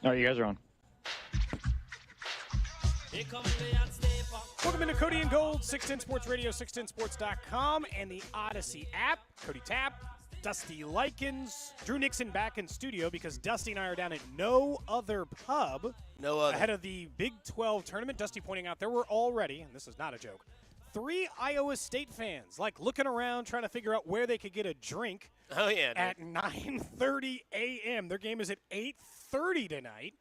All right, you guys are on. Welcome into Cody and Gold, 610 Sports Radio, 610sports.com, and the Odyssey app. Cody Tapp, Dusty Likens, Drew Nixon back in studio because Dusty and I are down at No Other Pub. No other. Ahead of the Big 12 tournament. Dusty pointing out there were already, and this is not a joke, 3 Iowa State fans, like looking around trying to figure out where they could get a drink. Oh, yeah. At 9:30 a.m. Their game is at 8:30 tonight.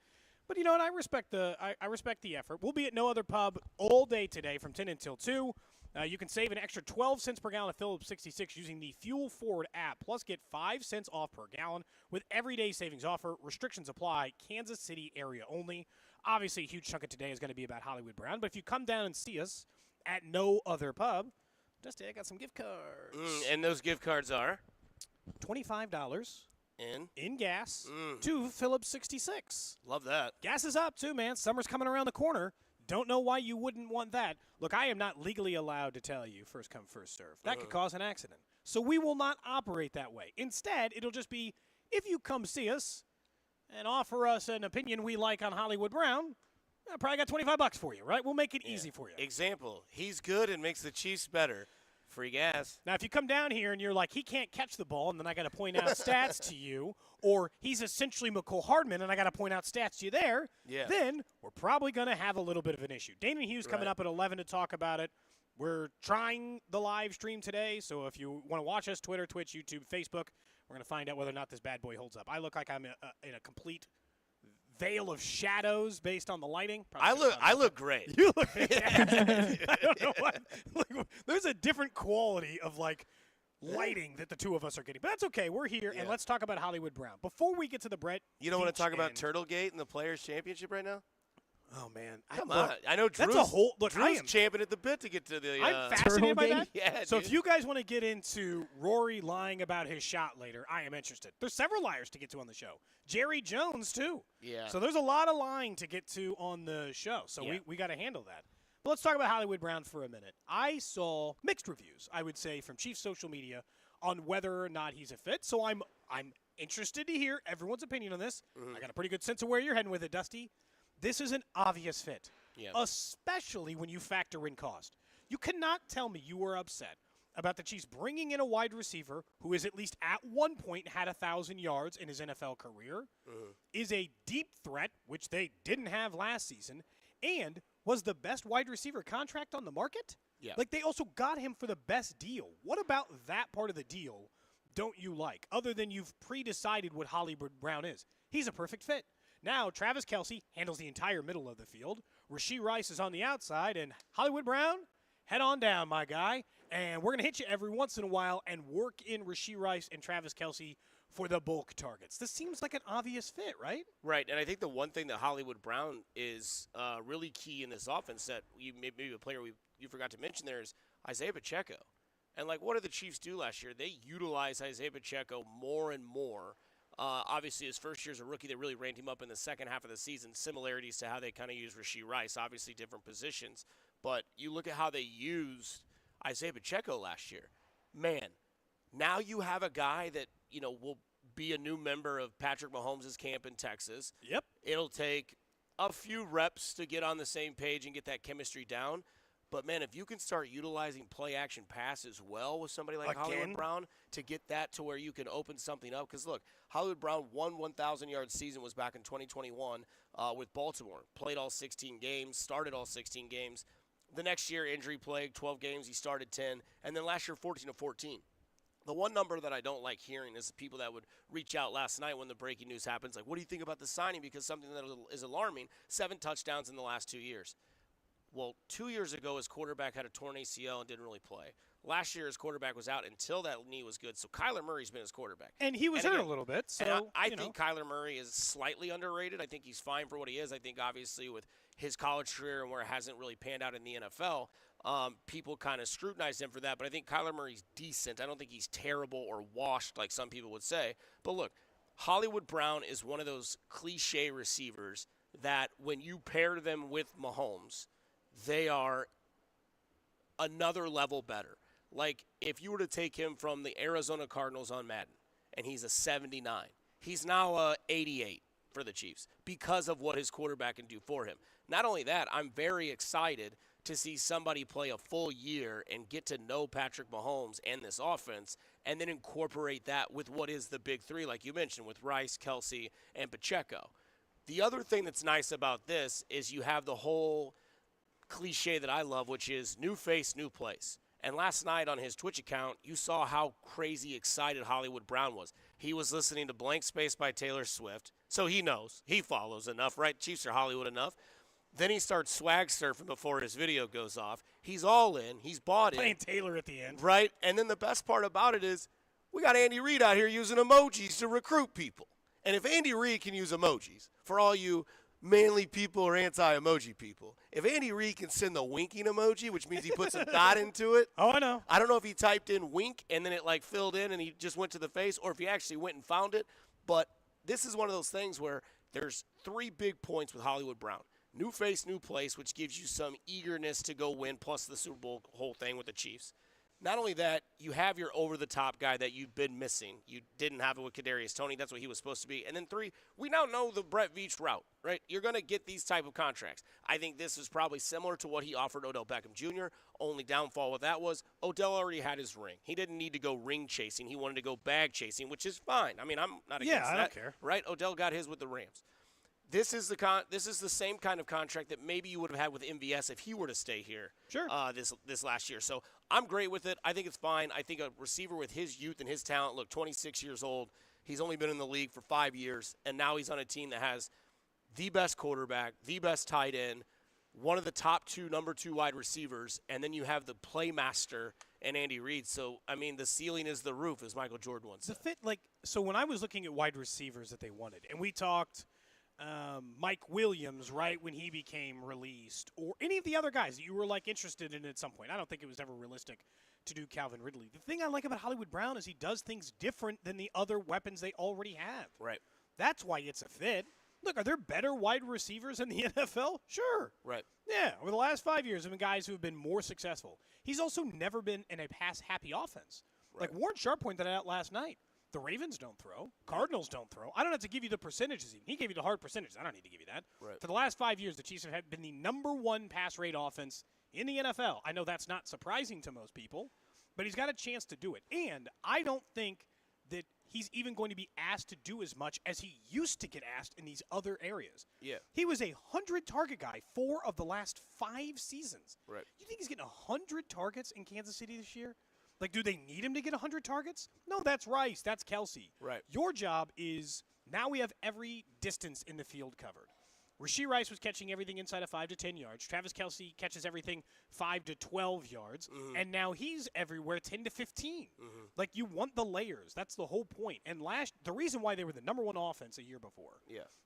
But you know what? I respect the effort. We'll be at No Other Pub all day today from 10 until 2. You can save an extra 12 cents per gallon of Phillips 66 using the Fuel Forward app. Plus, get 5 cents off per gallon with everyday savings offer. Restrictions apply. Kansas City area only. Obviously, a huge chunk of today is going to be about Hollywood Brown. But if you come down and see us at No Other Pub, Dusty, I got some gift cards. And those gift cards are? $25 in gas to Phillips 66. Love that. Gas is up, too, man. Summer's coming around the corner. Don't know why you wouldn't want that. Look, I am not legally allowed to tell you first come, first serve. That could cause an accident. So we will not operate that way. Instead, it'll just be if you come see us and offer us an opinion we like on Hollywood Brown, I probably got $25 for you, right? We'll make it easy for you. Example, he's good and makes the Chiefs better. Free gas. Now, if you come down here and you're like, he can't catch the ball, and then I got to point out stats to you, or he's essentially McCole Hardman, and I got to point out stats to you there, then we're probably going to have a little bit of an issue. Dana Hughes coming up at 11 to talk about it. We're trying the live stream today, so if you want to watch us, Twitter, Twitch, YouTube, Facebook, we're going to find out whether or not this bad boy holds up. I look like I'm in a complete veil of shadows based on the lighting. I look great. You look fantastic. I don't know what. Like, there's a different quality of lighting that the two of us are getting, but that's okay. We're here, and let's talk about Hollywood Brown. Before we get to the Brett, you don't want to talk about Turtlegate and the Players Championship right now? Oh man, come on! I know Drew's, that's a whole. Look, Drew's champing at the bit to get to the. I'm fascinated by that. Yeah, so if you guys want to get into Rory lying about his shot later, I am interested. There's several liars to get to on the show. Jerry Jones too. Yeah. So there's a lot of lying to get to on the show. So we got to handle that. But let's talk about Hollywood Brown for a minute. I saw mixed reviews, I would say, from Chiefs social media on whether or not he's a fit. So I'm interested to hear everyone's opinion on this. I got a pretty good sense of where you're heading with it, Dusty. This is an obvious fit, especially when you factor in cost. You cannot tell me you were upset about the Chiefs bringing in a wide receiver who is at least at one point had 1,000 yards in his NFL career, is a deep threat, which they didn't have last season, and was the best wide receiver contract on the market. Yeah. Like, they also got him for the best deal. What about that part of the deal don't you like, other than you've pre-decided what Hollywood Brown is? He's a perfect fit. Now, Travis Kelce handles the entire middle of the field. Rashee Rice is on the outside. And Hollywood Brown, head on down, my guy. And we're going to hit you every once in a while and work in Rashee Rice and Travis Kelce for the bulk targets. This seems like an obvious fit, right? Right, and I think the one thing that Hollywood Brown is really key in this offense that maybe a player you forgot to mention there is Isaiah Pacheco. And, what did the Chiefs do last year? They utilized Isaiah Pacheco more and more. Obviously, his first year as a rookie, they really ramped him up in the second half of the season, similarities to how they kind of used Rashee Rice, obviously different positions. But you look at how they used Isaiah Pacheco last year. Man, now you have a guy that, will be a new member of Patrick Mahomes' camp in Texas. Yep. It'll take a few reps to get on the same page and get that chemistry down. But, man, if you can start utilizing play-action pass as well with somebody like Hollywood Brown to get that to where you can open something up. Because, look, Hollywood Brown, 1,000-yard season was back in 2021 with Baltimore. Played all 16 games, started all 16 games. The next year, injury plague, 12 games, he started 10. And then last year, 14-14. The one number that I don't like hearing is the people that would reach out last night when the breaking news happens. Like, what do you think about the signing? Because something that is alarming, 7 touchdowns in the last 2 years. Well, 2 years ago, his quarterback had a torn ACL and didn't really play. Last year, his quarterback was out until that knee was good. So Kyler Murray's been his quarterback. And he was hurt a little bit. So I think Kyler Murray is slightly underrated. I think he's fine for what he is. I think, obviously, with his college career and where it hasn't really panned out in the NFL, people kind of scrutinize him for that. But I think Kyler Murray's decent. I don't think he's terrible or washed like some people would say. But, look, Hollywood Brown is one of those cliche receivers that when you pair them with Mahomes – they are another level better. Like, if you were to take him from the Arizona Cardinals on Madden, and he's a 79, he's now a 88 for the Chiefs because of what his quarterback can do for him. Not only that, I'm very excited to see somebody play a full year and get to know Patrick Mahomes and this offense and then incorporate that with what is the big three, like you mentioned, with Rice, Kelsey, and Pacheco. The other thing that's nice about this is you have the whole cliche that I love, which is new face, new place. And last night on his Twitch account, you saw how crazy excited Hollywood Brown was. He was listening to Blank Space by Taylor Swift, so he knows. He follows enough, right? Chiefs are Hollywood enough. Then he starts swag surfing before his video goes off. He's all in. He's bought in. Playing Taylor at the end. Right? And then the best part about it is we got Andy Reid out here using emojis to recruit people. And if Andy Reid can use emojis, for all you manly people or anti-emoji people, if Andy Reid can send the winking emoji, which means he puts a dot into it. Oh, I know. I don't know if he typed in wink and then it like filled in and he just went to the face, or if he actually went and found it. But this is one of those things where there's 3 big points with Hollywood Brown. New face, new place, which gives you some eagerness to go win, plus the Super Bowl whole thing with the Chiefs. Not only that, you have your over-the-top guy that you've been missing. You didn't have it with Kadarius Toney. That's what he was supposed to be. And then 3, we now know the Brett Veach route, right? You're going to get these type of contracts. I think this is probably similar to what he offered Odell Beckham Jr. Only downfall with that was Odell already had his ring. He didn't need to go ring chasing. He wanted to go bag chasing, which is fine. I mean, I'm not against that. I don't care. Right? Odell got his with the Rams. This is the same kind of contract that maybe you would have had with MVS if he were to stay here. Sure. This last year. So I'm great with it. I think it's fine. I think a receiver with his youth and his talent, look, 26 years old, he's only been in the league for 5 years, and now he's on a team that has the best quarterback, the best tight end, one of the top 2 number 2 wide receivers, and then you have the playmaster and Andy Reid. So, I mean, the ceiling is the roof, as Michael Jordan once said. The fit, so when I was looking at wide receivers that they wanted, and we talked – Mike Williams, right, when he became released, or any of the other guys that you were, interested in at some point. I don't think it was ever realistic to do Calvin Ridley. The thing I like about Hollywood Brown is he does things different than the other weapons they already have. Right. That's why it's a fit. Look, are there better wide receivers in the NFL? Sure. Right. Yeah, over the last 5 years, there have been guys who have been more successful. He's also never been in a pass-happy offense. Right. Like Warren Sharp pointed that out last night. The Ravens don't throw. Cardinals don't throw. I don't have to give you the percentages even. He gave you the hard percentages. I don't need to give you that. Right. For the last 5 years, the Chiefs have been the number 1 pass rate offense in the NFL. I know that's not surprising to most people, but he's got a chance to do it. And I don't think that he's even going to be asked to do as much as he used to get asked in these other areas. Yeah. He was a 100-target guy 4 of the last 5 seasons. Right. You think he's getting 100 targets in Kansas City this year? Do they need him to get 100 targets? No, that's Rice. That's Kelsey. Right. Your job is now we have every distance in the field covered. Rashee Rice was catching everything inside of 5 to 10 yards. Travis Kelsey catches everything 5 to 12 yards. Mm-hmm. And now he's everywhere 10 to 15. Mm-hmm. You want the layers. That's the whole point. And the reason why they were the number 1 offense a year before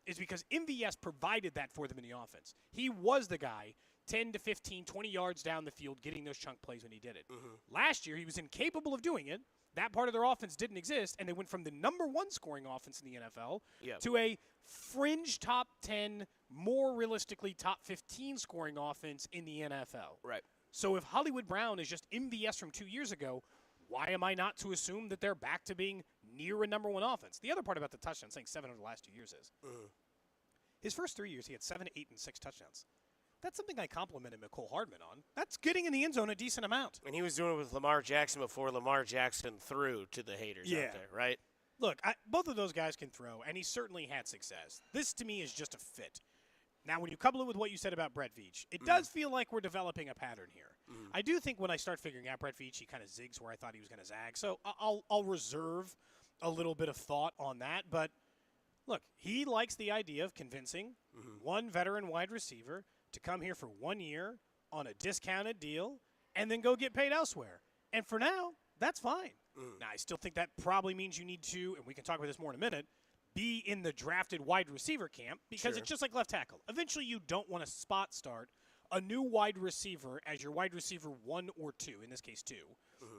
is because MVS provided that for them in the offense. He was the guy 10 to 15, 20 yards down the field getting those chunk plays when he did it. Mm-hmm. Last year, he was incapable of doing it. That part of their offense didn't exist, and they went from the number 1 scoring offense in the NFL to a fringe top 10, more realistically top 15 scoring offense in the NFL. Right. So if Hollywood Brown is just MVS from 2 years ago, why am I not to assume that they're back to being near a number 1 offense? The other part about the touchdown, saying 7 over the last 2 years is his first 3 years, he had 7, 8, and 6 touchdowns. That's something I complimented Mecole Hardman on. That's getting in the end zone a decent amount. And he was doing it with Lamar Jackson before Lamar Jackson threw to the haters out there, right? Look, both of those guys can throw, and he certainly had success. This, to me, is just a fit. Now, when you couple it with what you said about Brett Veach, it does feel like we're developing a pattern here. I do think when I start figuring out Brett Veach, he kind of zigs where I thought he was going to zag. So I'll reserve a little bit of thought on that. But, look, he likes the idea of convincing one veteran wide receiver to come here for 1 year on a discounted deal and then go get paid elsewhere. And for now, that's fine. Now, I still think that probably means you need to, and we can talk about this more in a minute, be in the drafted wide receiver camp because it's just like left tackle. Eventually, you don't want to spot start a new wide receiver as your wide receiver 1 or 2, in this case 2,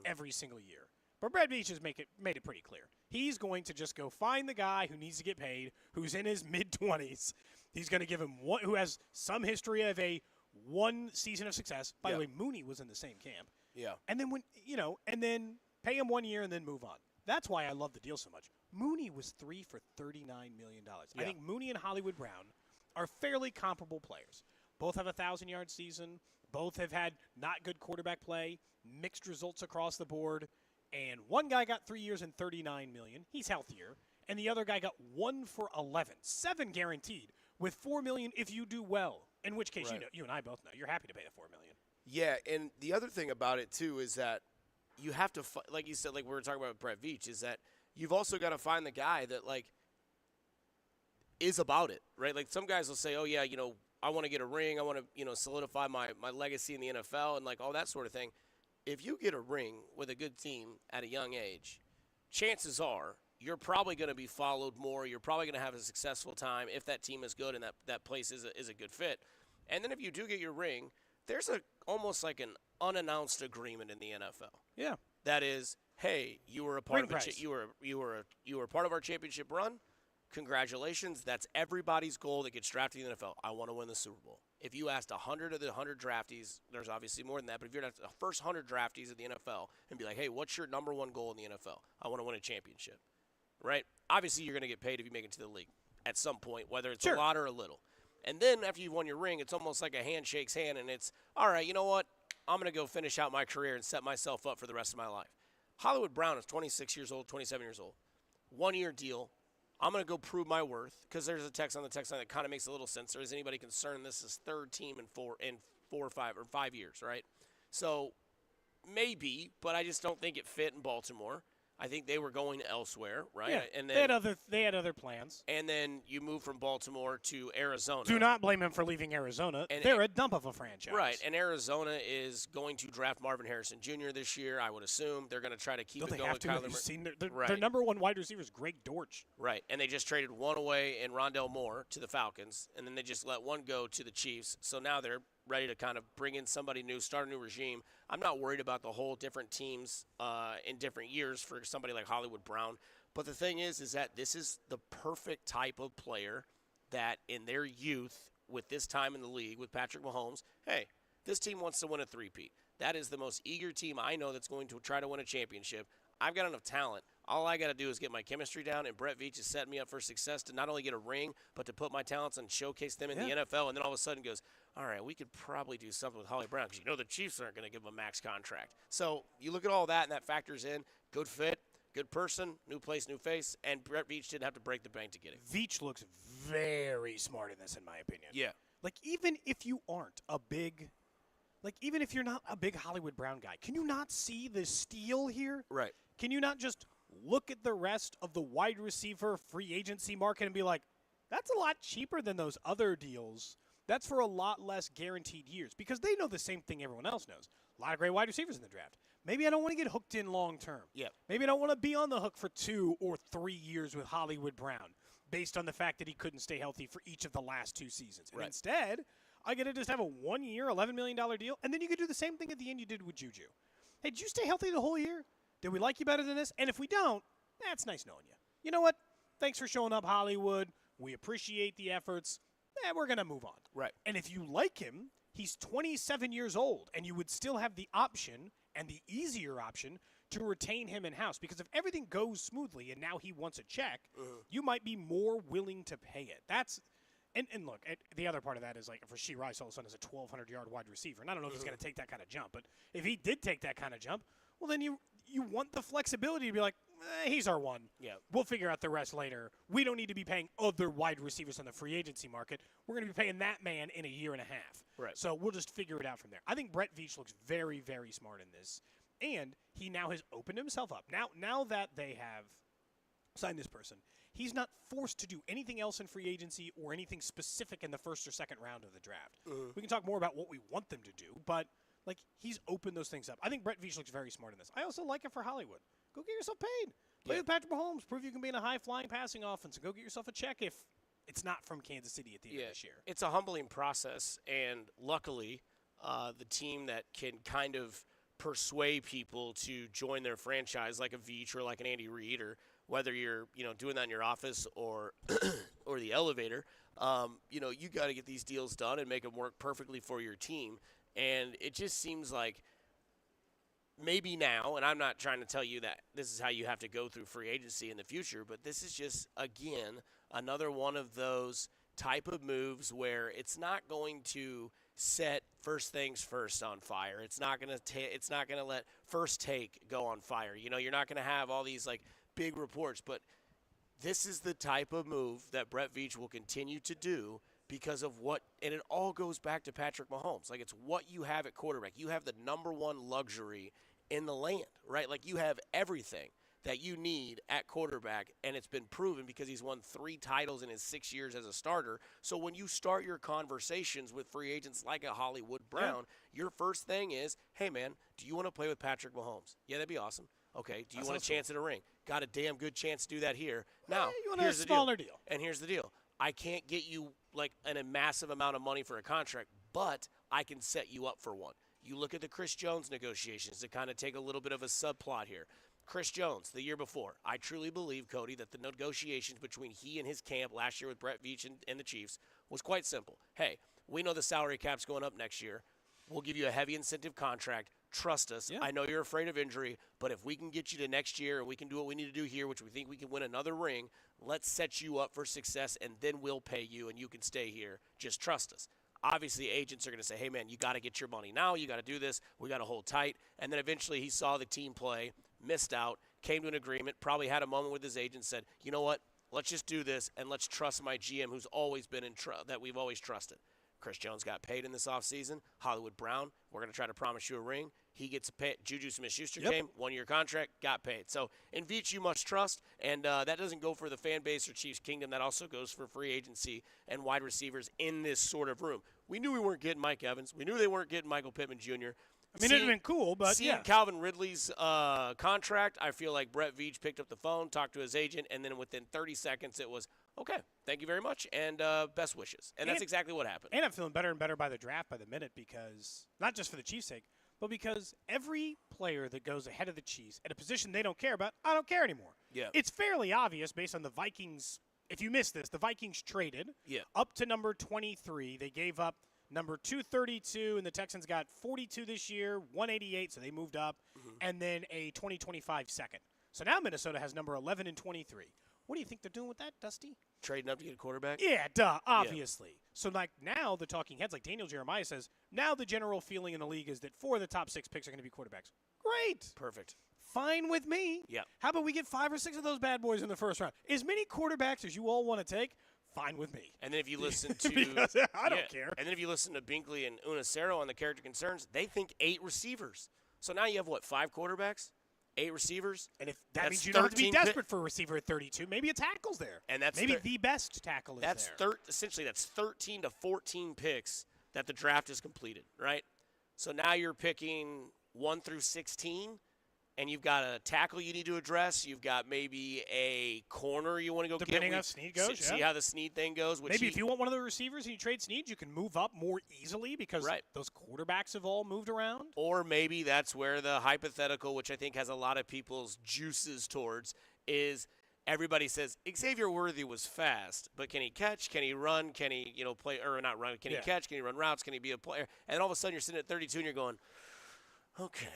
every single year. But Brad Beach has made it pretty clear. He's going to just go find the guy who needs to get paid, who's in his mid-20s. He's going to give him one who has some history of a 1 season of success. By the way, Mooney was in the same camp. Yeah. And then and then pay him 1 year and then move on. That's why I love the deal so much. Mooney was 3 for $39 million. Yeah. I think Mooney and Hollywood Brown are fairly comparable players. Both have a 1,000-yard season. Both have had not good quarterback play, mixed results across the board. And one guy got 3 years and $39 million. He's healthier. And the other guy got 1 for 11, 7 guaranteed, with $4 million if you do well. In which case, Right. you and I both know you're happy to pay the $4 million. Yeah, and the other thing about it, too, is that you have to, like you said, like we were talking about with Brett Veach, is that you've also got to find the guy that, like, is about it, right? Like, some guys will say, oh, yeah, I want to get a ring. I want to, solidify my legacy in the NFL and, like, all that sort of thing. If you get a ring with a good team at a young age, chances are you're probably going to be followed more. You're probably going to have a successful time if that team is good and that place is a good fit. And then if you do get your ring, there's almost like an unannounced agreement in the NFL. Yeah. That is, hey, you were a part Ring of you were a part of our championship run. Congratulations. That's everybody's goal that gets drafted in the NFL. I want to win the Super Bowl. If you asked 100 of the 100 draftees, there's obviously more than that, but if you're the first 100 draftees of the NFL and be like, hey, what's your number one goal in the NFL? I want to win a championship, right? Obviously, you're going to get paid if you make it to the league at some point, whether it's Sure. a lot or a little. And then after you've won your ring, it's almost like a hand shakes hand, and it's, all right, you know what? I'm going to go finish out my career and set myself up for the rest of my life. Hollywood Brown is 26 years old, 27 years old. 1-year deal. I'm going to go prove my worth because there's a text on the text line that kind of makes a little sense. Or is anybody concerned this is third team in 4 or 5 years, right? So maybe, but I just don't think it fit in Baltimore. I think they were going elsewhere, right? Yeah, And they then had other plans. and then you move from Baltimore to Arizona. Do not blame him for leaving Arizona. And- They're a dump of a franchise. Right, and Arizona is going to draft Marvin Harrison Jr. this year, I would assume. They're going to try to keep Don't it they going have with to? Kyler Have you Murray. seen their Right. number one wide receiver is Greg Dortch. Right, and they just traded one away in Rondell Moore to the Falcons, and then they just let one go to the Chiefs. So now they're ready to kind of bring in somebody new, start a new regime. I'm not worried about the whole different teams in different years for somebody like Hollywood Brown. But the thing is that this is the perfect type of player that in their youth, with this time in the league, with Patrick Mahomes, hey, this team wants to win a three-peat. That is the most eager team I know that's going to try to win a championship. I've got enough talent. All I got to do is get my chemistry down, and Brett Veach is setting me up for success to not only get a ring, but to put my talents and showcase them in the NFL. And then all of a sudden goes, all right, we could probably do something with Holly Brown because the Chiefs aren't going to give him a max contract. So you look at all that, and that factors in. Good fit, good person, new place, new face, and Brett Veach didn't have to break the bank to get it. Veach looks very smart in this, in my opinion. Yeah. Like, even if you aren't a big – like, even if you're not a big Hollywood Brown guy, can you not see the steal here? Right. Can you not just look at the rest of the wide receiver free agency market and be like, that's a lot cheaper than those other deals. That's for a lot less guaranteed years because they know the same thing everyone else knows. A lot of great wide receivers in the draft. Maybe I don't want to get hooked in long term. Yeah. Maybe I don't want to be on the hook for 2 or 3 years with Hollywood Brown based on the fact that he couldn't stay healthy for each of the last 2 seasons. And Right. instead, I get to just have a 1-year, $11 million deal, and then you could do the same thing at the end you did with Juju. Hey, did you stay healthy the whole year? Did we like you better than this? And if we don't, that's nice knowing you. You know what? Thanks for showing up, Hollywood. We appreciate the efforts. We're going to move on. Right. And if you like him, he's 27 years old, and you would still have the option and the easier option to retain him in-house. Because if everything goes smoothly and now he wants a check, you might be more willing to pay it. That's and look, the other part of that is like for Rasheed Rice all of a sudden is a 1,200-yard wide receiver. And I don't know if he's going to take that kind of jump. But if he did take that kind of jump, well, then you want the flexibility to be like, he's our one. Yeah. We'll figure out the rest later. We don't need to be paying other wide receivers on the free agency market. We're going to be paying that man in a year and a half. Right. So we'll just figure it out from there. I think Brett Veach looks very, very smart in this. And he now has opened himself up. Now that they have signed this person, he's not forced to do anything else in free agency or anything specific in the first or second round of the draft. We can talk more about what we want them to do, but like he's opened those things up. I think Brett Veach looks very smart in this. I also like it for Hollywood. Go get yourself paid. Play with Patrick Mahomes. Prove you can be in a high-flying passing offense. And go get yourself a check if it's not from Kansas City at the end of this year. It's a humbling process, and luckily the team that can kind of persuade people to join their franchise like a Veach or like an Andy Reid, or whether you're doing that in your office or or the elevator, you got to get these deals done and make them work perfectly for your team. And it just seems like maybe now, and I'm not trying to tell you that this is how you have to go through free agency in the future, but this is just, again, another one of those type of moves where it's not going to set first things first on fire. It's not going to let first take go on fire. You know, you're not going to have all these like big reports, but this is the type of move that Brett Veach will continue to do because of what, and it all goes back to Patrick Mahomes. Like, it's what you have at quarterback. You have the number one luxury in the land, right? Like, you have everything that you need at quarterback, and it's been proven because he's won 3 titles in his 6 years as a starter. So when you start your conversations with free agents like a Hollywood Brown, your first thing is, hey, man, do you want to play with Patrick Mahomes? Yeah, that'd be awesome. Okay, do you want a chance at a ring? Got a damn good chance to do that here. Now, you want a smaller deal. And here's the deal. I can't get you like a massive amount of money for a contract, but I can set you up for one. You look at the Chris Jones negotiations to kind of take a little bit of a subplot here. Chris Jones, the year before, I truly believe, Cody, that the negotiations between he and his camp last year with Brett Veach and the Chiefs was quite simple. Hey, we know the salary cap's going up next year. We'll give you a heavy incentive contract. Trust us. Yeah. I know you're afraid of injury, but if we can get you to next year and we can do what we need to do here, which we think we can win another ring, let's set you up for success, and then we'll pay you, and you can stay here. Just trust us. Obviously, agents are going to say, hey, man, you got to get your money now. You got to do this. We got to hold tight. And then eventually he saw the team play, missed out, came to an agreement, probably had a moment with his agent, said, you know what, let's just do this, and let's trust my GM who's always been that we've always trusted. Chris Jones got paid in this offseason. Hollywood Brown, we're going to try to promise you a ring. He gets paid. Juju Smith-Schuster came, 1-year contract, got paid. So in Veach, you must trust, and that doesn't go for the fan base or Chiefs Kingdom. That also goes for free agency and wide receivers in this sort of room. We knew we weren't getting Mike Evans. We knew they weren't getting Michael Pittman Jr. I mean, it would have been cool, but seeing Calvin Ridley's contract, I feel like Brett Veach picked up the phone, talked to his agent, and then within 30 seconds it was, okay, thank you very much, and best wishes. And that's exactly what happened. And I'm feeling better and better by the draft by the minute because, not just for the Chiefs' sake, but because every player that goes ahead of the Chiefs at a position they don't care about, I don't care anymore. Yeah. It's fairly obvious based on the Vikings. If you missed this, the Vikings traded up to number 23. They gave up number 232, and the Texans got 42 this year, 188, so they moved up, and then a 2025 second. So now Minnesota has number 11 and 23. What do you think they're doing with that, Dusty? Trading up to get a quarterback? Yeah, obviously. Yeah. So, like, now the talking heads, like Daniel Jeremiah says, now the general feeling in the league is that 4 of the top 6 picks are going to be quarterbacks. Great. Perfect. Fine with me. Yeah. How about we get 5 or 6 of those bad boys in the first round? As many quarterbacks as you all want to take, fine with me. And then if you listen to because I don't care. And then if you listen to Binkley and Unacero on the character concerns, they think 8 receivers. So now you have what, 5 quarterbacks, 8 receivers, and if that means you don't have to be desperate for a receiver at 32, maybe a tackle's there. And that's maybe the best tackle is there. Essentially that's 13 to 14 picks that the draft is completed, right? So now you're picking 1 through 16. And you've got a tackle you need to address. You've got maybe a corner you want to go get. Depending on how Snead goes, see how the Snead thing goes. Maybe if you want one of the receivers and you trade Snead, you can move up more easily because those quarterbacks have all moved around. Or maybe that's where the hypothetical, which I think has a lot of people's juices towards, is everybody says Xavier Worthy was fast, but can he catch? Can he run? Can he play or not run? Can he catch? Can he run routes? Can he be a player? And then all of a sudden you're sitting at 32 and you're going, okay.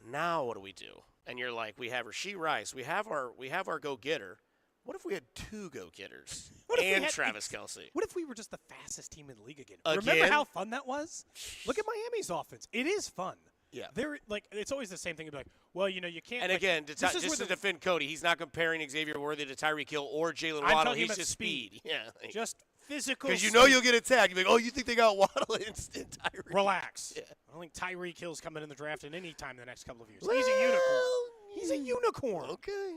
Now what do we do? And you're like, we have Rashee Rice. We have our go-getter. What if we had 2 go-getters and Travis Kelce? What if we were just the fastest team in the league again? Remember how fun that was? Look at Miami's offense. It is fun. Yeah. They're like it's always the same thing. You'd be like, well, you can't. And again, just to defend Cody, he's not comparing Xavier Worthy to Tyreek Hill or Jalen Waddle. He's just speed. Yeah. Just physical. Because you'll get attacked. You're like, oh, you think they got Waddle and Tyreek? Relax. Yeah. I don't think Tyreek Hill's coming in the draft at any time in the next couple of years. He's a unicorn. He's a unicorn. Okay.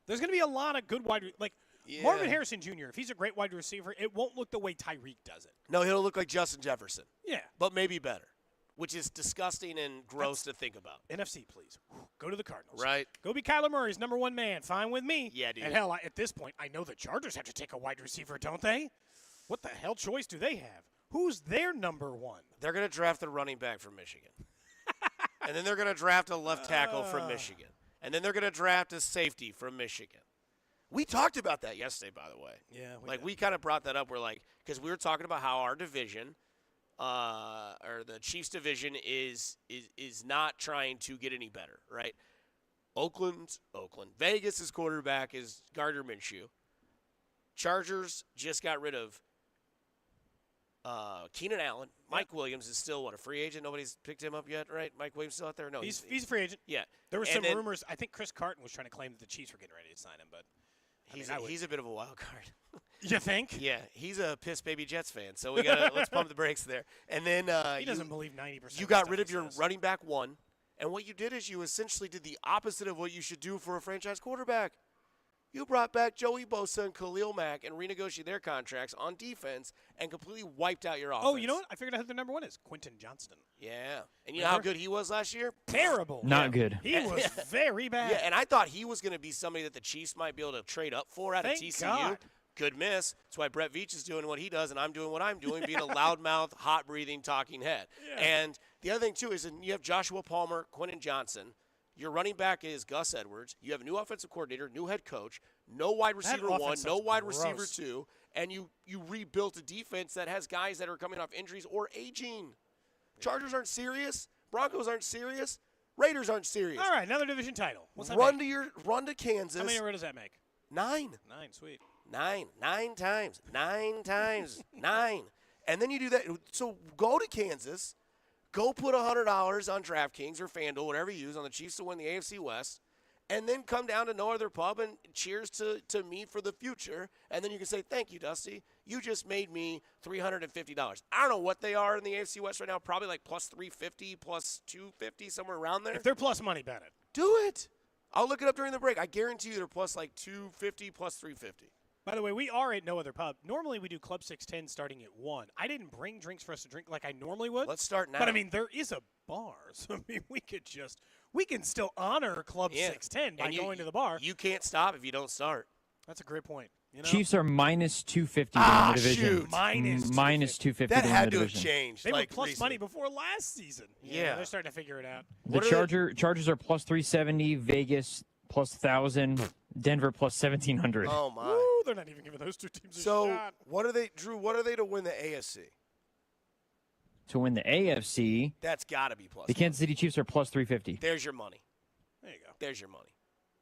There's going to be a lot of good Marvin Harrison Jr., if he's a great wide receiver, it won't look the way Tyreek does it. No, he'll look like Justin Jefferson. Yeah. But maybe better, which is disgusting and gross to think about. NFC, please. Go to the Cardinals. Right. Go be Kyler Murray's number 1 man. Fine with me. Yeah, dude. And hell, at this point, I know the Chargers have to take a wide receiver, don't they? What the hell choice do they have? Who's their number 1? They're going to draft the running back from Michigan. And then they're going to draft a left tackle from Michigan. And then they're going to draft a safety from Michigan. We talked about that yesterday, by the way. Yeah. We kind of brought that up. We're like, because we were talking about how our division or the Chiefs division is not trying to get any better, right? Oakland. Vegas' quarterback is Gardner Minshew. Chargers just got rid of Keenan Allen. Mike Williams is still, a free agent? Nobody's picked him up yet, right? Mike Williams still out there? No, he's a free agent. Yeah. There were some rumors. I think Chris Carton was trying to claim that the Chiefs were getting ready to sign him, but he's a bit of a wild card. You think? Yeah, he's a piss baby Jets fan, so we let's pump the brakes there. And then he doesn't believe 90%. You got rid of your running back one, and what you did is you essentially did the opposite of what you should do for a franchise quarterback. You brought back Joey Bosa and Khalil Mack and renegotiated their contracts on defense and completely wiped out your offense. Oh, you know what? I figured out who their number one is. Quentin Johnston. Yeah. And you know how good he was last year? Terrible. Not good. He was very bad. Yeah, and I thought he was going to be somebody that the Chiefs might be able to trade up for out of TCU. God. Good miss. That's why Brett Veach is doing what he does, and I'm doing what I'm doing, being a loudmouth, hot-breathing, talking head. Yeah. And the other thing, too, is you have Joshua Palmer, Quentin Johnson. Your running back is Gus Edwards. You have a new offensive coordinator, new head coach, no wide receiver one, no wide receiver two, and you rebuilt a defense that has guys that are coming off injuries or aging. Chargers aren't serious. Broncos aren't serious. Raiders aren't serious. All right, another division title. What's that run make? to Kansas. How many does that make? 9. 9, sweet. 9 times. 9 times. 9. And then you do that. So go to Kansas. Go put $100 on DraftKings or FanDuel, whatever you use, on the Chiefs to win the AFC West, and then come down to No Other Pub and cheers to me for the future. And then you can say, thank you, Dusty. You just made me $350. I don't know what they are in the AFC West right now. Probably like plus 350, plus 250, somewhere around there. If they're plus money, bet it. Do it. I'll look it up during the break. I guarantee you they're plus like 250, plus 350. By the way, we are at No Other Pub. Normally we do Club 610 starting at 1. I didn't bring drinks for us to drink like I normally would. Let's start now. But, I mean, there is a bar. So, I mean, we can still honor Club 610 by going to the bar. You can't stop if you don't start. That's a great point. You know? Chiefs are minus 250 to win the division. Shoot. Minus 250 that to win had the to division. have changed. They were plus recently. money before last season. Yeah. They're starting to figure it out. The Chargers are plus 370, Vegas plus 1,000, Denver plus 1,700. Oh, my. Woo, they're not even giving those two teams a shot. What are they, Drew, what are they to win the AFC? To win the AFC, That's got to be plus the money. Kansas City Chiefs are plus 350. There's your money. There you go. There's your money.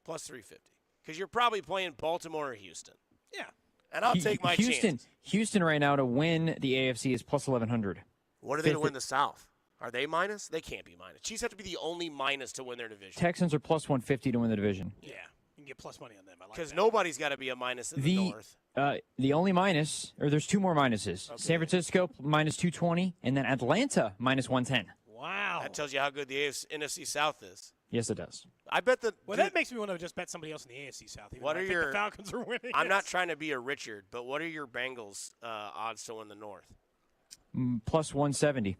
Plus 350. Because you're probably playing Baltimore or Houston. Yeah. And I'll take my chances. Houston right now to win the AFC is plus 1,100. What are they to win the South? Are they minus? They can't be minus. Chiefs have to be the only minus to win their division. Texans are plus 150 to win the division. Yeah. You can get plus money on them. I like Because that. nobody's got to be a minus in the North. The only minus, or there's two more minuses. Okay. San Francisco minus 220, and then Atlanta minus 110. Wow. That tells you how good the NFC South is. Yes, it does. I bet that. Well, that makes me want to just bet somebody else in the AFC South. Even What though are I think your- the Falcons are winning? I'm not trying to be a Richard, but what are your Bengals odds to win the North? Plus 170.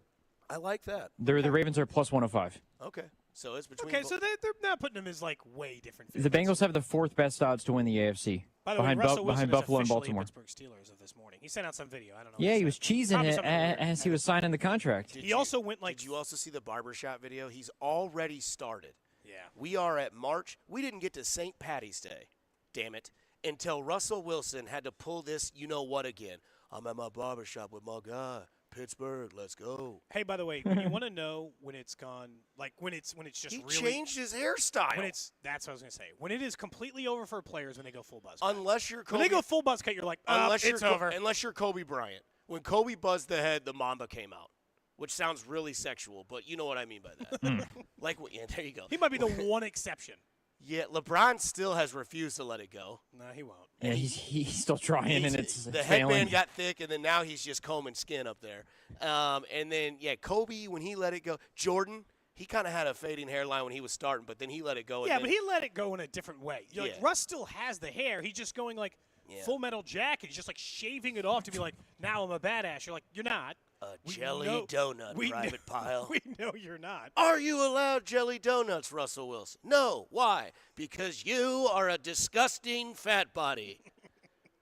I like that. The Ravens are plus 105. Okay. So it's between. Okay, so they're not putting them as like way different. The Bengals have the fourth best odds to win the AFC. By the way, behind, Russell Wilson behind is Buffalo and officially Baltimore. Pittsburgh Steelers of this morning. He sent out some video. I don't know. Yeah, what he was cheesing Probably it something weird. as he was signing the contract. He also went like. Did you also see the barbershop video? He's already started. Yeah. We are at March. We didn't get to St. Patty's Day, damn it, until Russell Wilson had to pull this you know what again. I'm at my barbershop with my guy. Pittsburgh, let's go. Hey, by the way, when you want to know when it's gone, like when it's just He really changed his hairstyle. that's what I was gonna say. When it is completely over for players when they go full buzz. Unless you're Kobe, when they go full buzz cut, you're like, it's over. Unless you're Kobe Bryant. When Kobe buzzed the head, the Mamba came out, which sounds really sexual, but you know what I mean by that. Like, yeah, there you go. He might be the one exception. Yeah, LeBron still has refused to let it go. No, he won't. Yeah, he's still trying, and it's the failing. headband got thick, and then now he's just combing skin up there. And then, yeah, Kobe, when he let it go. Jordan, he kind of had a fading hairline when he was starting, but then he let it go. Yeah, but he let it go in a different way. Like, Yeah. Russ still has the hair. He's just going like Full Metal Jacket. He's just like shaving it off to be like, now I'm a badass. You're like, you're not. Jelly donut, Private Pile. We know you're not. Are you allowed jelly donuts, Russell Wilson? No. Why? Because you are a disgusting fat body.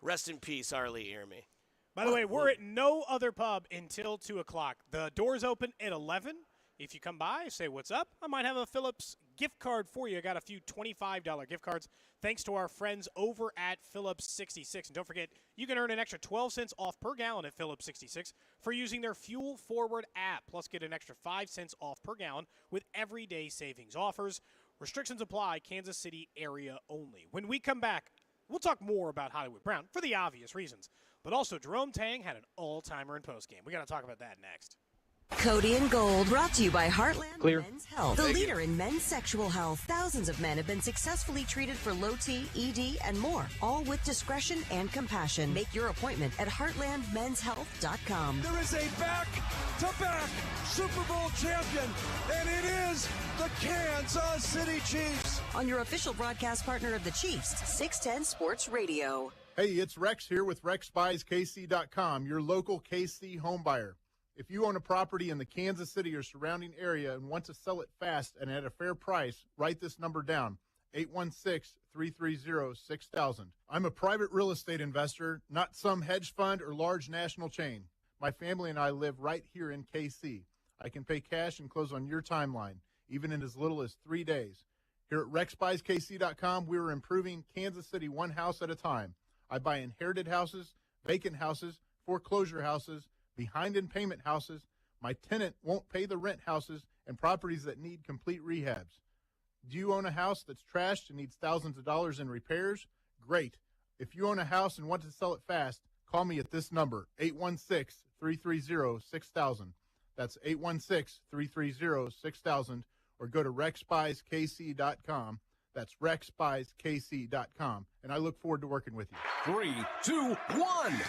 Rest in peace, Arlie Earmy. By the way, we're at no other pub until 2 o'clock. The doors open at 11. If you come by, say what's up, I might have a Phillips gift card for you. I got a few $25 gift cards thanks to our friends over at Phillips 66. And don't forget, you can earn an extra 12 cents off per gallon at Phillips 66 for using their Fuel Forward app. Plus, get an extra 5 cents off per gallon with everyday savings offers. Restrictions apply. Kansas City area only. When we come back, we'll talk more about Hollywood Brown for the obvious reasons. But also, Jerome Tang had an all-timer in postgame. We got to talk about that next. Cody and Gold, brought to you by Heartland Clear. Men's Health, the leader in men's sexual health. Thousands of men have been successfully treated for low T, ED, and more, all with discretion and compassion. Make your appointment at heartlandmenshealth.com. There is a back-to-back Super Bowl champion, and it is the Kansas City Chiefs. On your official broadcast partner of the Chiefs, 610 Sports Radio. Hey, it's Rex here with RexBuysKC.com, your local KC home buyer. If you own a property in the Kansas City or surrounding area and want to sell it fast and at a fair price, write this number down, 816-330-6000. I'm a private real estate investor, not some hedge fund or large national chain. My family and I live right here in KC. I can pay cash and close on your timeline, even in as little as 3 days. Here at RexBuysKC.com, we are improving Kansas City one house at a time. I buy inherited houses, vacant houses, foreclosure houses, behind in payment houses, my tenant won't pay the rent houses, and properties that need complete rehabs. Do you own a house that's trashed and needs thousands of dollars in repairs? Great. If you own a house and want to sell it fast, call me at this number, 816-330-6000. That's 816-330-6000, or go to RexBuysKC.com. That's RexBuysKC.com, and I look forward to working with you. 3, 2, 1.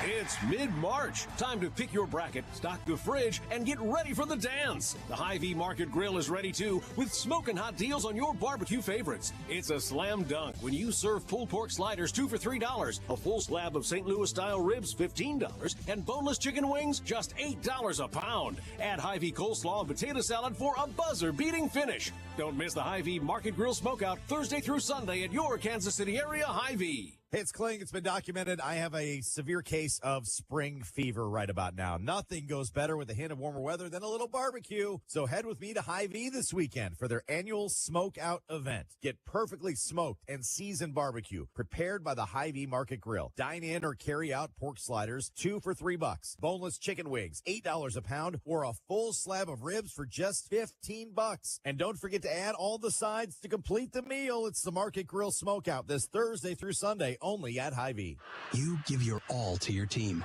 It's mid-March. Time to pick your bracket, stock the fridge, and get ready for the dance. The Hy-Vee Market Grill is ready too, with smoking hot deals on your barbecue favorites. It's a slam dunk when you serve pulled pork sliders 2 for $3, a full slab of St. Louis-style ribs $15, and boneless chicken wings just $8 a pound. Add Hy-Vee coleslaw and potato salad for a buzzer-beating finish. Don't miss the Hy-Vee Market Grill Smokeout Thursday through Sunday at your Kansas City area Hy-Vee. Hey, it's Kling. It's been documented. I have a severe case of spring fever right about now. Nothing goes better with a hint of warmer weather than a little barbecue. So head with me to Hy-Vee this weekend for their annual Smoke Out event. Get perfectly smoked and seasoned barbecue prepared by the Hy-Vee Market Grill. Dine in or carry out pork sliders 2 for $3. Boneless chicken wings $8 a pound, or a full slab of ribs for just $15. And don't forget to add all the sides to complete the meal. It's the Market Grill Smoke Out this Thursday through Sunday, only at Hy-Vee. You give your all to your team.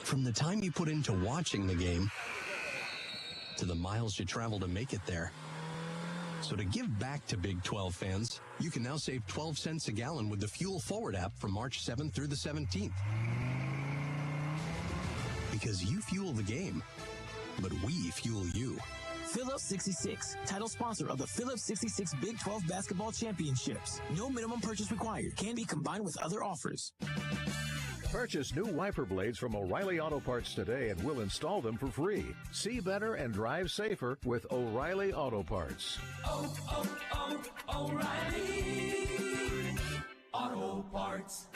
From the time you put into watching the game to the miles you travel to make it there. So to give back to Big 12 fans, you can now save 12 cents a gallon with the Fuel Forward app from March 7th through the 17th. Because you fuel the game, but we fuel you. Phillips 66, title sponsor of the Phillips 66 Big 12 Basketball Championships. No minimum purchase required. Can be combined with other offers. Purchase new wiper blades from O'Reilly Auto Parts today and we'll install them for free. See better and drive safer with O'Reilly Auto Parts. O'Reilly Auto Parts.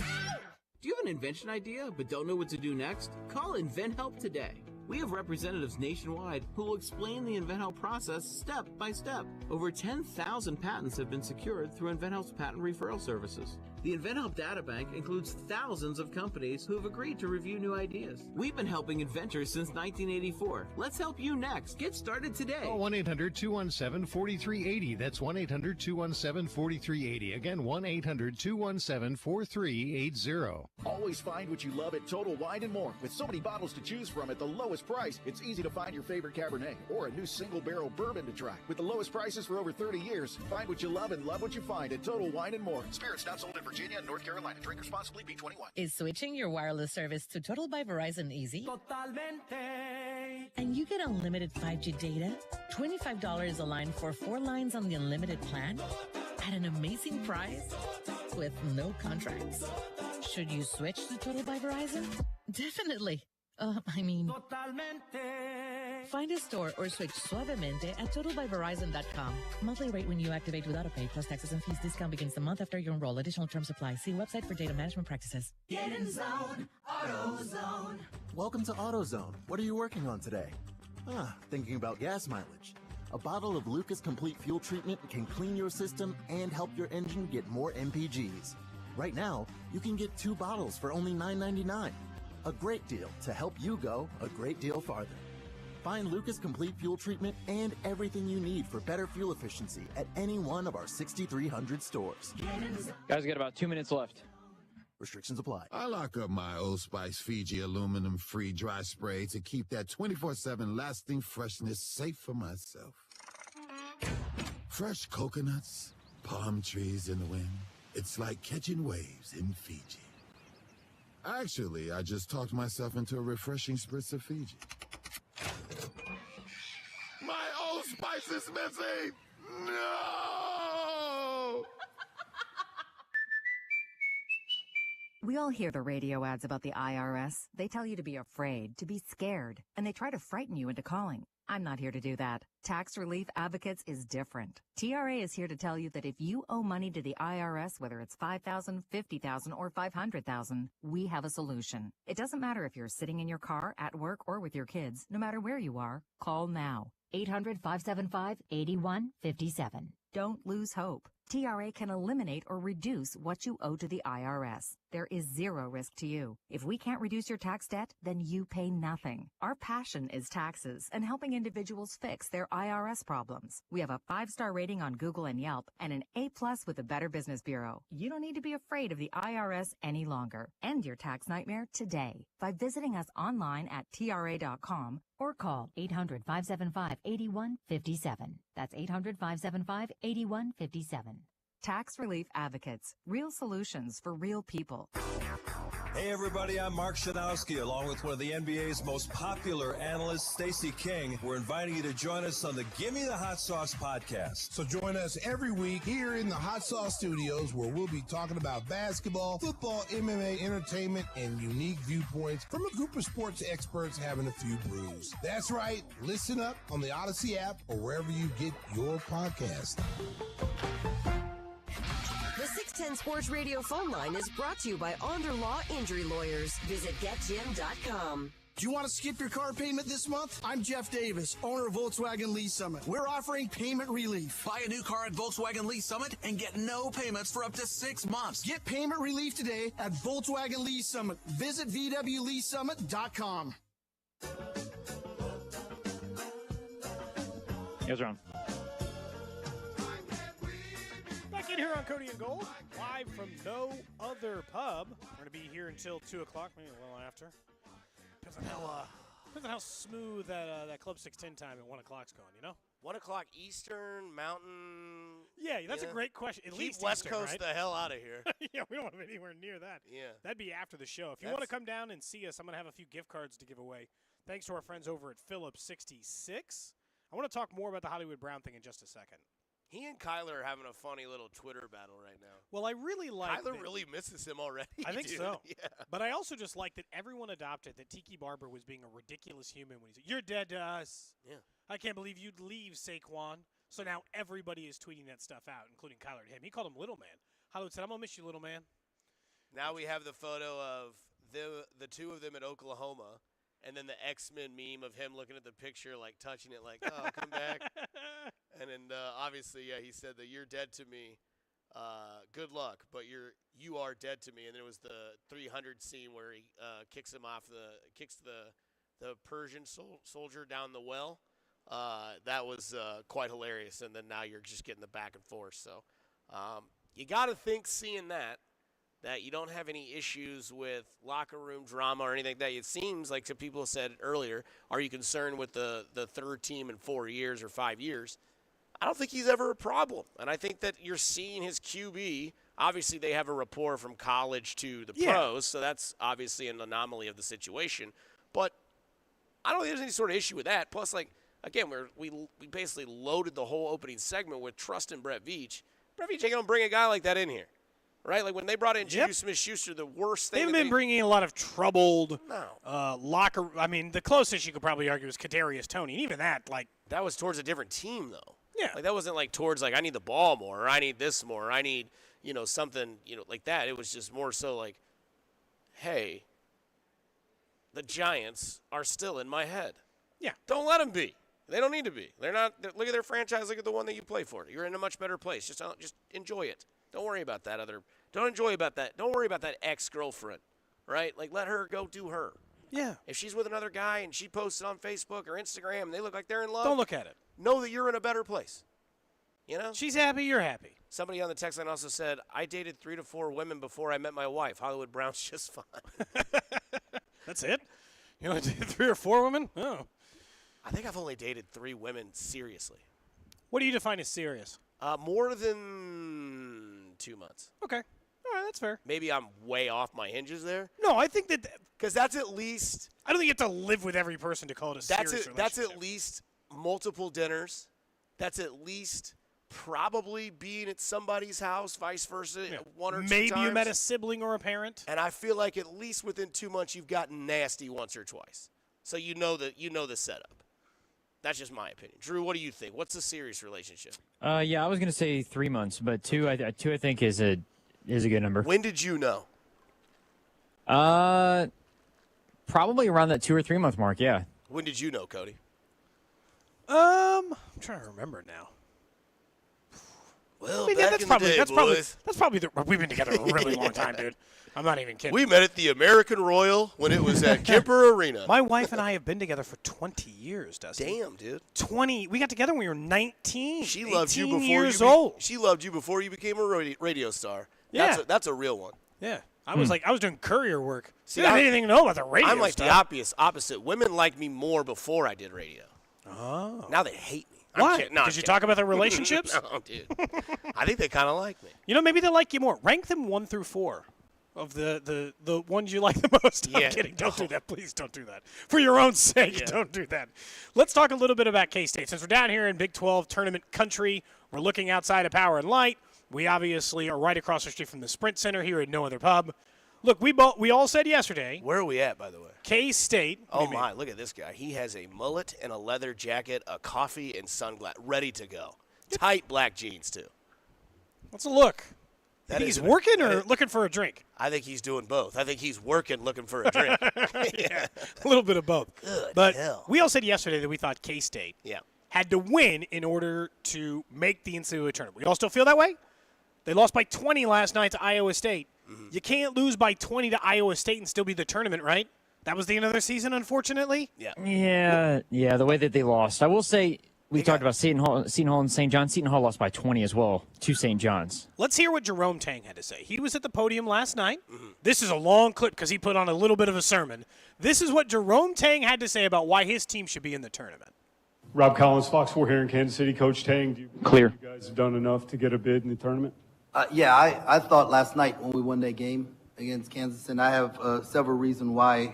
Do you have an invention idea but don't know what to do next? Call InventHelp today. We have representatives nationwide who will explain the InventHelp process step by step. Over 10,000 patents have been secured through InventHelp's patent referral services. The InventHelp databank includes thousands of companies who have agreed to review new ideas. We've been helping inventors since 1984. Let's help you next. Get started today. Call 1-800-217-4380. That's 1-800-217-4380. Again, 1-800-217-4380. Always find what you love at Total Wine and More. With so many bottles to choose from at the lowest price, it's easy to find your favorite Cabernet or a new single barrel bourbon to try. With the lowest prices for over 30 years, find what you love and love what you find at Total Wine and More. Spirits not sold in Virginia and North Carolina. Drink responsibly. B21. Is switching your wireless service to Total by Verizon easy? Totalmente. And you get unlimited 5G data, $25 a line for 4 lines on the unlimited plan at an amazing price with no contracts. Should you switch to Total by Verizon? Definitely. Find a store or switch suavemente at totalbyverizon.com. Monthly rate when you activate with autopay plus taxes and fees. Discount begins the month after you enroll. Additional terms apply. See website for data management practices. Get in zone, AutoZone. Welcome to AutoZone. What are you working on today? Thinking about gas mileage. A bottle of Lucas Complete Fuel Treatment can clean your system and help your engine get more MPGs. Right now, you can get 2 bottles for only $9.99. A great deal to help you go a great deal farther. Find Lucas Complete Fuel Treatment and everything you need for better fuel efficiency at any one of our 6,300 stores. Guys, we got about 2 minutes left. Restrictions apply. I lock up my Old Spice Fiji aluminum-free dry spray to keep that 24/7 lasting freshness safe for myself. Fresh coconuts, palm trees in the wind. It's like catching waves in Fiji. Actually, I just talked myself into a refreshing spritz of Fiji. My Old Spice is missing! No! We all hear the radio ads about the IRS. They tell you to be afraid, to be scared, and they try to frighten you into calling. I'm not here to do that. Tax Relief Advocates is different. TRA is here to tell you that if you owe money to the IRS, whether it's $5,000, $50,000, or $500,000, we have a solution. It doesn't matter if you're sitting in your car, at work, or with your kids. No matter where you are, call now. 800-575-8157. Don't lose hope. TRA can eliminate or reduce what you owe to the IRS. There is zero risk to you. If we can't reduce your tax debt, then you pay nothing. Our passion is taxes and helping individuals fix their IRS problems. We have a 5-star rating on Google and Yelp and an A+ with the Better Business Bureau. You don't need to be afraid of the IRS any longer. End your tax nightmare today by visiting us online at TRA.com or call 800-575-8157. That's 800-575-8157. Tax Relief Advocates. Real solutions for real people. Hey everybody, I'm Mark Shanowski, along with one of the NBA's most popular analysts, Stacey King. We're inviting you to join us on the Gimme the Hot Sauce podcast. So join us every week here in the Hot Sauce Studios, where we'll be talking about basketball, football, MMA, entertainment, and unique viewpoints from a group of sports experts having a few brews. That's right. Listen up on the Odyssey app or wherever you get your podcast. The 610 Sports Radio phone line is brought to you by Onder Law Injury Lawyers. Visit getjim.com. Do you want to skip your car payment this month? I'm Jeff Davis, owner of Volkswagen Lease Summit. We're offering payment relief. Buy a new car at Volkswagen Lease Summit and get no payments for up to 6 months. Get payment relief today at Volkswagen Lease Summit. Visit VWLeaseSummit.com. Yes, Ron. Back in here on Cody and Gold, live from No Other Pub. We're going to be here until 2 o'clock, maybe a little after. Depends on how smooth that Club 610 time at 1 o'clock's going, you know? 1 o'clock Eastern, Mountain. Yeah, that's a great question. At least West Eastern, Coast right? the hell out of here. Yeah, we don't want to be anywhere near that. Yeah. That'd be after the show. If you want to come down and see us, I'm going to have a few gift cards to give away. Thanks to our friends over at Phillips 66. I want to talk more about the Hollywood Brown thing in just a second. He and Kyler are having a funny little Twitter battle right now. Well, I really like Kyler really misses him already. I think dude. so. Yeah. But I also just like that everyone adopted that Tiki Barber was being a ridiculous human when he said, "You're dead to us." Yeah. I can't believe you'd leave Saquon. So now everybody is tweeting that stuff out, including Kyler to him. He called him Little Man. Hollywood said, "I'm going to miss you, Little Man." Now we have the photo of the two of them in Oklahoma, and then the X-Men meme of him looking at the picture, like touching it, like, "Oh, come back." And then obviously, yeah, he said that "you're dead to me. Good luck, but you are dead to me." And then it was the 300 scene where he kicks the Persian soldier down the well. That was quite hilarious. And then now you're just getting the back and forth. So you got to think, seeing that you don't have any issues with locker room drama or anything like that. It seems like, to people who said earlier, are you concerned with the third team in 4 years or 5 years? I don't think he's ever a problem. And I think that you're seeing his QB. Obviously, they have a rapport from college to the pros, so that's obviously an anomaly of the situation. But I don't think there's any sort of issue with that. Plus, like, again, we basically loaded the whole opening segment with trusting Brett Veach. Brett Veach ain't going to bring a guy like that in here. Right? Like when they brought in Juju Smith-Schuster, the worst thing. They've been bringing a lot of troubled No. locker. I mean, the closest you could probably argue is Kadarius Toney. And even that, like. That was towards a different team, though. Yeah. Like that wasn't like towards like, I need the ball more, or I need this more, or I need, something, like that. It was just more so like, hey, the Giants are still in my head. Yeah. Don't let them be. They don't need to be. They're not. Look at their franchise. Look at the one that you play for. You're in a much better place. Just enjoy it. Don't worry about that other. Don't worry about that ex-girlfriend, right? Like, let her go do her. Yeah. If she's with another guy and she posts it on Facebook or Instagram and they look like they're in love, Don't look at it. Know that you're in a better place. You know? She's happy, you're happy. Somebody on the text line also said, I dated 3 to 4 women before I met my wife. Hollywood Brown's just fine. That's it? You only dated 3 or 4 women? Oh. I think I've only dated 3 women seriously. What do you define as serious? More than 2 months. Okay. All right, that's fair. Maybe I'm way off my hinges there. No, I think that because that's at least. I don't think you have to live with every person to call it a serious relationship. That's at least multiple dinners. That's at least probably being at somebody's house, vice versa, 1 or 2 times. Maybe you met a sibling or a parent. And I feel like at least within 2 months you've gotten nasty once or twice. So you know the setup. That's just my opinion. Drew, what do you think? What's a serious relationship? Yeah, I was gonna say 3 months, but 2 I think is a good number. When did you know? Probably around that 2 or 3 month mark. Yeah. When did you know, Cody? I'm trying to remember now. Well, that's probably we've been together a really long time, dude. I'm not even kidding. We met at the American Royal when it was at Kemper Arena. My wife and I have been together for 20 years, Dusty. Damn, dude. 20. We got together when we were 19. She loved you before years old. She loved you before you became a radio star. Yeah. That's a real one. Yeah. I was doing courier work. See, I didn't even know about the radio I'm like stuff. the opposite. Women liked me more before I did radio. Oh. Now they hate me. Why? Because you talk about their relationships? No, dude. I think they kind of like me. You know, maybe they like you more. Rank them 1 through 4 of the ones you like the most. I'm kidding. Don't do that. Please don't do that. For your own sake, don't do that. Let's talk a little bit about K-State. Since we're down here in Big 12 tournament country, we're looking outside of Power and Light. We obviously are right across the street from the Sprint Center here at No Other Pub. Look, we all said yesterday. Where are we at, by the way? K-State. Oh, my. Look at this guy. He has a mullet and a leather jacket, a coffee, and sunglasses ready to go. Tight black jeans, too. Let's look. You think he's working or looking for a drink? I think he's doing both. I think he's working, looking for a drink. Yeah, a little bit of both. Good hell. We all said yesterday that we thought K-State had to win in order to make the NCAA tournament. We all still feel that way? They lost by 20 last night to Iowa State. Mm-hmm. You can't lose by 20 to Iowa State and still be the tournament, right? That was the end of their season, unfortunately? Yeah, the way that they lost. I will say, we talked about Seton Hall and St. John. Seton Hall lost by 20 as well to St. John's. Let's hear what Jerome Tang had to say. He was at the podium last night. Mm-hmm. This is a long clip because he put on a little bit of a sermon. This is what Jerome Tang had to say about why his team should be in the tournament. Rob Collins, Fox 4 here in Kansas City. Coach Tang, do you Clear. You guys have done enough to get a bid in the tournament? I thought last night when we won that game against Kansas, and I have several reasons why.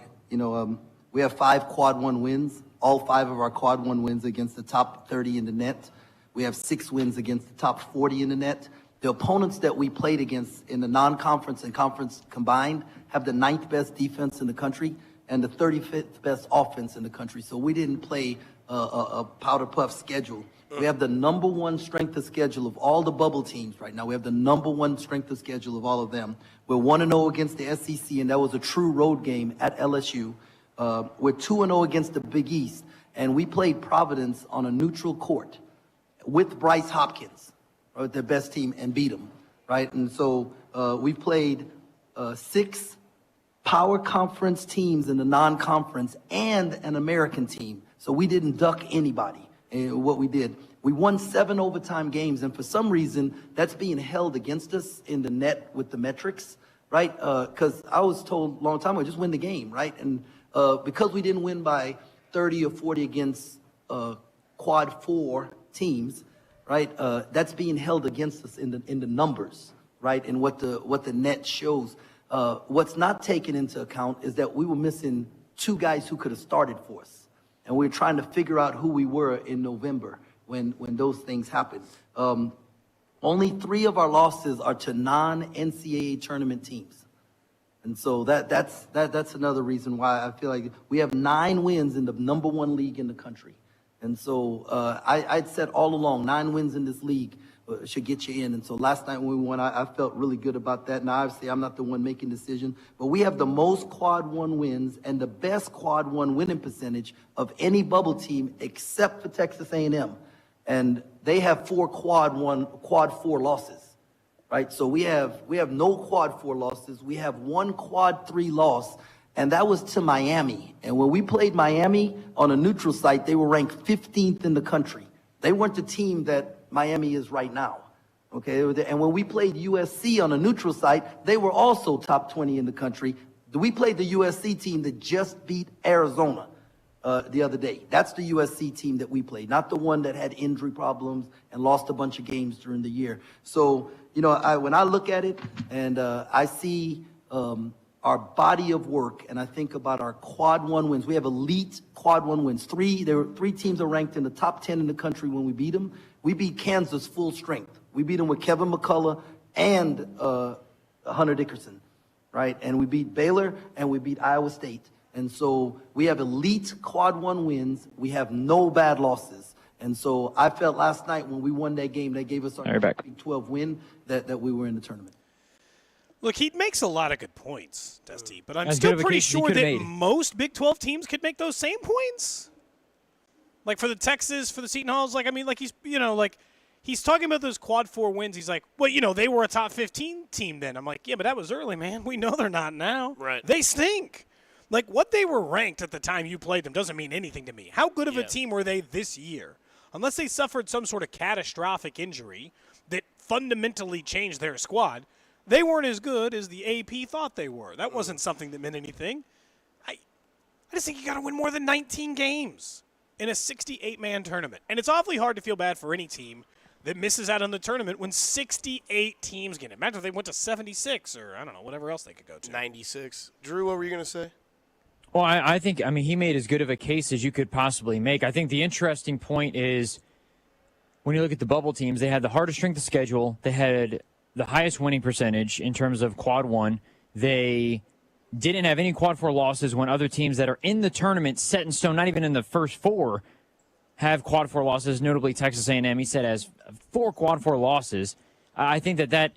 We have 5 quad 1 wins. All 5 of our quad 1 wins against the top 30 in the net. We have 6 wins against the top 40 in the net. The opponents that we played against in the non-conference and conference combined have the 9th best defense in the country and the 35th best offense in the country. So we didn't play a powder puff schedule. We have the number 1 strength of schedule of all the bubble teams right now. We have the number 1 strength of schedule of all of them. We're 1-0 against the SEC, and that was a true road game at LSU. We're 2-0 against the Big East, and we played Providence on a neutral court with Bryce Hopkins, right, their best team, and beat them, right? And so we played 6 power conference teams in the non-conference and an American team. So we didn't duck anybody in what we did. We won 7 overtime games, and for some reason, that's being held against us in the net with the metrics, right? Because I was told a long time ago, just win the game, right? And because we didn't win by 30 or 40 against quad 4 teams, right? That's being held against us in the numbers, right? And what the net shows. What's not taken into account is that we were missing 2 guys who could have started for us. And we were trying to figure out who we were in November when those things happened. Only 3 of our losses are to non-NCAA tournament teams. And so that's another reason why I feel like we have 9 wins in the number 1 league in the country. And so I'd said all along, 9 wins in this league should get you in. And so last night when we won, I felt really good about that. Now, obviously, I'm not the one making decisions, but we have the most quad one wins and the best quad one winning percentage of any bubble team except for Texas A&M. And they have 4 quad 4 losses, right? So we have no quad 4 losses. We have 1 quad 3 loss, and that was to Miami. And when we played Miami on a neutral site, they were ranked 15th in the country. They weren't the team that Miami is right now, okay? And when we played USC on a neutral site, they were also top 20 in the country. We played the USC team that just beat Arizona the other day. That's the USC team that we played, not the one that had injury problems and lost a bunch of games during the year. So, you know, when I look at it and I see our body of work and I think about our quad 1 wins, we have elite quad 1 wins. 3 teams are ranked in the top 10 in the country when we beat them. We beat Kansas full strength. We beat them with Kevin McCullough and Hunter Dickerson, right? And we beat Baylor and we beat Iowa State. And so we have elite quad 1 wins. We have no bad losses. And so I felt last night when we won that game, they gave us our Big 12 win that we were in the tournament. Look, he makes a lot of good points, Dusty, but I'm still pretty sure that most Big 12 teams could make those same points. Like for the Texas, for the Seton Halls, like, I mean, like he's talking about those quad 4 wins. He's like, well, you know, they were a top 15 team then. I'm like, yeah, but that was early, man. We know they're not now. Right. They stink. Like what they were ranked at the time you played them doesn't mean anything to me. How good of a team were they this year? Unless they suffered some sort of catastrophic injury that fundamentally changed their squad, they weren't as good as the AP thought they were. That wasn't something that meant anything. I just think you got to win more than 19 games in a 68-man tournament. And it's awfully hard to feel bad for any team that misses out on the tournament when 68 teams get it. Imagine if they went to 76 or, I don't know, whatever else they could go to. 96. Drew, what were you going to say? Well, I think, he made as good of a case as you could possibly make. I think the interesting point is when you look at the bubble teams, they had the hardest strength of schedule. They had the highest winning percentage in terms of quad 1. They didn't have any quad 4 losses when other teams that are in the tournament set in stone, not even in the first 4, have quad 4 losses, notably Texas A&M. He said has 4 quad 4 losses. I think that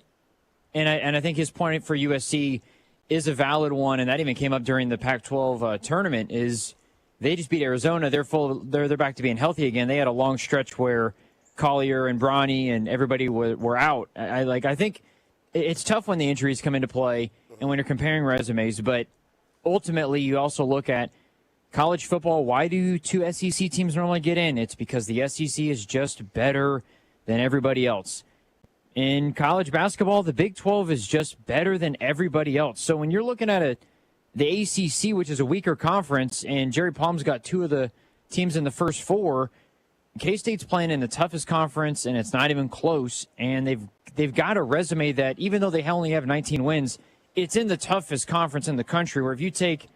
and I think his point for USC is a valid one, and that even came up during the Pac-12 tournament, is they just beat Arizona. They're back to being healthy again. They had a long stretch where Collier and Bronny and everybody were out. I think it's tough when the injuries come into play and when you're comparing resumes, but ultimately you also look at college football. Why do 2 SEC teams normally get in? It's because the SEC is just better than everybody else. In college basketball, the Big 12 is just better than everybody else. So when you're looking at the ACC, which is a weaker conference, and Jerry Palm's got 2 of the teams in the first 4, K-State's playing in the toughest conference, and it's not even close. And they've got a resume that, even though they only have 19 wins, it's in the toughest conference in the country, where if you take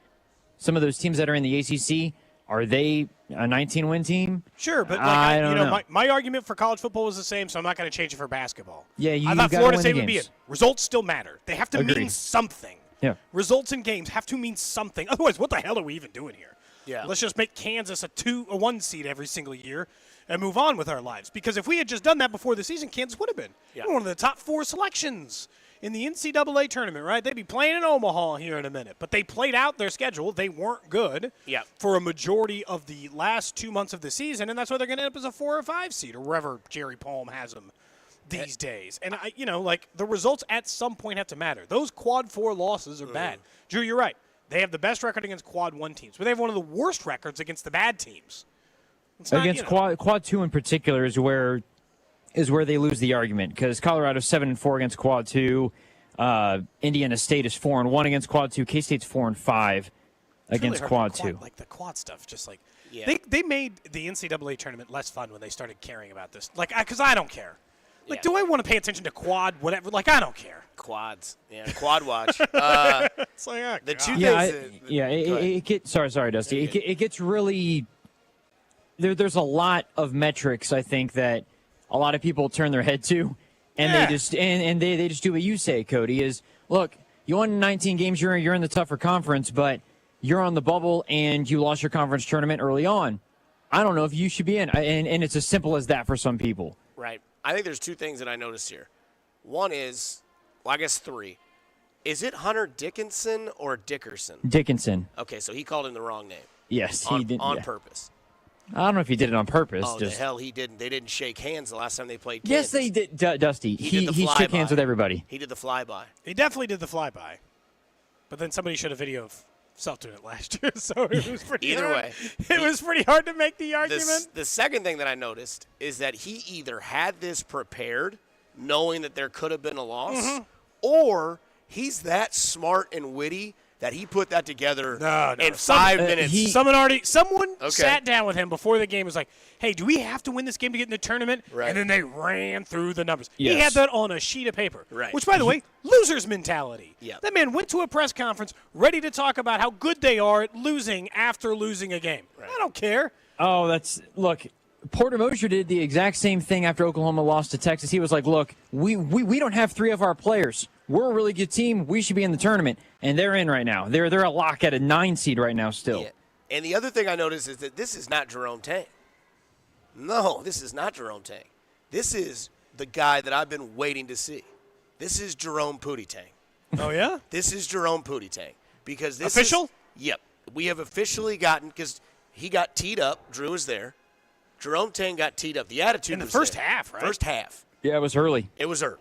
some of those teams that are in the ACC, are they a 19-win team? Sure, but I don't know. My argument for college football was the same, so I'm not going to change it for basketball. Yeah, I thought Florida State would be it. Results still matter. They have to mean something. Yeah. Results in games have to mean something. Otherwise, what the hell are we even doing here? Yeah. Let's just make Kansas a 1 seed every single year and move on with our lives. Because if we had just done that before the season, Kansas would have been one of the top 4 selections in the NCAA tournament, right? They'd be playing in Omaha here in a minute. But they played out their schedule. They weren't good for a majority of the last 2 months of the season, and that's why they're going to end up as a 4 or 5 seed, or wherever Jerry Palm has them these days. And, the results at some point have to matter. Those quad 4 losses are bad. Drew, you're right. They have the best record against quad 1 teams, but they have one of the worst records against the bad teams. Against quad 2 in particular is where they lose the argument, because Colorado's 7-4 against quad 2. Indiana State is 4-1 against quad 2. K-State's 4-5 against quad 2. Like the quad stuff, just like they made the NCAA tournament less fun when they started caring about this. Like, because I don't care. Like, do I want to pay attention to quad whatever? Like, I don't care. Quads, quad watch. It's like, the 2 things. It gets. Sorry, Dusty. It gets really. There's a lot of metrics, I think, that a lot of people turn their head to, and they just they just do what you say, Cody. Is look, you won 19 games, you're in the tougher conference, but you're on the bubble and you lost your conference tournament early on. I don't know if you should be in, and it's as simple as that for some people. Right. I think there's two things that I noticed here. One is, well, I guess three. Is it Hunter Dickinson or Dickerson? Dickinson. Okay, so he called him the wrong name. Yes, on, he did. On yeah. purpose. I don't know if he did it on purpose. Oh, the hell he didn't. They didn't shake hands the last time they played Yes, Kansas. they did, Dusty. He shook hands with everybody. He did the flyby. He definitely did the flyby. But then somebody showed a video of Self doing it last year, so it was pretty Either hard. way. It was pretty hard to make the argument. The second thing that I noticed is that he either had this prepared, knowing that there could have been a loss, or he's that smart and witty that he put that together in 5 minutes. Someone sat down with him before the game and was like, hey, do we have to win this game to get in the tournament? Right. And then they ran through the numbers. Yes. He had that on a sheet of paper, Right. which, by the way, loser's mentality. Yeah. That man went to a press conference ready to talk about how good they are at losing after losing a game. I don't care. Oh, look, Porter Mosier did the exact same thing after Oklahoma lost to Texas. He was like, look, we don't have 3 of our players. We're a really good team. We should be in the tournament. And they're in right now. They're a lock at a 9 seed right now still. Yeah. And the other thing I noticed is that this is not Jerome Tang. No, this is not Jerome Tang. This is the guy that I've been waiting to see. This is Jerome Pootie Tang. Oh, yeah? This is Jerome Pootie Tang. Because this Official? Yep. We have officially gotten, because he got teed up. Drew was there. Jerome Tang got teed up. The attitude in the was first there. half, right? First half. Yeah, it was early. It was early.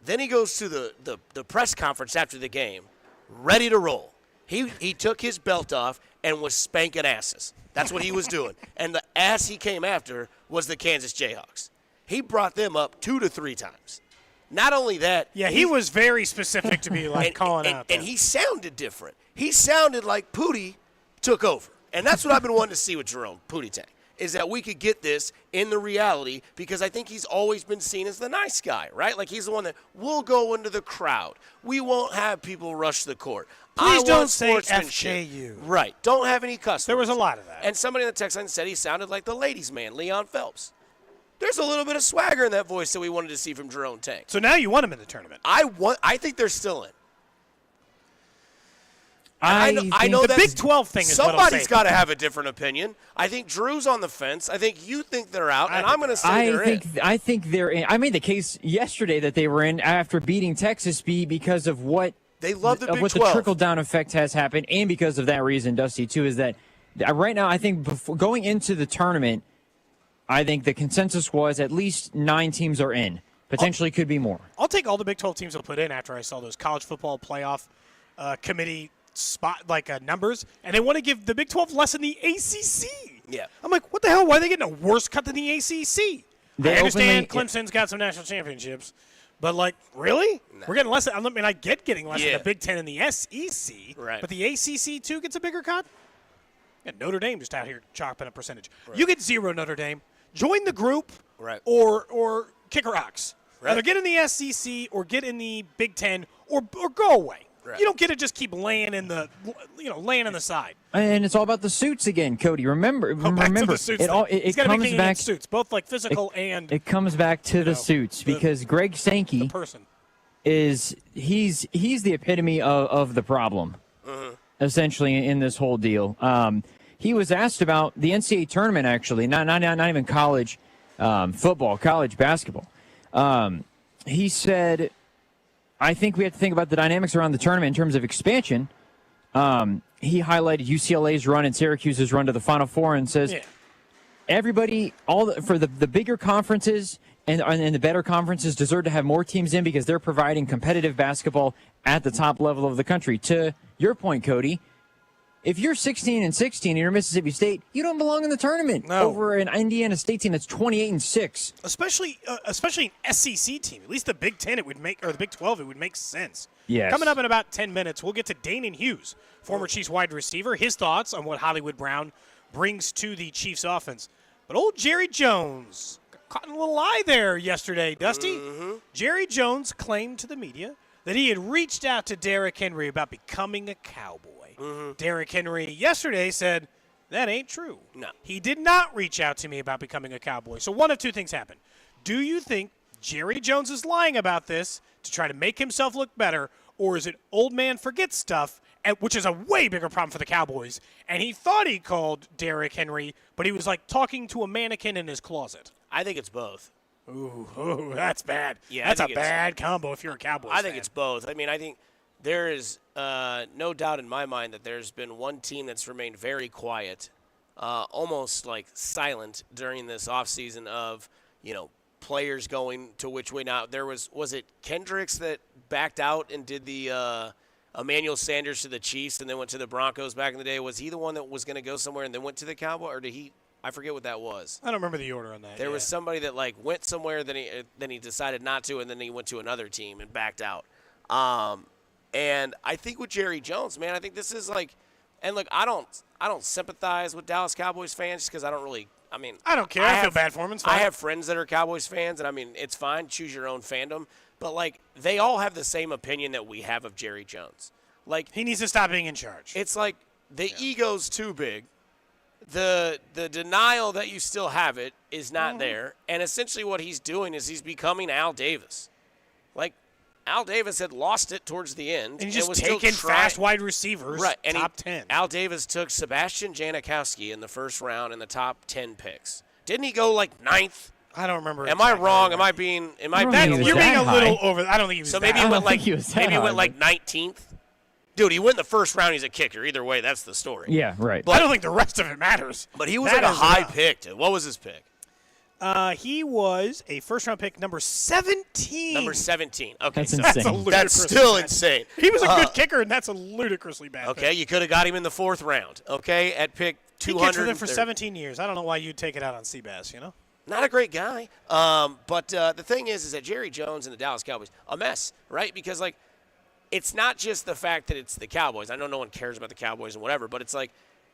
Then he goes to the press conference after the game, ready to roll. He took his belt off and was spanking asses. That's what he was doing. And the ass he came after was the Kansas Jayhawks. He brought them up 2 to 3 times. Not only that. Yeah, he was very specific to be like calling out. And he sounded different. He sounded like Pootie took over. And that's what I've been wanting to see with Jerome Pootie Tang, is that we could get this in the reality, because I think he's always been seen as the nice guy, right? Like he's the one that will go into the crowd. We won't have people rush the court. Please I don't want say sportsmanship. FJU. Right. Don't have any cuss There was words. a lot of that. And somebody in the text line said he sounded like the ladies' man, Leon Phelps. There's a little bit of swagger in that voice that we wanted to see from Jerome Tang. So now you want him in the tournament. I think they're still in. I know the that Big 12 thing is what I'll somebody's say. got to have a different opinion. I think Drew's on the fence. I think you think they're out, and I'm going to say they're in. I think they're in. I made the case yesterday that they were in after beating Texas because of what they love the Big what 12. the trickle down effect has happened, and because of that reason, Dusty, too, is that right now I think before going into the tournament, I think the consensus was at least 9 teams are in. Potentially could be more. I'll take all the Big 12 teams they'll put in after I saw those college football playoff committee numbers, and they want to give the Big 12 less than the ACC. Yeah. I'm like, what the hell? Why are they getting a worse cut than the ACC? They I understand openly- Clemson's got some national championships, but like, really? Nah. We're getting less. I mean, I get getting less than Yeah. the Big 10 and the SEC, Right. but the ACC too gets a bigger cut. And Notre Dame just out here chopping a percentage. You get 0, Notre Dame. Join the group, Right. or kick rocks. Right. Either get in the SEC or get in the Big 10 or go away. Right. You don't get to just keep laying in the side. And it's all about the suits again, Cody. Remember, Back to the suits thing. it He's gotta be comes king back. against suits, both like physical and It comes back to the suits because Greg Sankey person. he's the epitome of the problem, essentially in this whole deal. He was asked about the NCAA tournament, actually, not even college football, college basketball. He said, I think we have to think about the dynamics around the tournament in terms of expansion. He highlighted UCLA's run and Syracuse's run to the Final Four and says, everybody, for the bigger conferences and the better conferences deserve to have more teams in because they're providing competitive basketball at the top level of the country. To your point, Cody, if you're 16-16 and you're Mississippi State, you don't belong in the tournament over an Indiana State team that's 28-6. Especially an SEC team. At least the Big 10 it would make, or the Big 12 it would make sense. Yes. Coming up in about 10 minutes, we'll get to Danon Hughes, former Chiefs wide receiver, his thoughts on what Hollywood Brown brings to the Chiefs offense. But old Jerry Jones got caught in a little lie there yesterday, Dusty. Jerry Jones claimed to the media that he had reached out to Derrick Henry about becoming a Cowboy. Derrick Henry yesterday said, that ain't true. No. He did not reach out to me about becoming a Cowboy. So one of two things happened. Do you think Jerry Jones is lying about this to try to make himself look better, or is it old man forgets stuff, which is a way bigger problem for the Cowboys, and he thought he called Derrick Henry, but he was like talking to a mannequin in his closet? I think it's both. Ooh, that's bad. Yeah, that's a bad combo if you're a Cowboys I think fan. it's both. I mean, I think there is no doubt in my mind that there's been one team that's remained very quiet, almost like silent during this offseason of, players going to which way now. There was it Kendricks that backed out and did the Emmanuel Sanders to the Chiefs and then went to the Broncos back in the day? Was he the one that was going to go somewhere and then went to the Cowboys, or did he? I forget what that was. I don't remember the order on that. There was somebody that went somewhere, then he decided not to, and then he went to another team and backed out. And I think with Jerry Jones, man, I think this is and look, I don't sympathize with Dallas Cowboys fans just because I don't really. I mean, I don't care. I feel bad for him. It's fine. I have friends that are Cowboys fans, and I mean, it's fine. Choose your own fandom. But they all have the same opinion that we have of Jerry Jones. He needs to stop being in charge. It's the ego's too big. The denial that you still have it is not there. And essentially what he's doing is he's becoming Al Davis. Al Davis had lost it towards the end. And he's just was taking still fast wide receivers, right, and top 10. Al Davis took Sebastian Janikowski in the first round in the top 10 picks. Didn't he go ninth? I don't remember. Am I wrong? Am I being you're being a little over. I don't think he was So that maybe he high. went 19th. Dude, he went in the first round. He's a kicker. Either way, that's the story. Yeah, right. But I don't think the rest of it matters. But he was a high pick. What was his pick? He was a first-round pick, number 17. Number 17. Okay, that's insane. That's still insane. He was a good kicker, and that's a ludicrously bad Okay, pick. you could have got him in the fourth round. Okay, at pick 200. He kicked for them for 17 years. I don't know why you'd take it out on Seabass, Not a great guy. But the thing is that Jerry Jones and the Dallas Cowboys, a mess, right? Because, it's not just the fact that it's the Cowboys. I know no one cares about the Cowboys and whatever, but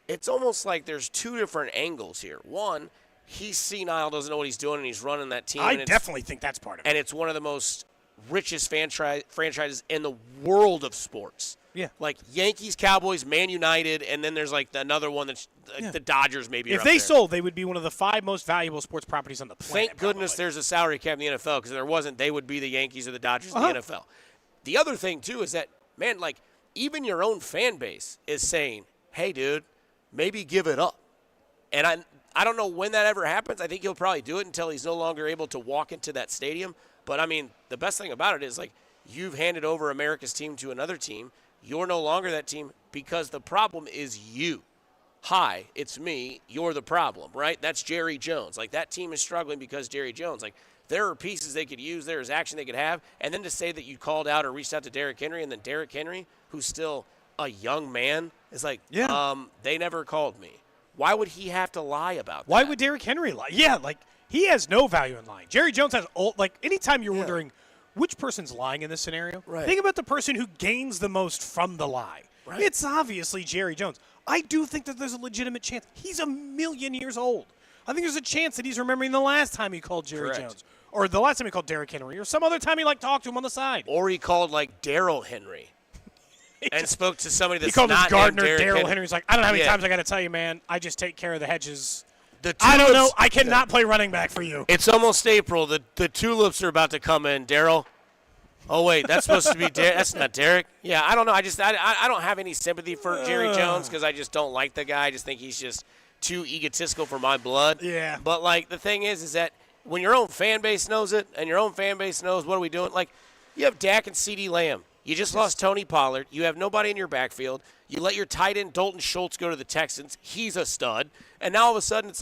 it's almost like there's two different angles here. One, he's senile, doesn't know what he's doing, and he's running that team. I definitely think that's part of it. And it's one of the most richest franchises in the world of sports. Yeah. Yankees, Cowboys, Man United, and then there's another one that's the Dodgers maybe. If they sold, they would be one of the 5 most valuable sports properties on the planet. Thank goodness there's a salary cap in the NFL, because if there wasn't, they would be the Yankees or the Dodgers in the NFL. The other thing, too, is that, man, even your own fan base is saying, hey, dude, maybe give it up. And I don't know when that ever happens. I think he'll probably do it until he's no longer able to walk into that stadium. But, I mean, the best thing about it is, you've handed over America's team to another team. You're no longer that team because the problem is you. Hi, it's me. You're the problem, right? That's Jerry Jones. That team is struggling because Jerry Jones. There are pieces they could use. There is action they could have. And then to say that you called out or reached out to Derrick Henry, and then Derrick Henry, who's still a young man, is they never called me. Why would he have to lie about that? Why would Derrick Henry lie? Yeah, he has no value in lying. Jerry Jones has anytime you're wondering which person's lying in this scenario, think about the person who gains the most from the lie. Right. It's obviously Jerry Jones. I do think that there's a legitimate chance. He's 1,000,000 years old. I think there's a chance that he's remembering the last time he called Jerry Jones. Or the last time he called Derrick Henry. Or some other time he talked to him on the side. Or he called Daryl Henry. And spoke to somebody that's he called not his gardener named Derrick Daryl Henry. He's like, I don't know how many times I got to tell you, man. I just take care of the hedges. I don't know. I cannot play running back for you. It's almost April. The tulips are about to come in, Daryl. Oh, wait, that's supposed to be Derrick. That's not Derrick. Yeah, I don't know. I don't have any sympathy for Jerry Jones because I just don't like the guy. I just think he's just too egotistical for my blood. Yeah. But, the thing is that when your own fan base knows it and your own fan base knows what are we doing, you have Dak and CeeDee Lamb. You just lost Tony Pollard. You have nobody in your backfield. You let your tight end Dalton Schultz go to the Texans. He's a stud. And now all of a sudden it's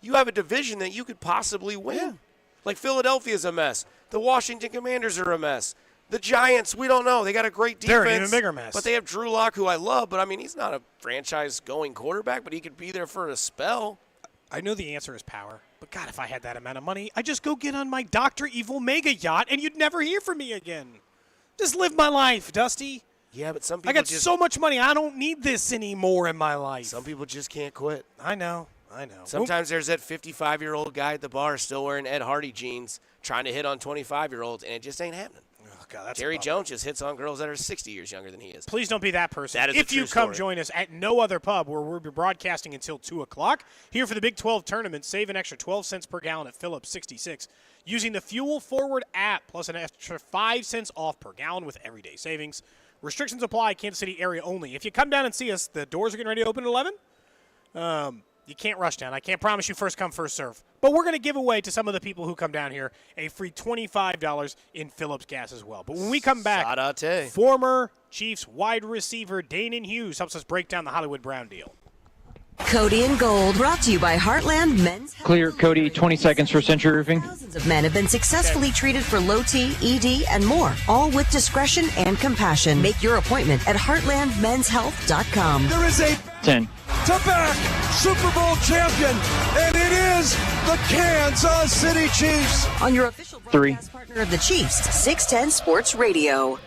you have a division that you could possibly win. Philadelphia's a mess. The Washington Commanders are a mess. The Giants, we don't know. They got a great defense. They're an even bigger mess. But they have Drew Lock, who I love. But, I mean, he's not a franchise-going quarterback, but he could be there for a spell. I know the answer is power. But, God, if I had that amount of money, I'd just go get on my Dr. Evil mega yacht, and you'd never hear from me again. Just live my life, Dusty. Yeah, but some people I got so much money, I don't need this anymore in my life. Some people just can't quit. I know. Sometimes there's that 55-year-old guy at the bar still wearing Ed Hardy jeans trying to hit on 25-year-olds, and it just ain't happening. Oh, God, that's Jerry Jones just hits on girls that are 60 years younger than he is. Please don't be that person. That is if a true you come story. join us at No Other Pub, where we'll be broadcasting until 2 o'clock, here for the Big 12 tournament, save an extra 12 cents per gallon at Phillips 66 using the Fuel Forward app, plus an extra 5 cents off per gallon with everyday savings. Restrictions apply, Kansas City area only. If you come down and see us, the doors are getting ready to open at 11. You can't rush down. I can't promise you first come, first serve. But we're going to give away to some of the people who come down here a free $25 in Phillips gas as well. But when we come back, Sarate. former Chiefs wide receiver Danon Hughes helps us break down the Hollywood Brown deal. Cody and Gold, brought to you by Heartland Men's Health. Clear, Cody, 20 seconds for Century Roofing. Thousands of men have been successfully treated for low T, ED, and more, all with discretion and compassion. Make your appointment at heartlandmenshealth.com. There is a 10. to back Super Bowl champion, and it is the Kansas City Chiefs. On your official broadcast partner of the Chiefs, 610 Sports Radio.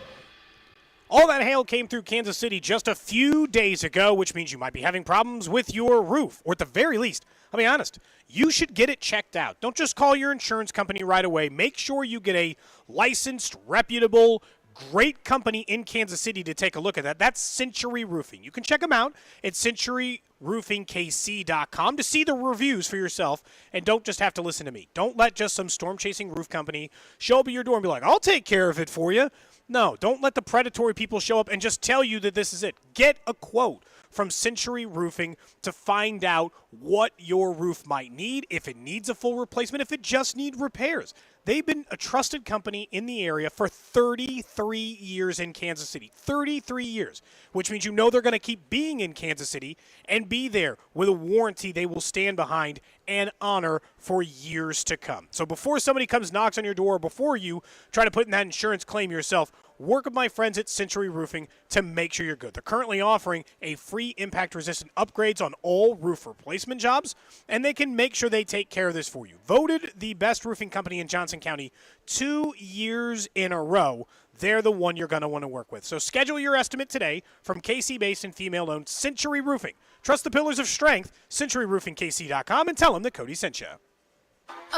All that hail came through Kansas City just a few days ago, which means you might be having problems with your roof. Or at the very least, I'll be honest, you should get it checked out. Don't just call your insurance company right away. Make sure you get a licensed, reputable, great company in Kansas City to take a look at that. That's Century Roofing. You can check them out at centuryroofingkc.com to see the reviews for yourself, and don't just have to listen to me. Don't let just some storm-chasing roof company show up at your door and be like, I'll take care of it for you. No, don't let the predatory people show up and just tell you that this is it. Get a quote from Century Roofing to find out what your roof might need, if it needs a full replacement, if it just needs repairs. They've been a trusted company in the area for 33 years in Kansas City. 33 years, which means you know they're going to keep being in Kansas City and be there with a warranty they will stand behind and honor for years to come. So before somebody comes knocks on your door, before you try to put in that insurance claim yourself, work with my friends at Century Roofing to make sure you're good. They're currently offering a free impact-resistant upgrades on all roof replacement jobs, and they can make sure they take care of this for you. Voted the best roofing company in Johnson County 2 years in a row. They're the one you're going to want to work with. So schedule your estimate today from KC-based and female-owned Century Roofing. Trust the pillars of strength, centuryroofingkc.com, and tell them that Cody sent you.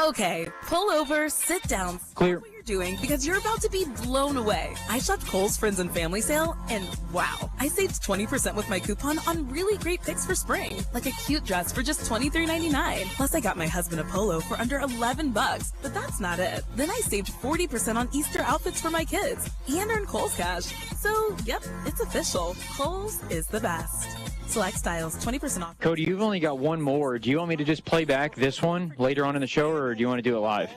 Okay, pull over, sit down, Clear. stop what you're doing because you're about to be blown away. I shopped Kohl's Friends and Family Sale, and wow, I saved 20% with my coupon on really great picks for spring, like a cute dress for just $23.99. Plus, I got my husband a polo for under $11, but that's not it. Then I saved 40% on Easter outfits for my kids and earned Kohl's cash. So, yep, it's official. Kohl's is the best. Select styles, 20% off. Cody, you've only got one more. Do you want me to just play back this one later on in the show, or do you want to do it live?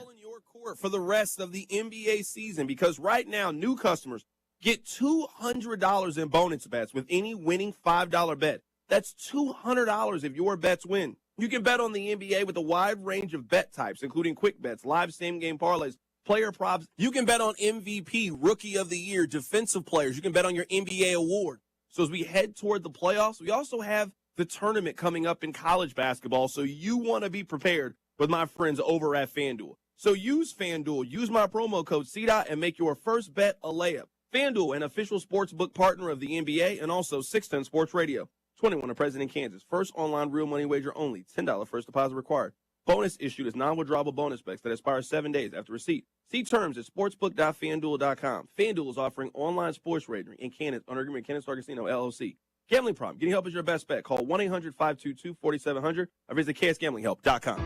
For the rest of the NBA season, because right now new customers get $200 in bonus bets with any winning $5 bet. That's $200 if your bets win. You can bet on the NBA with a wide range of bet types, including quick bets, live same-game parlays, player props. You can bet on MVP, Rookie of the Year, defensive players. You can bet on your NBA award. So as we head toward the playoffs, we also have the tournament coming up in college basketball, so you want to be prepared with my friends over at FanDuel. So use FanDuel, use my promo code CDOT, and make your first bet a layup. FanDuel, an official sportsbook partner of the NBA, and also 610 Sports Radio. 21 and present in Kansas. First online real money wager only. $10 first deposit required. Bonus issued as non-withdrawable bonus bets that expire 7 days after receipt. See terms at sportsbook.fanduel.com. FanDuel is offering online sports wagering in Kansas under agreement with Kansas Star Casino, LLC. Gambling problem. Getting help is your best bet. Call 1-800-522-4700 or visit ksgamblinghelp.com.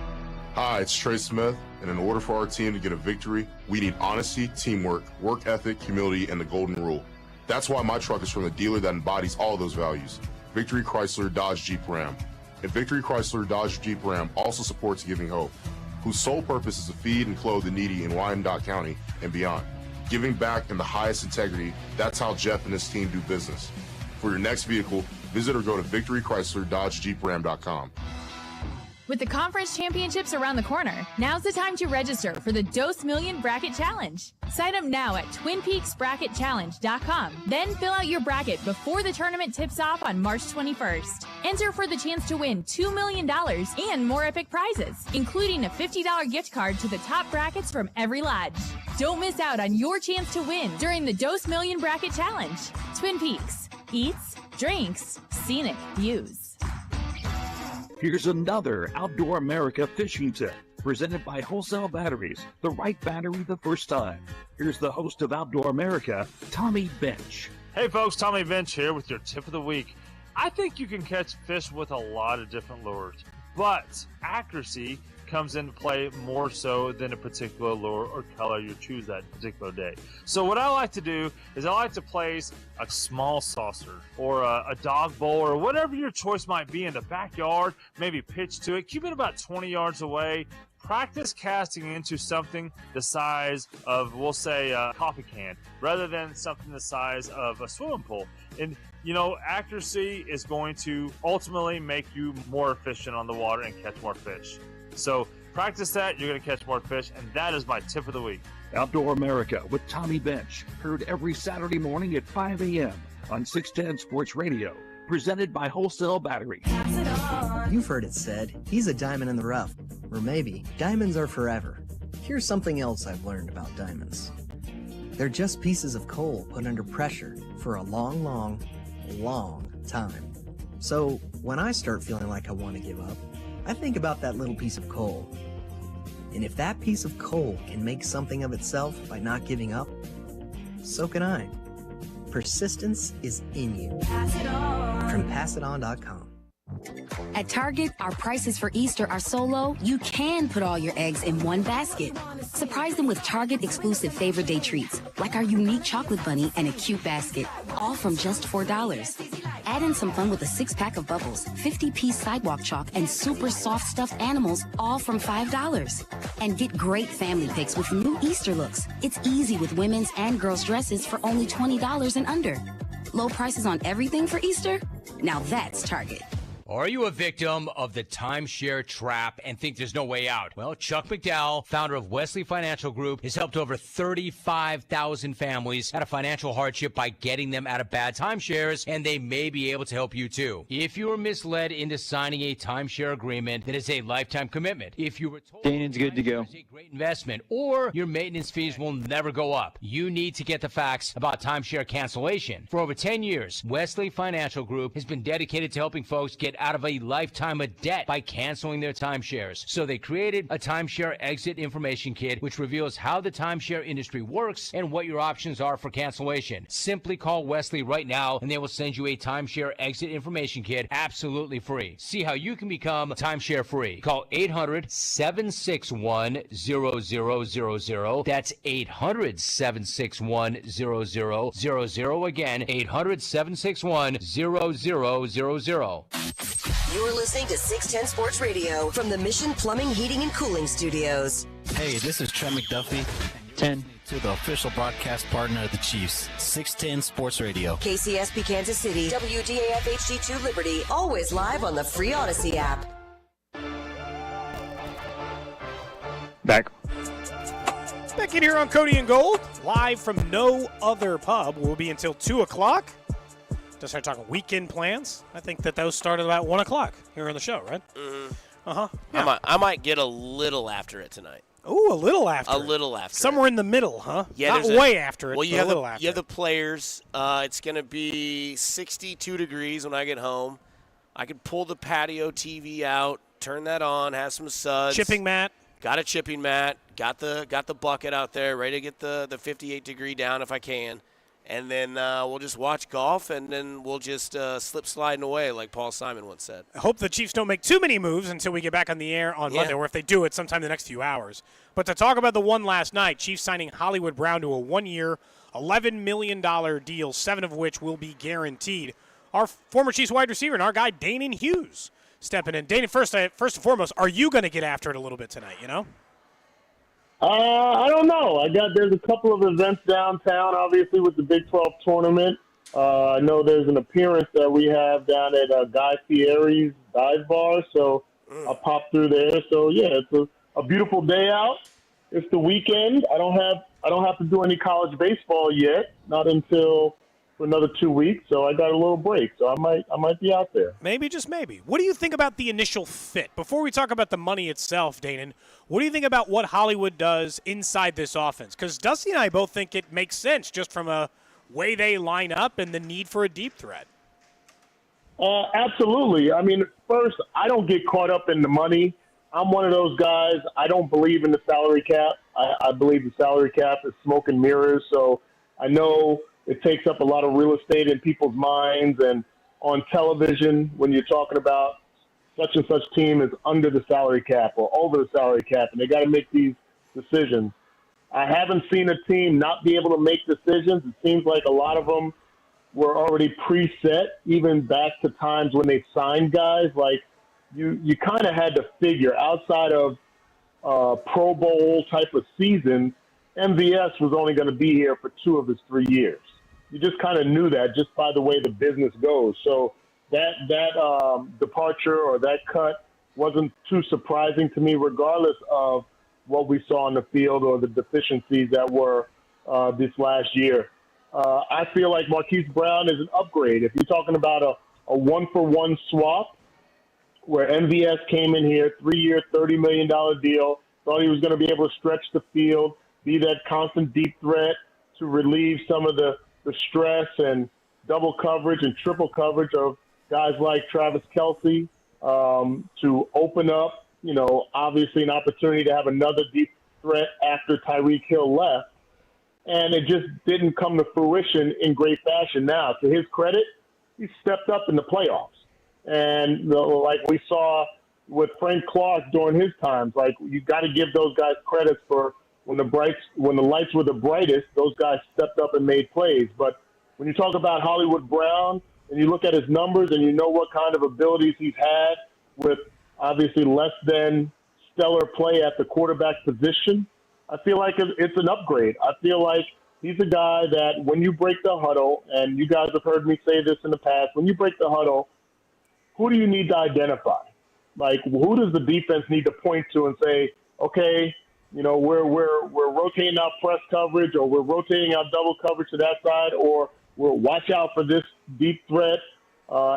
Hi, it's Trey Smith, and in order for our team to get a victory, we need honesty, teamwork, work ethic, humility, and the golden rule. That's why my truck is from the dealer that embodies all those values, Victory Chrysler Dodge Jeep Ram. And Victory Chrysler Dodge Jeep Ram also supports Giving Hope, whose sole purpose is to feed and clothe the needy in Wyandotte County and beyond. Giving back in the highest integrity, that's how Jeff and his team do business. For your next vehicle, visit or go to VictoryChryslerDodgeJeepRam.com. With the conference championships around the corner, now's the time to register for the Dose Million Bracket Challenge. Sign up now at TwinPeaksBracketChallenge.com. Then fill out your bracket before the tournament tips off on March 21st. Enter for the chance to win $2 million and more epic prizes, including a $50 gift card to the top brackets from every lodge. Don't miss out on your chance to win during the Dose Million Bracket Challenge. Twin Peaks. Eats, drinks, scenic views. Here's another Outdoor America fishing tip presented by Wholesale Batteries, the right battery the first time. Here's the host of Outdoor America, Tommy Bench. Hey folks, Tommy Bench here with your tip of the week. I think you can catch fish with a lot of different lures, but accuracy comes into play more so than a particular lure or color you choose that particular day. So what I like to do is I like to place a small saucer or a dog bowl or whatever your choice might be in the backyard, maybe pitch to it, keep it about 20 yards away. Practice casting into something the size of, we'll say, a coffee can, rather than something the size of a swimming pool. And, accuracy is going to ultimately make you more efficient on the water and catch more fish. So practice that, you're going to catch more fish, and that is my tip of the week. Outdoor America with Tommy Bench, heard every Saturday morning at 5 a.m. on 610 Sports Radio, presented by Wholesale Battery. You've heard it said, he's a diamond in the rough. Or maybe, diamonds are forever. Here's something else I've learned about diamonds. They're just pieces of coal put under pressure for a long, long, long time. So when I start feeling like I want to give up, I think about that little piece of coal. And if that piece of coal can make something of itself by not giving up, so can I. Persistence is in you. From PassItOn.com. At Target, our prices for Easter are so low, you can put all your eggs in one basket. Surprise them with Target exclusive Favorite Day treats, like our unique chocolate bunny and a cute basket, all from just $4. Add in some fun with a 6-pack of bubbles, 50-piece sidewalk chalk, and super soft stuffed animals, all from $5. And get great family picks with new Easter looks. It's easy with women's and girls' dresses for only $20 and under. Low prices on everything for Easter? Now that's Target. Are you a victim of the timeshare trap and think there's no way out? Well, Chuck McDowell, founder of Wesley Financial Group, has helped over 35,000 families out of financial hardship by getting them out of bad timeshares, and they may be able to help you too. If you were misled into signing a timeshare agreement that is a lifetime commitment, if you were told Danon's good to go. it's a great investment, or your maintenance fees will never go up, you need to get the facts about timeshare cancellation. For over 10 years, Wesley Financial Group has been dedicated to helping folks get out of a lifetime of debt by canceling their timeshares. So they created a timeshare exit information kit, which reveals how the timeshare industry works and what your options are for cancellation. Simply call Wesley right now and they will send you a timeshare exit information kit absolutely free. See how you can become timeshare free. Call 800-761-0000. That's 800-761-0000. Again, 800-761-0000. You're listening to 610 Sports Radio from the Mission Plumbing, Heating, and Cooling Studios. Hey, this is Trent McDuffie. 10. To the official broadcast partner of the Chiefs, 610 Sports Radio. KCSP Kansas City, WDAF HD2 Liberty, always live on the free Odyssey app. Back in here on Cody and Gold, live from no other pub. We'll be until 2 o'clock. To start talking weekend plans. I think that those start at about 1 o'clock here on the show, right? Mm-hmm. Uh-huh. Yeah. I might get a little after it tonight. Ooh, a little after. A little after. Somewhere in the middle, huh? Yeah, not way after it. Well, you have a little after. You have the players. It's going to be 62 degrees when I get home. I could pull the patio TV out, turn that on, have some suds. Chipping mat. Got a chipping mat. Got the bucket out there, ready to get the 58 degree down if I can. And then we'll just watch golf, and then we'll just slip sliding away, like Paul Simon once said. I hope the Chiefs don't make too many moves until we get back on the air on Monday, or if they do it sometime in the next few hours. But to talk about the one last night, Chiefs signing Hollywood Brown to a 1-year, $11 million deal, 7 of which will be guaranteed. Our former Chiefs wide receiver and our guy, Danon Hughes, stepping in. Danon, first and foremost, are you going to get after it a little bit tonight, you know? I don't know. There's a couple of events downtown, obviously, with the Big 12 tournament. I know there's an appearance that we have down at Guy Fieri's dive bar, so I'll pop through there. So yeah, it's a beautiful day out. It's the weekend. I don't have to do any college baseball yet, not until for another 2 weeks. So I got a little break, so I might be out there. Maybe, just maybe. What do you think about the initial fit? Before we talk about the money itself, Danon, what do you think about what Hollywood does inside this offense? Because Dusty and I both think it makes sense just from a way they line up and the need for a deep threat. Absolutely. I mean, first, I don't get caught up in the money. I'm one of those guys. I don't believe in the salary cap. I believe the salary cap is smoke and mirrors. So I know it takes up a lot of real estate in people's minds and on television when you're talking about such and such team is under the salary cap or over the salary cap, and they got to make these decisions. I haven't seen a team not be able to make decisions. It seems like a lot of them were already preset, even back to times when they signed guys. Like you kind of had to figure outside of Pro Bowl type of season, MVS was only going to be here for 2 of his 3 years. You just kind of knew that just by the way the business goes. So that departure or that cut wasn't too surprising to me, regardless of what we saw on the field or the deficiencies that were this last year. I feel like Marquise Brown is an upgrade. If you're talking about a one-for-one swap where MVS came in here, 3-year, $30 million deal, thought he was going to be able to stretch the field, be that constant deep threat to relieve some of the stress and double coverage and triple coverage of guys like Travis Kelce, to open up, obviously an opportunity to have another deep threat after Tyreek Hill left. And it just didn't come to fruition in great fashion. Now, to his credit, he stepped up in the playoffs. And like we saw with Frank Clark during his times, like you got to give those guys credit for when the lights were the brightest, those guys stepped up and made plays. But when you talk about Hollywood Brown and you look at his numbers and you know what kind of abilities he's had with obviously less than stellar play at the quarterback position, I feel like it's an upgrade. I feel like he's a guy that when you break the huddle, and you guys have heard me say this in the past, when you break the huddle, who do you need to identify? Like, who does the defense need to point to and say, okay, we're rotating out press coverage, or we're rotating out double coverage to that side, or we'll watch out for this deep threat,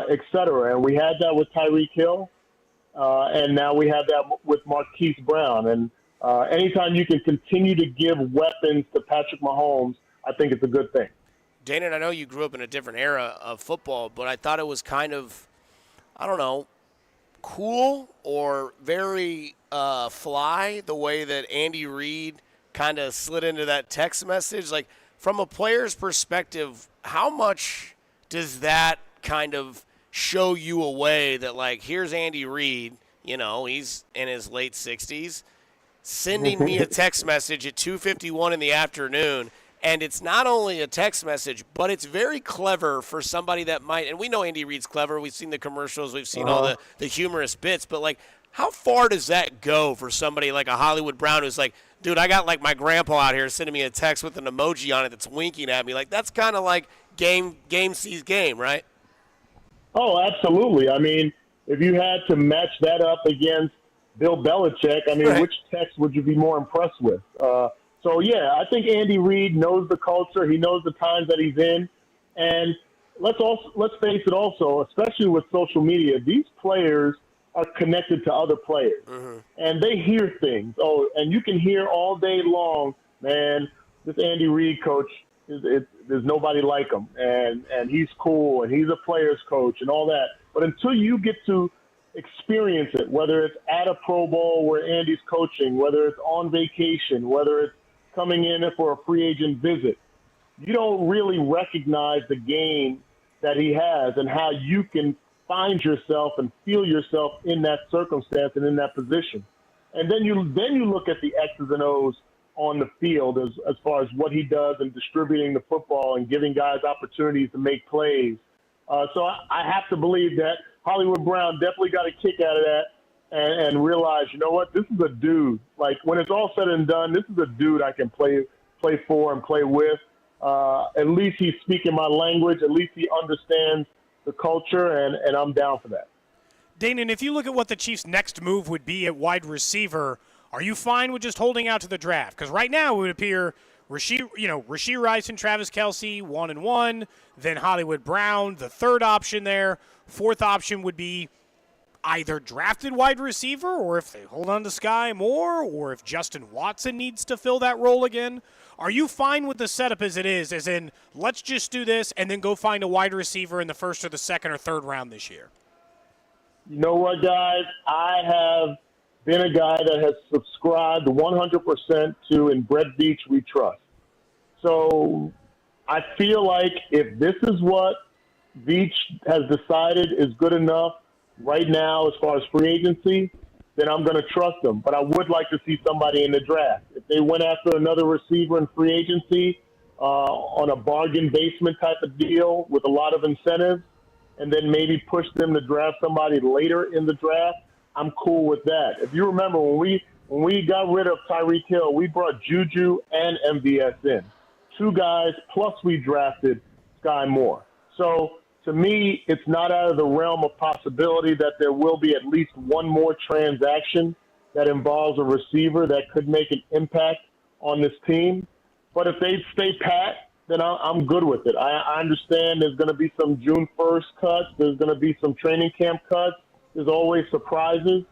et cetera. And we had that with Tyreek Hill, and now we have that with Marquise Brown. And anytime you can continue to give weapons to Patrick Mahomes, I think it's a good thing. Dana, I know you grew up in a different era of football, but I thought it was kind of, I don't know, cool or very fly the way that Andy Reid kind of slid into that text message. Like, from a player's perspective, how much does that kind of show you a way that, like, here's Andy Reid, he's in his late 60s, sending me a text message at 2:51 in the afternoon, and it's not only a text message, but it's very clever for somebody that might, and we know Andy Reid's clever, we've seen the commercials, we've seen all the humorous bits, but, like, how far does that go for somebody like a Hollywood Brown who's like, dude, I got, like, my grandpa out here sending me a text with an emoji on it that's winking at me. Like, that's kind of like game sees game, right? Oh, absolutely. I mean, if you had to match that up against Bill Belichick, I mean, right, which text would you be more impressed with? So, yeah, I think Andy Reid knows the culture. He knows the times that he's in. And let's face it also, especially with social media, these players are connected to other players. Mm-hmm. And they hear things. Oh, and you can hear all day long, man, this Andy Reid coach, there's nobody like him. And he's cool, and he's a player's coach and all that. But until you get to experience it, whether it's at a Pro Bowl where Andy's coaching, whether it's on vacation, whether it's coming in for a free agent visit, you don't really recognize the game that he has and how you can find yourself and feel yourself in that circumstance and in that position. And then you look at the X's and O's on the field as far as what he does in distributing the football and giving guys opportunities to make plays. So I have to believe that Hollywood Brown definitely got a kick out of that and realize, you know what, this is a dude. Like, when it's all said and done, this is a dude I can play for and play with. At least he's speaking my language. At least he understands the culture, and I'm down for that. Dana, if you look at what the Chiefs' next move would be at wide receiver, are you fine with just holding out to the draft? Because right now it would appear Rashee Rice and Travis Kelce, 1-1, then Hollywood Brown, the third option there. Fourth option would be either drafted wide receiver, or if they hold on to Sky Moore, or if Justin Watson needs to fill that role again. Are you fine with the setup as it is, as in, let's just do this and then go find a wide receiver in the first or the second or third round this year? You know what, guys? I have been a guy that has subscribed 100% to In Brett Veach We Trust. So I feel like if this is what Veach has decided is good enough, right now as far as free agency, then I'm going to trust them. But I would like to see somebody in the draft. If they went after another receiver in free agency on a bargain basement type of deal with a lot of incentives, and then maybe push them to draft somebody later in the draft, I'm cool with that. If you remember, when we got rid of Tyreek Hill, we brought Juju and MVS in. 2 guys, plus we drafted Sky Moore. So to me, it's not out of the realm of possibility that there will be at least one more transaction that involves a receiver that could make an impact on this team. But if they stay pat, then I'm good with it. I understand there's going to be some June 1st cuts. There's going to be some training camp cuts. There's always surprises.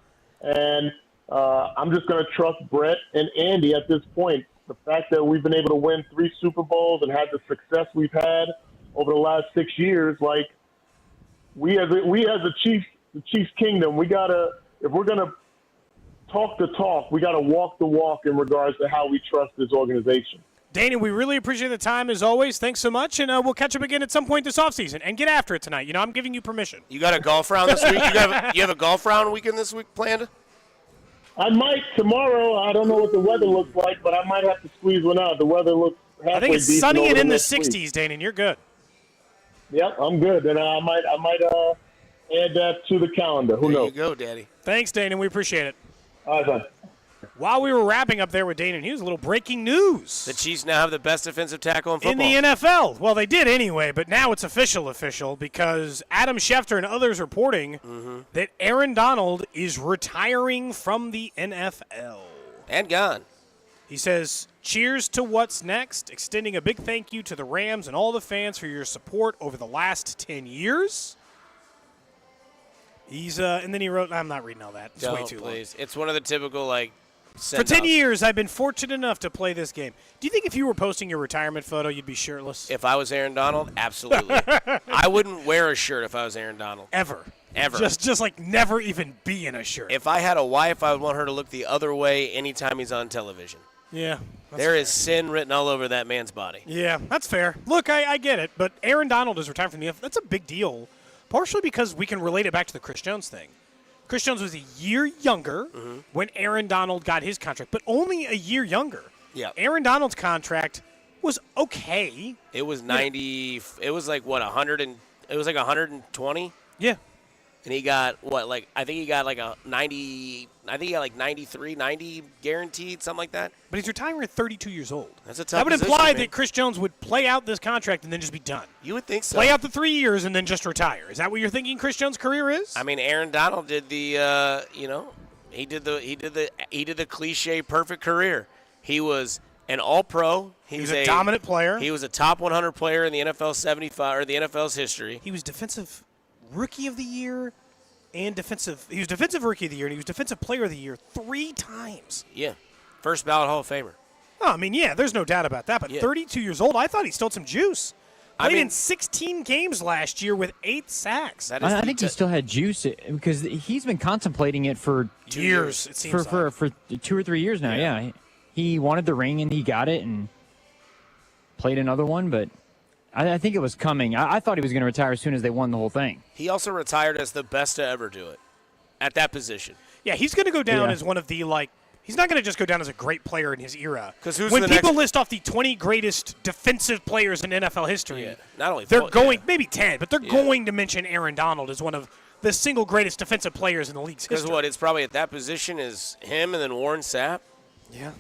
And I'm just going to trust Brett and Andy at this point. The fact that we've been able to win 3 Super Bowls and had the success we've had over the last 6 years, like we as the Chiefs Kingdom, we gotta, if we're gonna talk the talk, we gotta walk the walk in regards to how we trust this organization. Danny, we really appreciate the time as always. Thanks so much, and we'll catch up again at some point this offseason. And get after it tonight. You know, I'm giving you permission. You got a golf round this week? You have a golf round weekend this week planned? I might tomorrow. I don't know what the weather looks like, but I might have to squeeze one out. The weather looks halfway I think it's decent sunny and over in the next week. 60s, Danny, and you're good. Yep, I'm good. And I might add that to the calendar. Who knows? There you go, Daddy. Thanks, Dane, and we appreciate it. All right, son. While we were wrapping up there with Dane and Hughes, a little breaking news. The Chiefs now have the best defensive tackle in football. In the NFL. Well, they did anyway, but now it's official because Adam Schefter and others reporting that Aaron Donald is retiring from the NFL. And gone. He says, cheers to what's next, extending a big thank you to the Rams and all the fans for your support over the last 10 years. And then he wrote, I'm not reading all that. It's way too long. It's one of the typical, For 10 years, I've been fortunate enough to play this game. Do you think if you were posting your retirement photo, you'd be shirtless? If I was Aaron Donald, absolutely. I wouldn't wear a shirt if I was Aaron Donald. Ever. Just like never even be in a shirt. If I had a wife, I would want her to look the other way anytime he's on television. Yeah. There is sin written all over that man's body. Yeah, that's fair. Look, I get it, but Aaron Donald is retiring from the NFL. That's a big deal, partially because we can relate it back to the Chris Jones thing. Chris Jones was a year younger when Aaron Donald got his contract, but only a year younger. Yeah. Aaron Donald's contract was okay. It was 90. It was like what 100 and it was like 120. Yeah. And he got I think he got like a 90. I think he got like 93, 90 guaranteed, something like that. But he's retiring at 32 years old. That's a tough. That would position, imply man. that Chris Jones would play out this contract and then just be done. You would think so. Play out the 3 years and then just retire. Is that what you're thinking Chris Jones' career is? I mean, Aaron Donald did the he did the cliche perfect career. He was an All-Pro. He was a dominant player. He was a top 100 player in the NFL 75 or the NFL's history. He was defensive rookie of the year and he was defensive rookie of the year and he was defensive player of the year 3 times. Yeah. First ballot Hall of Famer. Oh, I mean, yeah, there's no doubt about that. But 32 years old, I thought he still had some juice. Played in 16 games last year with 8 sacks. I think he still had juice because he's been contemplating it for years. It seems for 2 or 3 years now. Yeah, he wanted the ring and he got it and played another one, but I think it was coming. I thought he was going to retire as soon as they won the whole thing. He also retired as the best to ever do it at that position. Yeah, he's going to go down as one of the he's not going to just go down as a great player in his era. Because when people list off the 20 greatest defensive players in NFL history, not only they're going maybe 10, but they're going to mention Aaron Donald as one of the single greatest defensive players in the league's history. Because what? It's probably at that position is him and then Warren Sapp. Yeah.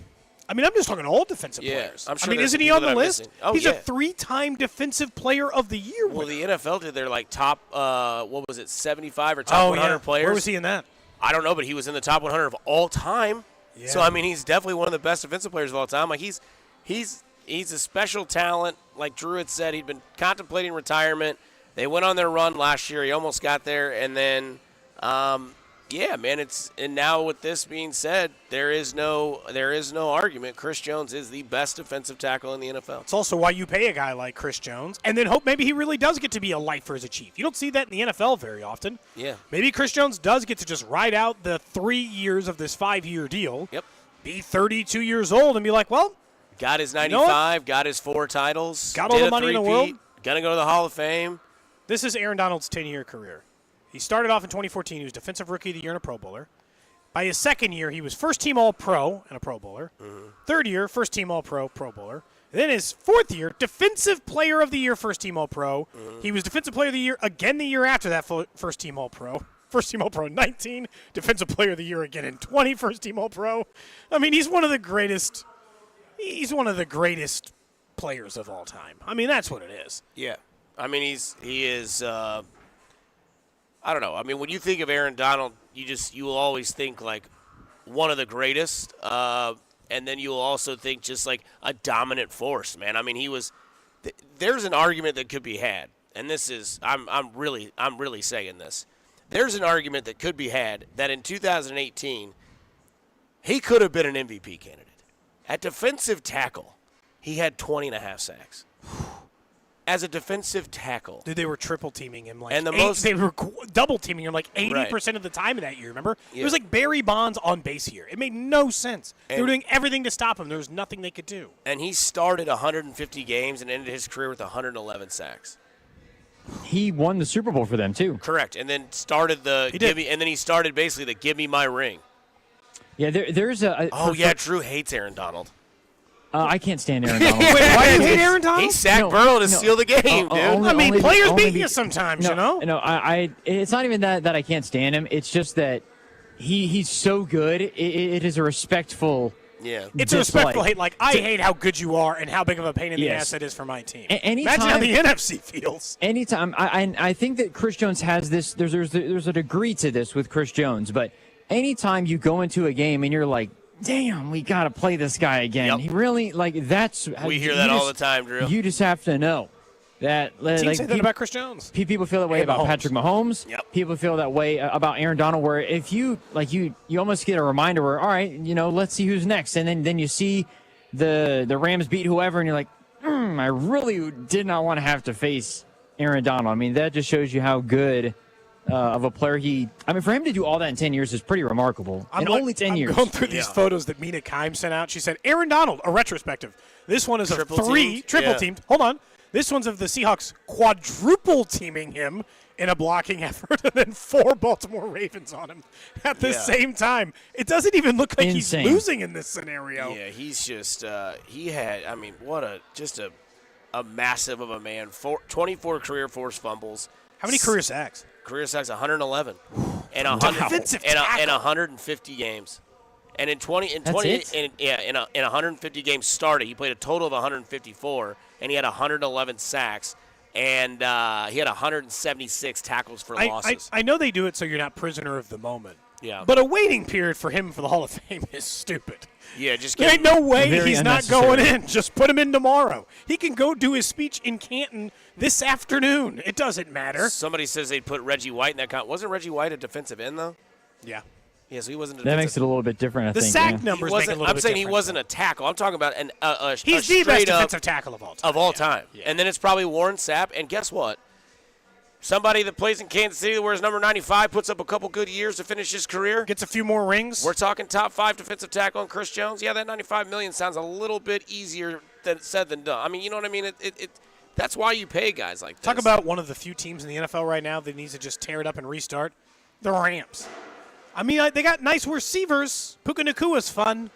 I mean, I'm just talking all defensive players. I'm sure isn't he on the list? He's a 3-time defensive player of the year. Well, the NFL did their top, 75 or top 100 players. Where was he in that? I don't know, but he was in the top 100 of all time. Yeah. So I mean, he's definitely one of the best defensive players of all time. Like he's a special talent. Like Drew had said, he'd been contemplating retirement. They went on their run last year. He almost got there, and then, and now with this being said, there is no argument. Chris Jones is the best defensive tackle in the NFL. It's also why you pay a guy like Chris Jones, and then hope maybe he really does get to be a lifer as a Chief. You don't see that in the NFL very often. Yeah. Maybe Chris Jones does get to just ride out the 3 years of this 5-year deal. Yep. Be 32 years old and be like, well, got his 95, got his 4 titles, got all the money in the world, gonna go to the Hall of Fame. This is Aaron Donald's 10-year career. He started off in 2014. He was Defensive Rookie of the Year and a Pro Bowler. By his second year, he was first-team All-Pro and a Pro Bowler. Third year, first-team All-Pro, Pro Bowler. Then his fourth year, Defensive Player of the Year, first-team All-Pro. He was Defensive Player of the Year again the year after that, first-team All-Pro. First-team All-Pro in 19, Defensive Player of the Year again in 20, first-team All-Pro. I mean, he's one of the greatest. He's one of the greatest players of all time. I mean, that's what it is. Yeah. I mean, he is. I don't know. I mean, when you think of Aaron Donald, you will always think like one of the greatest, and then you will also think just like a dominant force, man. I mean, he was. There's an argument that could be had, and this is I'm really saying this. There's an argument that could be had that in 2018, he could have been an MVP candidate. At defensive tackle, he had 20.5 sacks. As a defensive tackle. Dude, they were triple teaming him they were double teaming him like 80% of the time in that year, remember? Yeah. It was like Barry Bonds on base here. It made no sense. They were doing everything to stop him. There was nothing they could do. And he started 150 games and ended his career with 111 sacks. He won the Super Bowl for them too. Correct. And then started he started basically the give me my ring. Yeah, there's a Drew hates Aaron Donald. I can't stand Aaron Donald. Wait, why do you hate Aaron Donald? He sacked Burrow to seal the game, dude. Players beat you sometimes, you know? No, it's not even that I can't stand him. It's just that he's so good. It is a respectful It's a respectful hate. Like, I hate how good you are and how big of a pain in the ass it is for my team. Anytime, imagine how the NFC feels. Anytime. I think that Chris Jones has this. There's a degree to this with Chris Jones, but anytime you go into a game and you're like, damn, we got to play this guy again. Yep. He really, that's... We hear that all the time, Drew. You just have to know that... Teams say that about Chris Jones. People feel that way about Patrick Mahomes. Yep. People feel that way about Aaron Donald, where if you almost get a reminder where, all right, let's see who's next. And then you see the Rams beat whoever, and you're like, I really did not want to have to face Aaron Donald. I mean, that just shows you how good... of a player for him to do all that in 10 years is pretty remarkable. Only 10 years. I'm going through these photos that Mina Kimes sent out. She said, Aaron Donald, a retrospective. This one is of triple teamed. Hold on. This one's of the Seahawks quadruple teaming him in a blocking effort, and then 4 Baltimore Ravens on him at the same time. It doesn't even look like he's losing in this scenario. Yeah, he's just what a massive of a man. 24 career forced fumbles. How many career sacks? Career sacks 111 and 150 games. And in 150 games started, he played a total of 154, and he had 111 sacks, and he had 176 tackles for losses. I know they do it so you're not prisoner of the moment. Yeah. But a waiting period for him for the Hall of Fame is stupid. Yeah, just there ain't no way he's not going in. Just put him in tomorrow. He can go do his speech in Canton this afternoon. It doesn't matter. Somebody says they'd put Reggie White in that count. Wasn't Reggie White a defensive end, though? Yeah. Yeah, so he wasn't a That makes it a little bit different, I think. The sack numbers make it a little bit different. I'm saying he wasn't a tackle. I'm talking about he's the best defensive tackle of all time. Of all time. Yeah. And then it's probably Warren Sapp. And guess what? Somebody that plays in Kansas City that wears number 95 puts up a couple good years to finish his career. Gets a few more rings. We're talking top 5 defensive tackle on Chris Jones. Yeah, that $95 million sounds a little bit easier said than done. I mean, you know what I mean? That's why you pay guys like this. Talk about one of the few teams in the NFL right now that needs to just tear it up and restart. The Rams. I mean, they got nice receivers. Puka Nakua's fun.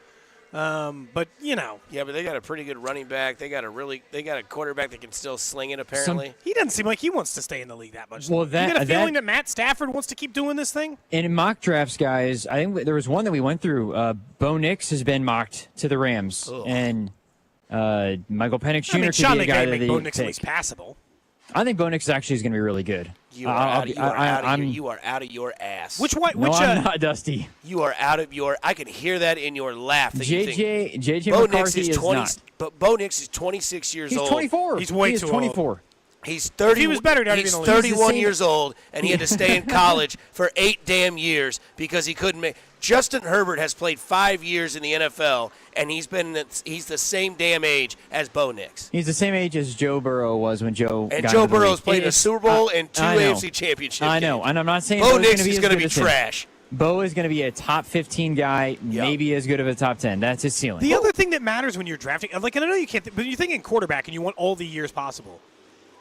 But, Yeah, but they got a pretty good running back. They got a quarterback that can still sling it, apparently. He doesn't seem like he wants to stay in the league that much. Well, you get a feeling that Matt Stafford wants to keep doing this thing? And in mock drafts, guys, I think there was one that we went through. Bo Nix has been mocked to the Rams. Ugh. And Michael Penix Jr. could be a guy that they Bo Nix at take. least passable. I think Bo Nix actually is going to be really good. You are out of your ass. I'm not, Dusty. You are out of your. I can hear that in your laugh. JJ Bo McCarthy Nix is 20. Not. But Bo Nix is 26 years old. He's 24. He's way too 24. old. He's 30. If he was better, he's 31 years old, and he had to stay in college for 8 damn years because he couldn't make. Justin Herbert has played 5 years in the NFL, and he's the same damn age as Bo Nix. He's the same age as Joe Burrow was when Joe. And got Joe into the Burrow's league. played a Super Bowl and 2 AFC championships. I know, and I'm not saying Bo Nix is going to be trash. Bo is going to be a top 15 guy, maybe as good of a top 10. That's his ceiling. The other thing that matters when you're drafting, and I know you can't, but you're thinking quarterback and you want all the years possible.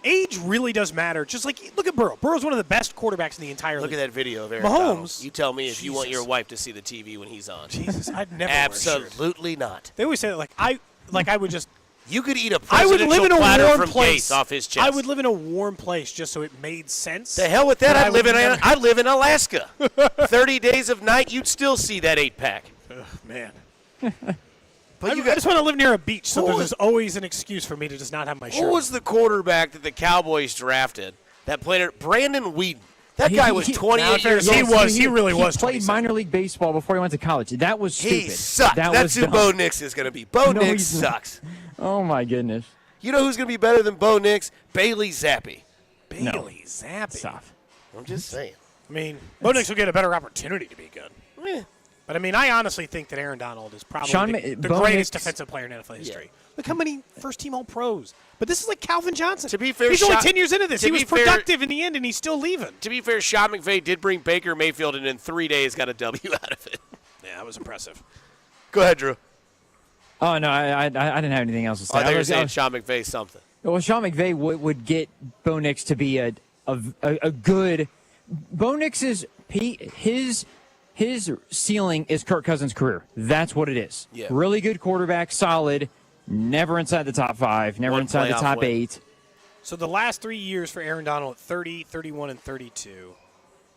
age really does matter. Just like, look at Burrow. Burrow's one of the best quarterbacks in the entire league. Look at that video of Aaron Mahomes. Donald. You tell me if you want your wife to see the TV when he's on. Jesus, I'd never Absolutely not. They always say that, I would just. You could eat a I would live in a platter warm from place Gates off his chest. I would live in a warm place just so it made sense. The hell with that. I live in Alaska. 30 days of night, you'd still see that 8-pack. Ugh, man. But I just want to live near a beach, so there's always an excuse for me to just not have my shirt. Who was the quarterback that the Cowboys drafted that played it? Brandon Whedon. That guy was 28 years old. He really was. He played minor league baseball before he went to college. That was stupid. He sucked. That's who dumb. Bo Nix is going to be. Bo Nix sucks. Oh, my goodness. You know who's going to be better than Bo Nix? Bailey Zappi. Bailey Zappi. Stop. I'm just saying. I mean, Bo Nix will get a better opportunity to be good. Yeah. But, I mean, I honestly think that Aaron Donald is probably the Bo greatest Nix, defensive player in NFL history. Yeah. Look how many first-team All-Pros. But this is like Calvin Johnson. To be fair, he's only 10 years into this. He was productive in the end, and he's still leaving. To be fair, Sean McVay did bring Baker Mayfield, and in 3 days got a W out of it. Yeah, that was impressive. Go ahead, Drew. Oh, no, I didn't have anything else to say. I thought you were saying Sean McVay something. Well, Sean McVay would get Bo Nix to be a good – Bo Nix's his ceiling is Kirk Cousins' career. That's what it is. Yeah. Really good quarterback, solid, never inside the top 5, never inside the top 8. So the last 3 years for Aaron Donald, 30, 31, and 32.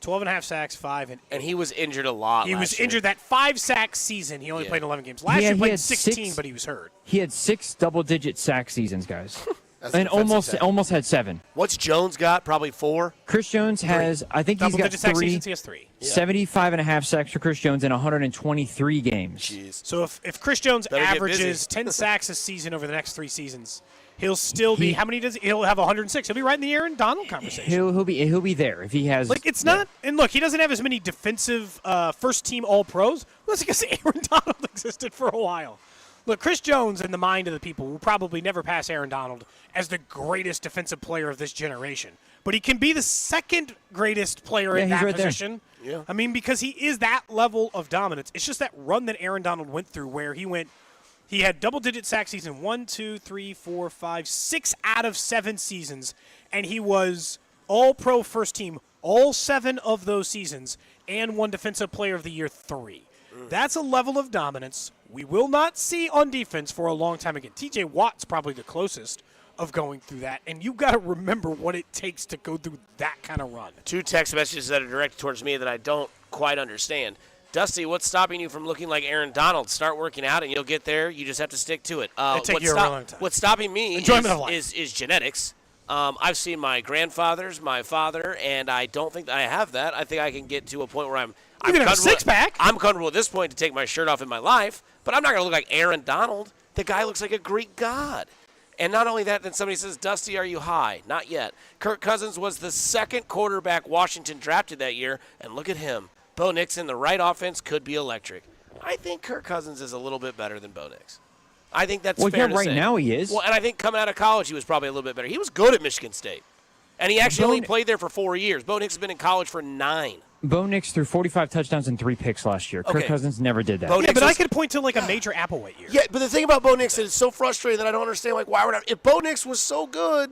12.5 sacks, 5. And he was injured a lot He was injured that 5-sack season. He only played 11 games. Last year he played 16, but he was hurt. He had 6 double-digit sack seasons, guys. And almost had 7. What's Jones got? Probably 4? Chris Jones has, I think he's got 3. Sack seasons, he has 3. 75.5 sacks for Chris Jones in 123 games. Jeez. So if Chris Jones averages 10 sacks a season over the next 3 seasons, he'll still be he'll have 106. He'll be right in the Aaron Donald conversation. He'll be there if he has. Like it's not. And look, he doesn't have as many defensive first team All Pros. Well, that's because Aaron Donald existed for a while. Look, Chris Jones, in the mind of the people, will probably never pass Aaron Donald as the greatest defensive player of this generation. But he can be the second greatest player in that position. Yeah. I mean, because he is that level of dominance. It's just that run that Aaron Donald went through where he had double-digit sack season 1, 2, 3, 4, 5, 6 out of 7 seasons, and he was all-pro first team all 7 of those seasons and won Defensive Player of the Year 3. That's a level of dominance we will not see on defense for a long time again. TJ Watt's probably the closest of going through that, and you've got to remember what it takes to go through that kind of run. 2 text messages that are directed towards me that I don't quite understand. Dusty, what's stopping you from looking like Aaron Donald? Start working out, and you'll get there. You just have to stick to it. It'll take you a really long time. What's stopping me is genetics. I've seen my grandfathers, my father, and I don't think that I have that. I think I can get to a point where I'm have a six-pack. I'm comfortable at this point to take my shirt off in my life, but I'm not going to look like Aaron Donald. The guy looks like a Greek god. And not only that, then somebody says, Dusty, are you high? Not yet. Kirk Cousins was the second quarterback Washington drafted that year, and look at him. Bo Nix in the right offense could be electric. I think Kirk Cousins is a little bit better than Bo Nix. I think that's fair to say. Right now he is. Well, and I think coming out of college he was probably a little bit better. He was good at Michigan State. And he actually only played there for 4 years. Bo Nix has been in college for 9. Bo Nix threw 45 touchdowns and 3 picks last year. Kirk Cousins never did that. But I could point to like a major Applewhite year. Yeah, but the thing about Bo Nix is it's so frustrating that I don't understand. Like, why would if Bo Nix was so good,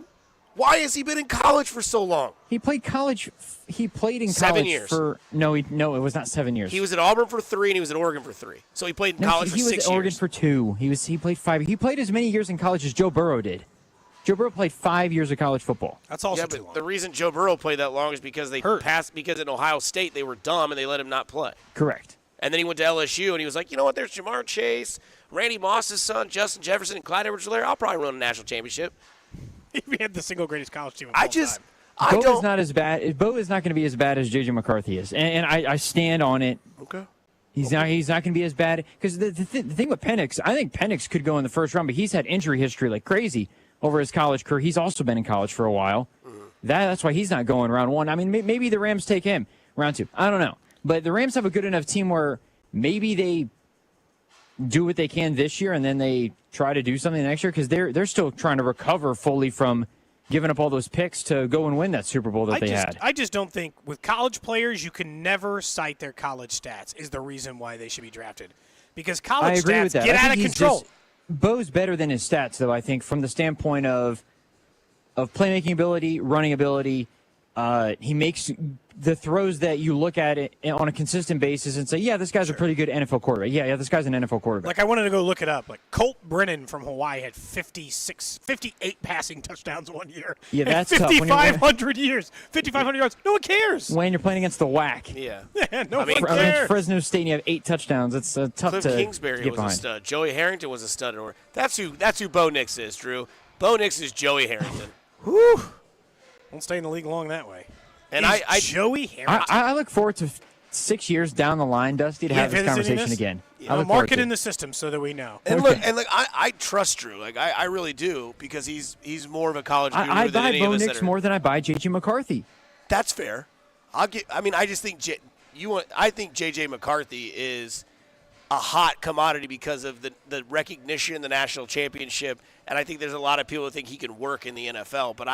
why has he been in college for so long? He played college. He played in 7 college years. for no, it was not 7 years. He was at Auburn for 3 and he was at Oregon for 3. So he played in college for 6 years. He was at Oregon for 2. He played 5. He played as many years in college as Joe Burrow did. Joe Burrow played 5 years of college football. That's also too long. The reason Joe Burrow played that long is because they passed. Because in Ohio State they were dumb and they let him not play. Correct. And then he went to LSU and he was like, you know what? There's Jamar Chase, Randy Moss's son, Justin Jefferson, and Clyde Edwards-Helaire. I'll probably run a national championship. He had the single greatest college team of all time. Bo is not as bad. Bo is not going to be as bad as J.J. McCarthy is, and I stand on it. Okay. He's not going to be as bad because the thing with Penix, I think Penix could go in the first round, but he's had injury history like crazy over his college career. He's also been in college for a while. That's why he's not going round 1. I mean, maybe the Rams take him round 2. I don't know, but the Rams have a good enough team where maybe they do what they can this year and then they try to do something next year because they're still trying to recover fully from giving up all those picks to go and win that Super Bowl that they had. I just don't think with college players you can never cite their college stats is the reason why they should be drafted. Because college stats get out of control. Bo's better than his stats, though, I think, from the standpoint of of playmaking ability, running ability. He makes the throws that you look at it on a consistent basis and say, yeah, this guy's a pretty good NFL quarterback. Yeah, this guy's an NFL quarterback. Like, I wanted to go look it up. Like, Colt Brennan from Hawaii had 58 passing touchdowns one year. Yeah, that's tough. 5,500 years. 5,500 yards. No one cares. When you're playing against the WAC. Yeah. No one cares. Fresno State and you have 8 touchdowns. It's tough Cliff to Kingsbury get was behind. a stud. Joey Harrington was a stud. That's who Bo Nix is, Drew. Bo Nix is Joey Harrington. Whew. Won't stay in the league long that way. And Joey Harrington. I look forward to 6 years down the line, Dusty, to have this conversation again. Mark it in the system so that we know. And look, I trust Drew. Like I really do, because he's more of a college guru I than buy any Bo of us. Nix more than I buy J.J. McCarthy. That's fair. I just think I think J.J. McCarthy is a hot commodity because of the recognition, the national championship, and I think there's a lot of people who think he can work in the NFL. But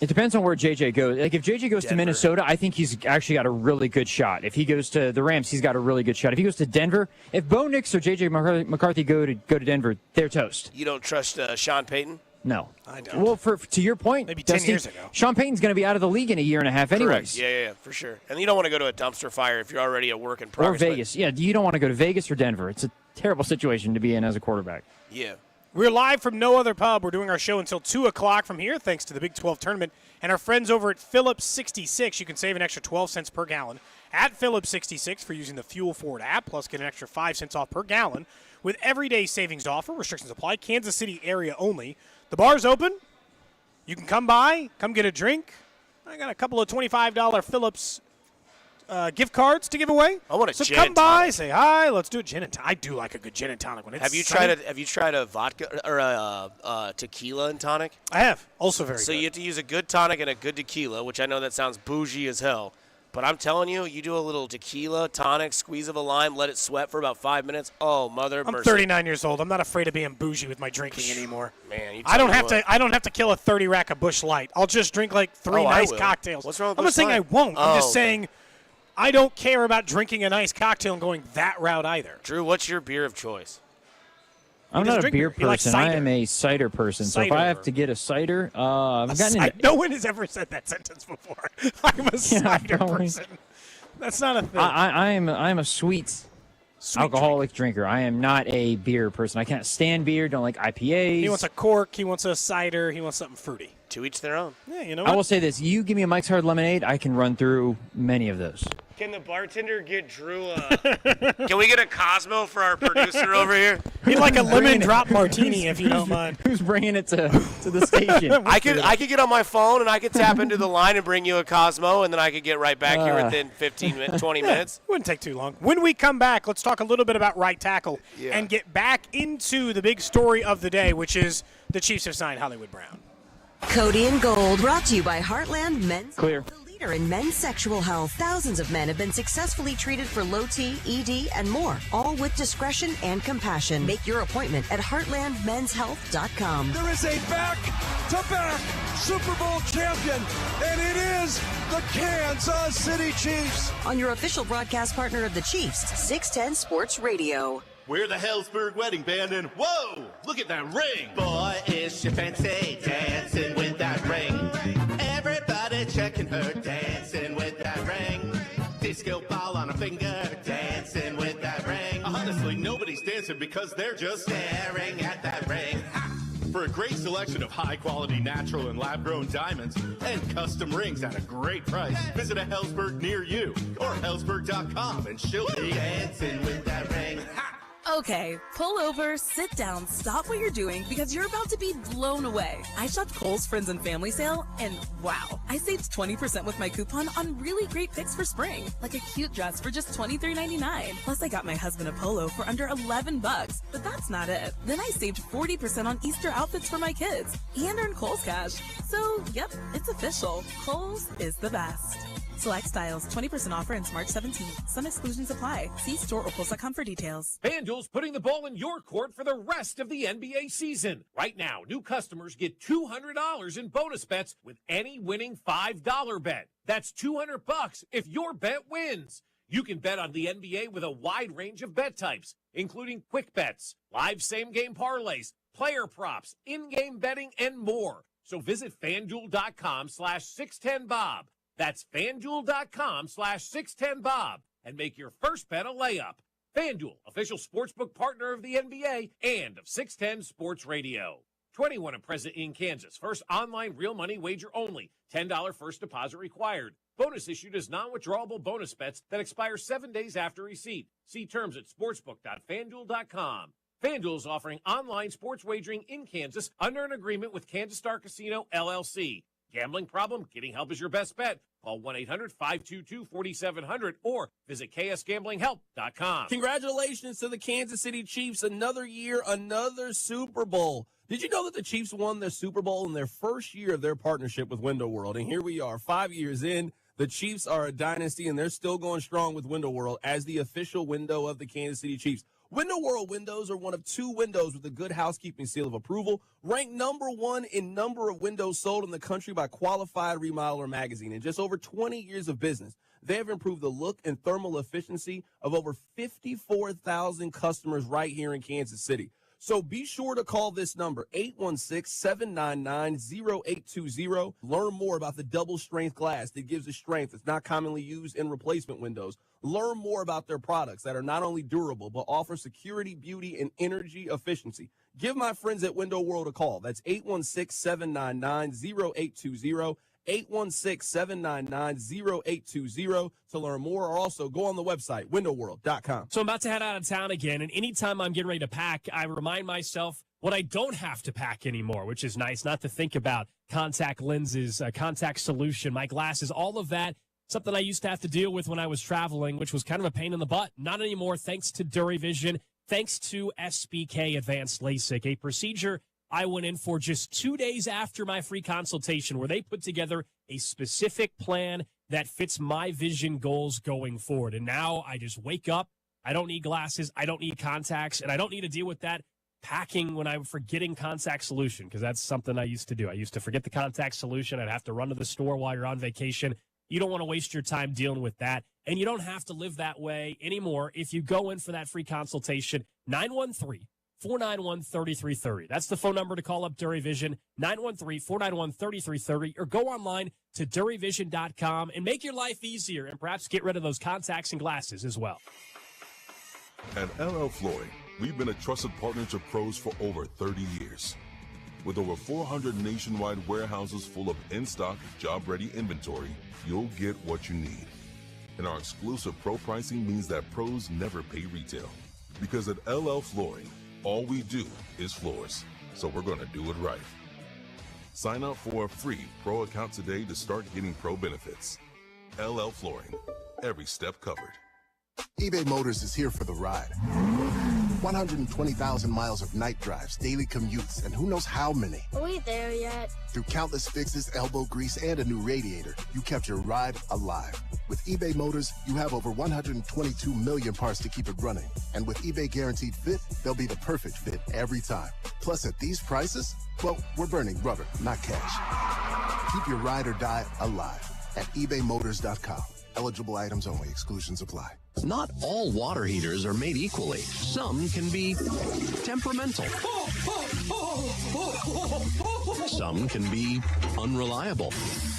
it depends on where JJ goes. Like, if JJ goes to Minnesota, I think he's actually got a really good shot. If he goes to the Rams, he's got a really good shot. If he goes to Denver, if Bo Nix or JJ McCarthy go to Denver, they're toast. You don't trust Sean Payton? No. I don't. Well, to your point, maybe Dusty, 10 years ago. Sean Payton's going to be out of the league in a year and a half anyways. Correct. Yeah, for sure. And you don't want to go to a dumpster fire if you're already a work in progress. Or Vegas. Yeah, you don't want to go to Vegas or Denver. It's a terrible situation to be in as a quarterback. Yeah. We're live from No Other Pub. We're doing our show until 2 o'clock from here, thanks to the Big 12 tournament. And our friends over at Phillips 66, you can save an extra 12 cents per gallon at Phillips 66 for using the Fuel Forward app, plus get an extra 5 cents off per gallon with everyday savings to offer. Restrictions apply. Kansas City area only. The bar's open. You can come by, come get a drink. I got a couple of $25 Phillips gift cards to give away. I want a so gin come and by, tonic. say hi. Let's do a gin and tonic. I do like a good gin and tonic when it's Have you tried a vodka or a tequila and tonic? I have. Also very So good. you have to use a good tonic and a good tequila, which I know that sounds bougie as hell. But I'm telling you, you do a little tequila, tonic, squeeze of a lime, let it sweat for about 5 minutes. Oh, mother I'm mercy. 39 years old. I'm not afraid of being bougie with my drinking anymore. Man, I don't have to kill a 30 rack of Busch Light. I'll just drink like 3 nice cocktails. What's wrong with I'm not Busch saying Light? I won't. I'm just okay. saying I don't care about drinking a nice cocktail and going that route either. Drew, what's your beer of choice? I'm doesn't not a drink beer beer. He likes person. I cider. am a cider person. So if Cider. I have to get a cider, I've gotten into No one has ever said that sentence before. I'm a cider person. That's not a thing. I'm a sweet alcoholic drinker. I am not a beer person. I can't stand beer. Don't like IPAs. He wants a cork. He wants a cider. He wants something fruity. To each their own. Yeah, you know what? I will say this: you give me a Mike's Hard Lemonade, I can run through many of those. Can the bartender get Drew can we get a Cosmo for our producer over here? He'd like a lemon drop martini if you don't mind. Who's bringing it to the station? I could get on my phone and I could tap into the line and bring you a Cosmo, and then I could get right back here within 20 minutes. Wouldn't take too long. When we come back, let's talk a little bit about right tackle Yeah. and get back into the big story of the day, which is the Chiefs have signed Hollywood Brown. Cody and Gold, brought to you by Heartland Men's. Clear. The leader in men's sexual health. Thousands of men have been successfully treated for low T, ED, and more, all with discretion and compassion. Make your appointment at heartlandmenshealth.com. There is a back-to-back Super Bowl champion, and it is the Kansas City Chiefs. On your official broadcast partner of the Chiefs, 610 Sports Radio. We're the Hellsberg Wedding Band, and whoa, look at that ring. Boy, is she fancy dancing with that ring. Everybody checking her dancing with that ring. Disco ball on her finger, dancing with that ring. Honestly, nobody's dancing because they're just staring at that ring. For a great selection of high-quality natural and lab-grown diamonds and custom rings at a great price, visit a Hellsberg near you or Hellsberg.com and she'll be dancing with that ring. Ha! Okay, pull over, sit down, stop what you're doing because you're about to be blown away. I shopped Kohl's Friends and Family Sale and wow, I saved 20% with my coupon on really great picks for spring, like a cute dress for just $23.99. Plus I got my husband a polo for under $11, but that's not it. Then I saved 40% on Easter outfits for my kids and earned Kohl's cash. So, yep, it's official. Kohl's is the best. Select styles, 20% offer ends March 17th. Some exclusions apply. See store or Kohl's.com for details. FanDuel's putting the ball in your court for the rest of the NBA season. Right now, new customers get $200 in bonus bets with any winning $5 bet. That's $200 if your bet wins. You can bet on the NBA with a wide range of bet types, including quick bets, live same-game parlays, player props, in-game betting, and more. So visit FanDuel.com/610Bob. That's FanDuel.com/610Bob and make your first bet a layup. FanDuel, official sportsbook partner of the NBA and of 610 Sports Radio. 21 and present in Kansas. First online real money wager only. $10 first deposit required. Bonus issued as non-withdrawable bonus bets that expire 7 days after receipt. See terms at sportsbook.fanduel.com. FanDuel is offering online sports wagering in Kansas under an agreement with Kansas Star Casino, LLC. Gambling problem? Getting help is your best bet. Call 1-800-522-4700 or visit ksgamblinghelp.com. Congratulations to the Kansas City Chiefs. Another year, another Super Bowl. Did you know that the Chiefs won their Super Bowl in their first year of their partnership with Window World? And here we are, 5 years in. The Chiefs are a dynasty, and they're still going strong with Window World as the official window of the Kansas City Chiefs. Window World windows are one of 2 windows with a Good Housekeeping seal of approval, ranked number 1 in number of windows sold in the country by Qualified Remodeler magazine. In just over 20 years of business, they have improved the look and thermal efficiency of over 54,000 customers right here in Kansas City. So be sure to call this number, 816-799-0820. Learn more about the double-strength glass that gives a strength that's not commonly used in replacement windows. Learn more about their products that are not only durable, but offer security, beauty, and energy efficiency. Give my friends at Window World a call. That's 816-799-0820. 816-799-0820 to learn more, or also go on the website, windowworld.com. So I'm about to head out of town again, and anytime I'm getting ready to pack, I remind myself what I don't have to pack anymore, which is nice, not to think about contact lenses, contact solution, my glasses, all of that, something I used to have to deal with when I was traveling, which was kind of a pain in the butt. Not anymore, thanks to DuraVision, thanks to SBK Advanced LASIK, a procedure I went in for just 2 days after my free consultation, where they put together a specific plan that fits my vision goals going forward. And now I just wake up. I don't need glasses. I don't need contacts. And I don't need to deal with that packing when I'm forgetting contact solution, because that's something I used to do. I used to forget the contact solution. I'd have to run to the store while you're on vacation. You don't want to waste your time dealing with that. And you don't have to live that way anymore if you go in for that free consultation. 913-491-3330. That's the phone number to call up DuraVision, 913-491-3330, or go online to DuraVision.com and make your life easier and perhaps get rid of those contacts and glasses as well. At LL Flooring, we've been a trusted partner to pros for over 30 years. With over 400 nationwide warehouses full of in-stock, job-ready inventory, you'll get what you need. And our exclusive pro pricing means that pros never pay retail. Because at LL Flooring, all we do is floors, so we're going to do it right. Sign up for a free pro account today to start getting pro benefits. LL Flooring, every step covered. eBay Motors is here for the ride. 120,000 miles of night drives, daily commutes, and who knows how many. Are we there yet? Through countless fixes, elbow grease, and a new radiator, you kept your ride alive. With eBay Motors, you have over 122 million parts to keep it running. And with eBay Guaranteed Fit, they'll be the perfect fit every time. Plus, at these prices, well, we're burning rubber, not cash. Keep your ride or die alive at ebaymotors.com. Eligible items only. Exclusions apply. Not all water heaters are made equally. Some can be temperamental. Some can be unreliable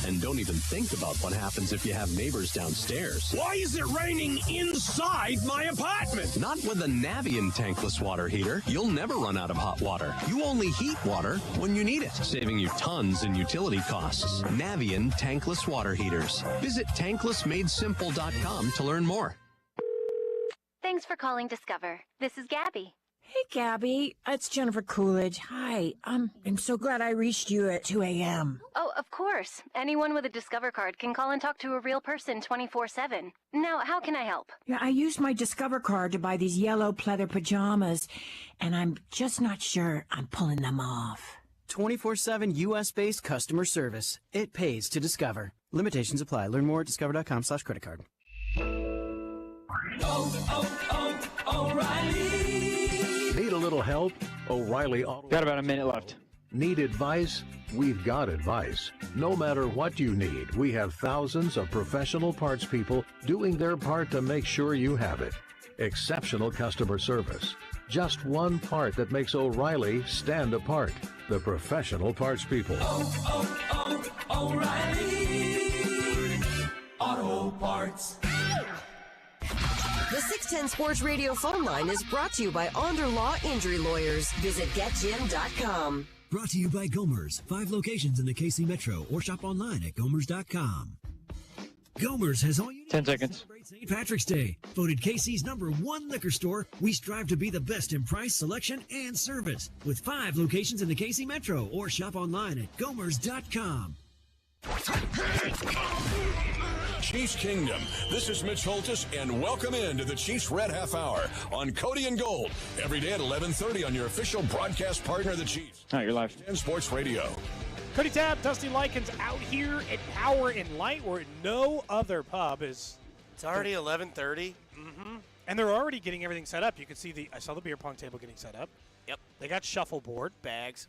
and don't even think about what happens if you have neighbors downstairs. Why is it raining inside my apartment? Not with a Navien tankless water heater. You'll never run out of hot water. You only heat water when you need it, saving you tons in utility costs. Navien tankless water heaters. Visit tanklessmadesimple.com to learn more. Thanks for calling Discover. This is Gabby. Hey, Gabby. It's Jennifer Coolidge. Hi. I'm so glad I reached you at 2 a.m. Oh, of course. Anyone with a Discover card can call and talk to a real person 24/7. Now, how can I help? Yeah, I used my Discover card to buy these yellow pleather pajamas, and I'm just not sure I'm pulling them off. 24/7 U.S.-based customer service. It pays to Discover. Limitations apply. Learn more at discover.com/credit card. O'Reilly. Need a little help? O'Reilly Auto. Got about a minute left. Need advice? We've got advice. No matter what you need, we have thousands of professional parts people doing their part to make sure you have it. Exceptional customer service. Just one part that makes O'Reilly stand apart. The professional parts people. O'Reilly Auto Parts. The 610 Sports Radio phone line is brought to you by Onder Law Injury Lawyers. Visit getjim.com. Brought to you by Gomer's. 5 locations in the KC Metro or shop online at gomers.com. Gomer's has all you need 10 to seconds. celebrate St. Patrick's Day. Voted KC's #1 liquor store, we strive to be the best in price, selection, and service. With 5 locations in the KC Metro or shop online at gomers.com. Chiefs Kingdom. This is Mitch Holtis, and welcome into the Chiefs Red Half Hour on Cody and Gold. Every day at 11:30 on your official broadcast partner of the Chiefs. Oh, you're live. 10 Sports Radio. Cody Tapp, Dusty Likens out here at Power and Light, where no other pub is. It's already 11:30. Mm-hmm. And they're already getting everything set up. You can see I saw the beer pong table getting set up. Yep. They got shuffleboard. Bags.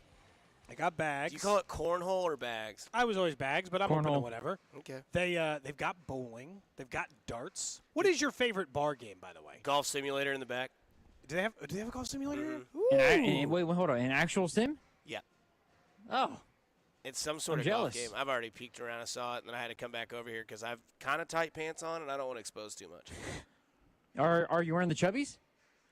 They got bags. Do you call it cornhole or bags? I was always bags, but I'm open to Cornhole. whatever. Okay. They've got bowling. They've got darts. What is your favorite bar game, by the way? Golf simulator in the back. Do they have a golf simulator? Mm-hmm. Wait, hold on. An actual sim? Yeah. Oh. It's some sort I'm of jealous. golf game. I've already peeked around. I saw it, and then I had to come back over here because I've kind of tight pants on, and I don't want to expose too much. Are you wearing the chubbies?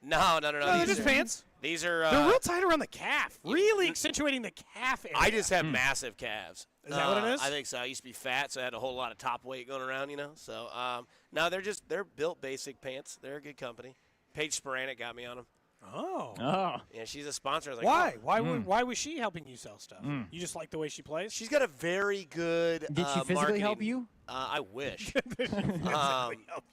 No. They're just pants. These are. They're real tight around the calf, really accentuating the calf area. I just have massive calves. Is that what it is? I think so. I used to be fat, so I had a whole lot of top weight going around, So, no, they're built basic pants. They're a good company. Paige Sporanic got me on them. Oh. Yeah, she's a sponsor. I was like, Why? oh. Why was she helping you sell stuff? You just like the way she plays? She's got a very good. Did she physically help marketing- you? I wish.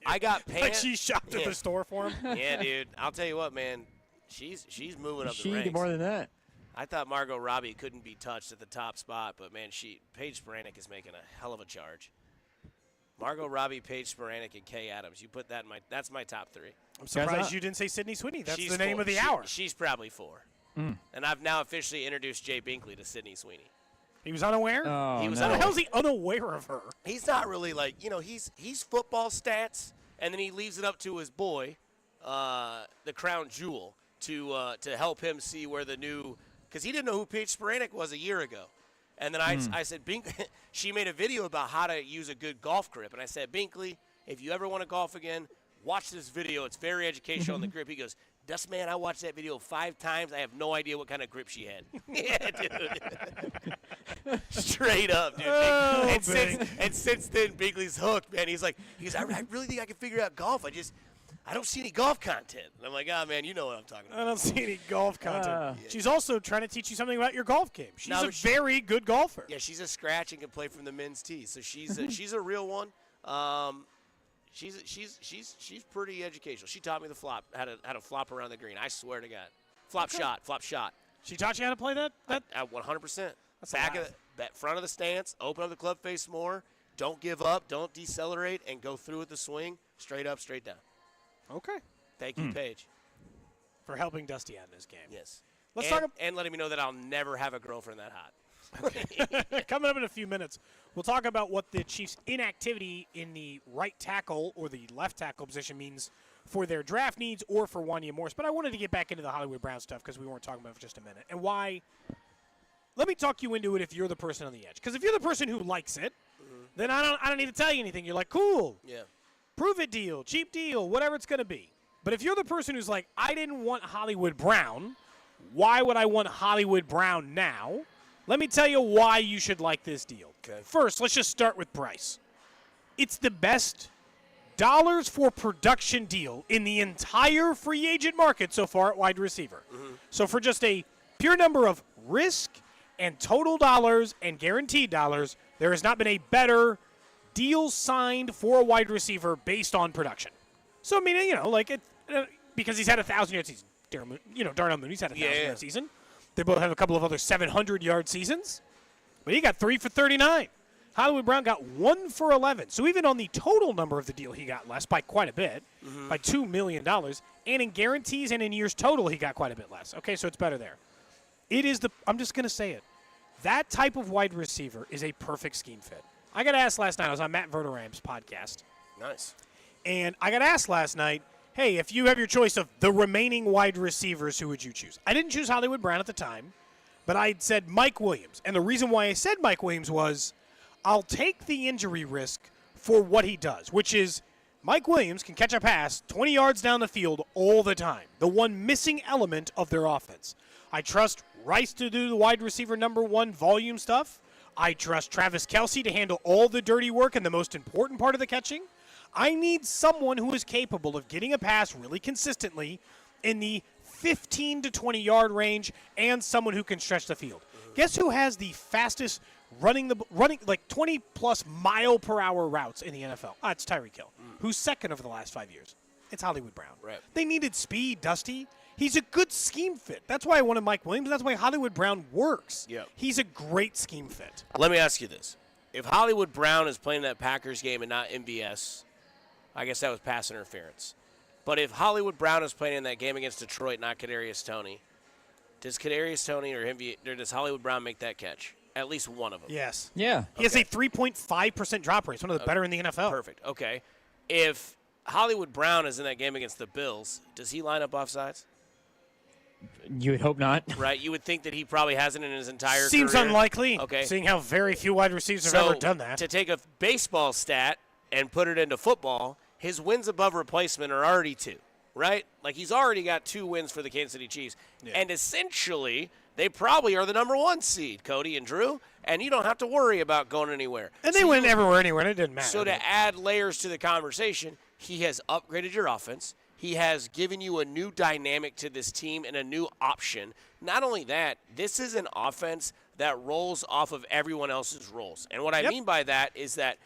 I got pants. Like she shopped at the store for him? Yeah, dude. I'll tell you what, man. She's moving up the ranks. She did more than that. I thought Margot Robbie couldn't be touched at the top spot, but man, Paige Sporanic is making a hell of a charge. Margot Robbie, Paige Sporanic, and Kay Adams. You put that in that's my top 3. I'm surprised you didn't say Sydney Sweeney. That's She's the name 4. of the hour. She's probably 4. And I've now officially introduced Jay Binkley to Sydney Sweeney. He was unaware? Oh, He was How the unaware. hell is he unaware of her? He's not really like, he's football stats, and then he leaves it up to his boy, the crown jewel, to help him see where the new, because he didn't know who Paige Sporanic was a year ago. And then I said, she made a video about how to use a good golf grip. And I said, Binkley, if you ever want to golf again, watch this video. It's very educational on the grip. He goes, Dust man, I watched that video 5 times. I have no idea what kind of grip she had. Yeah, dude. Straight up, dude. Oh, and since then, Binkley's hooked, man. He goes, I really think I can figure out golf. I don't see any golf content. And I'm like, man, you know what I'm talking about. I don't see any golf content. She's also trying to teach you something about your golf game. She's a very good golfer. Yeah, she's a scratch and can play from the men's tee. So she's a real one. She's pretty educational. She taught me the flop, how to flop around the green. I swear to God, flop shot. She taught you how to play that? 100%. That's Front of the stance. Open up the club face more. Don't give up. Don't decelerate, and go through with the swing. Straight up, straight down. Okay. Thank you, Paige, for helping Dusty out in this game. Yes. And letting me know that I'll never have a girlfriend that hot. Coming up in a few minutes, we'll talk about what the Chiefs' inactivity in the right tackle or the left tackle position means for their draft needs or for Wanya Morris. But I wanted to get back into the Hollywood Brown stuff because we weren't talking about it for just a minute. And why? Let me talk you into it if you're the person on the edge. Because if you're the person who likes it, then I don't need to tell you anything. You're like, cool. Yeah. Prove it deal, cheap deal, whatever it's going to be. But if you're the person who's like, I didn't want Hollywood Brown, why would I want Hollywood Brown now? Let me tell you why you should like this deal. Okay. First, let's just start with price. It's the best dollars for production deal in the entire free agent market so far at wide receiver. So for just a pure number of risk and total dollars and guaranteed dollars, there has not been a better deal signed for a wide receiver based on production. So, I mean, because he's had a 1,000-yard season. Darnell Mooney's had a 1,000-yard season. They both have a couple of other 700-yard seasons. But he got 3 for 39. Hollywood Brown got 1 for 11. So even on the total number of the deal, he got less by quite a bit, by $2 million. And in guarantees and in years total, he got quite a bit less. Okay, so it's better there. I'm just going to say it. That type of wide receiver is a perfect scheme fit. I got asked last night. I was on Matt Verderam's podcast. Nice. And I got asked last night, hey, if you have your choice of the remaining wide receivers, who would you choose? I didn't choose Hollywood Brown at the time, but I said Mike Williams. And the reason why I said Mike Williams was I'll take the injury risk for what he does, which is Mike Williams can catch a pass 20 yards down the field all the time, the one missing element of their offense. I trust Rice to do the wide receiver number 1 volume stuff. I trust Travis Kelce to handle all the dirty work and the most important part of the catching. I need someone who is capable of getting a pass really consistently in the 15 to 20 yard range and someone who can stretch the field. Guess who has the fastest running like 20 plus mile per hour routes in the NFL? It's Tyreek Hill, who's second over the last 5 years. It's Hollywood Brown. Right. They needed speed, Dusty. He's a good scheme fit. That's why I wanted Mike Williams. That's why Hollywood Brown works. Yep. He's a great scheme fit. Let me ask you this. If Hollywood Brown is playing that Packers game and not MVS, I guess that was pass interference. But if Hollywood Brown is playing in that game against Detroit, not Kadarius Toney, does Kadarius Toney or does Hollywood Brown make that catch? At least one of them. Yes. Yeah. He has a 3.5% drop rate. It's one of the better in the NFL. Perfect. Okay. If Hollywood Brown is in that game against the Bills, does he line up offsides? You would hope not. Right. You would think that he probably hasn't in his entire Seems career. unlikely, Okay. seeing how very few wide receivers have ever done that. To take a baseball stat and put it into football, his wins above replacement are already 2, right? Like he's already got 2 wins for the Kansas City Chiefs. Yeah. And essentially, they probably are the number 1 seed, Cody and Drew, and you don't have to worry about going anywhere. And they went everywhere anywhere, and it didn't matter. So to add layers to the conversation, he has upgraded your offense. He has given you a new dynamic to this team and a new option. Not only that, this is an offense that rolls off of everyone else's rolls. And what I mean by that is that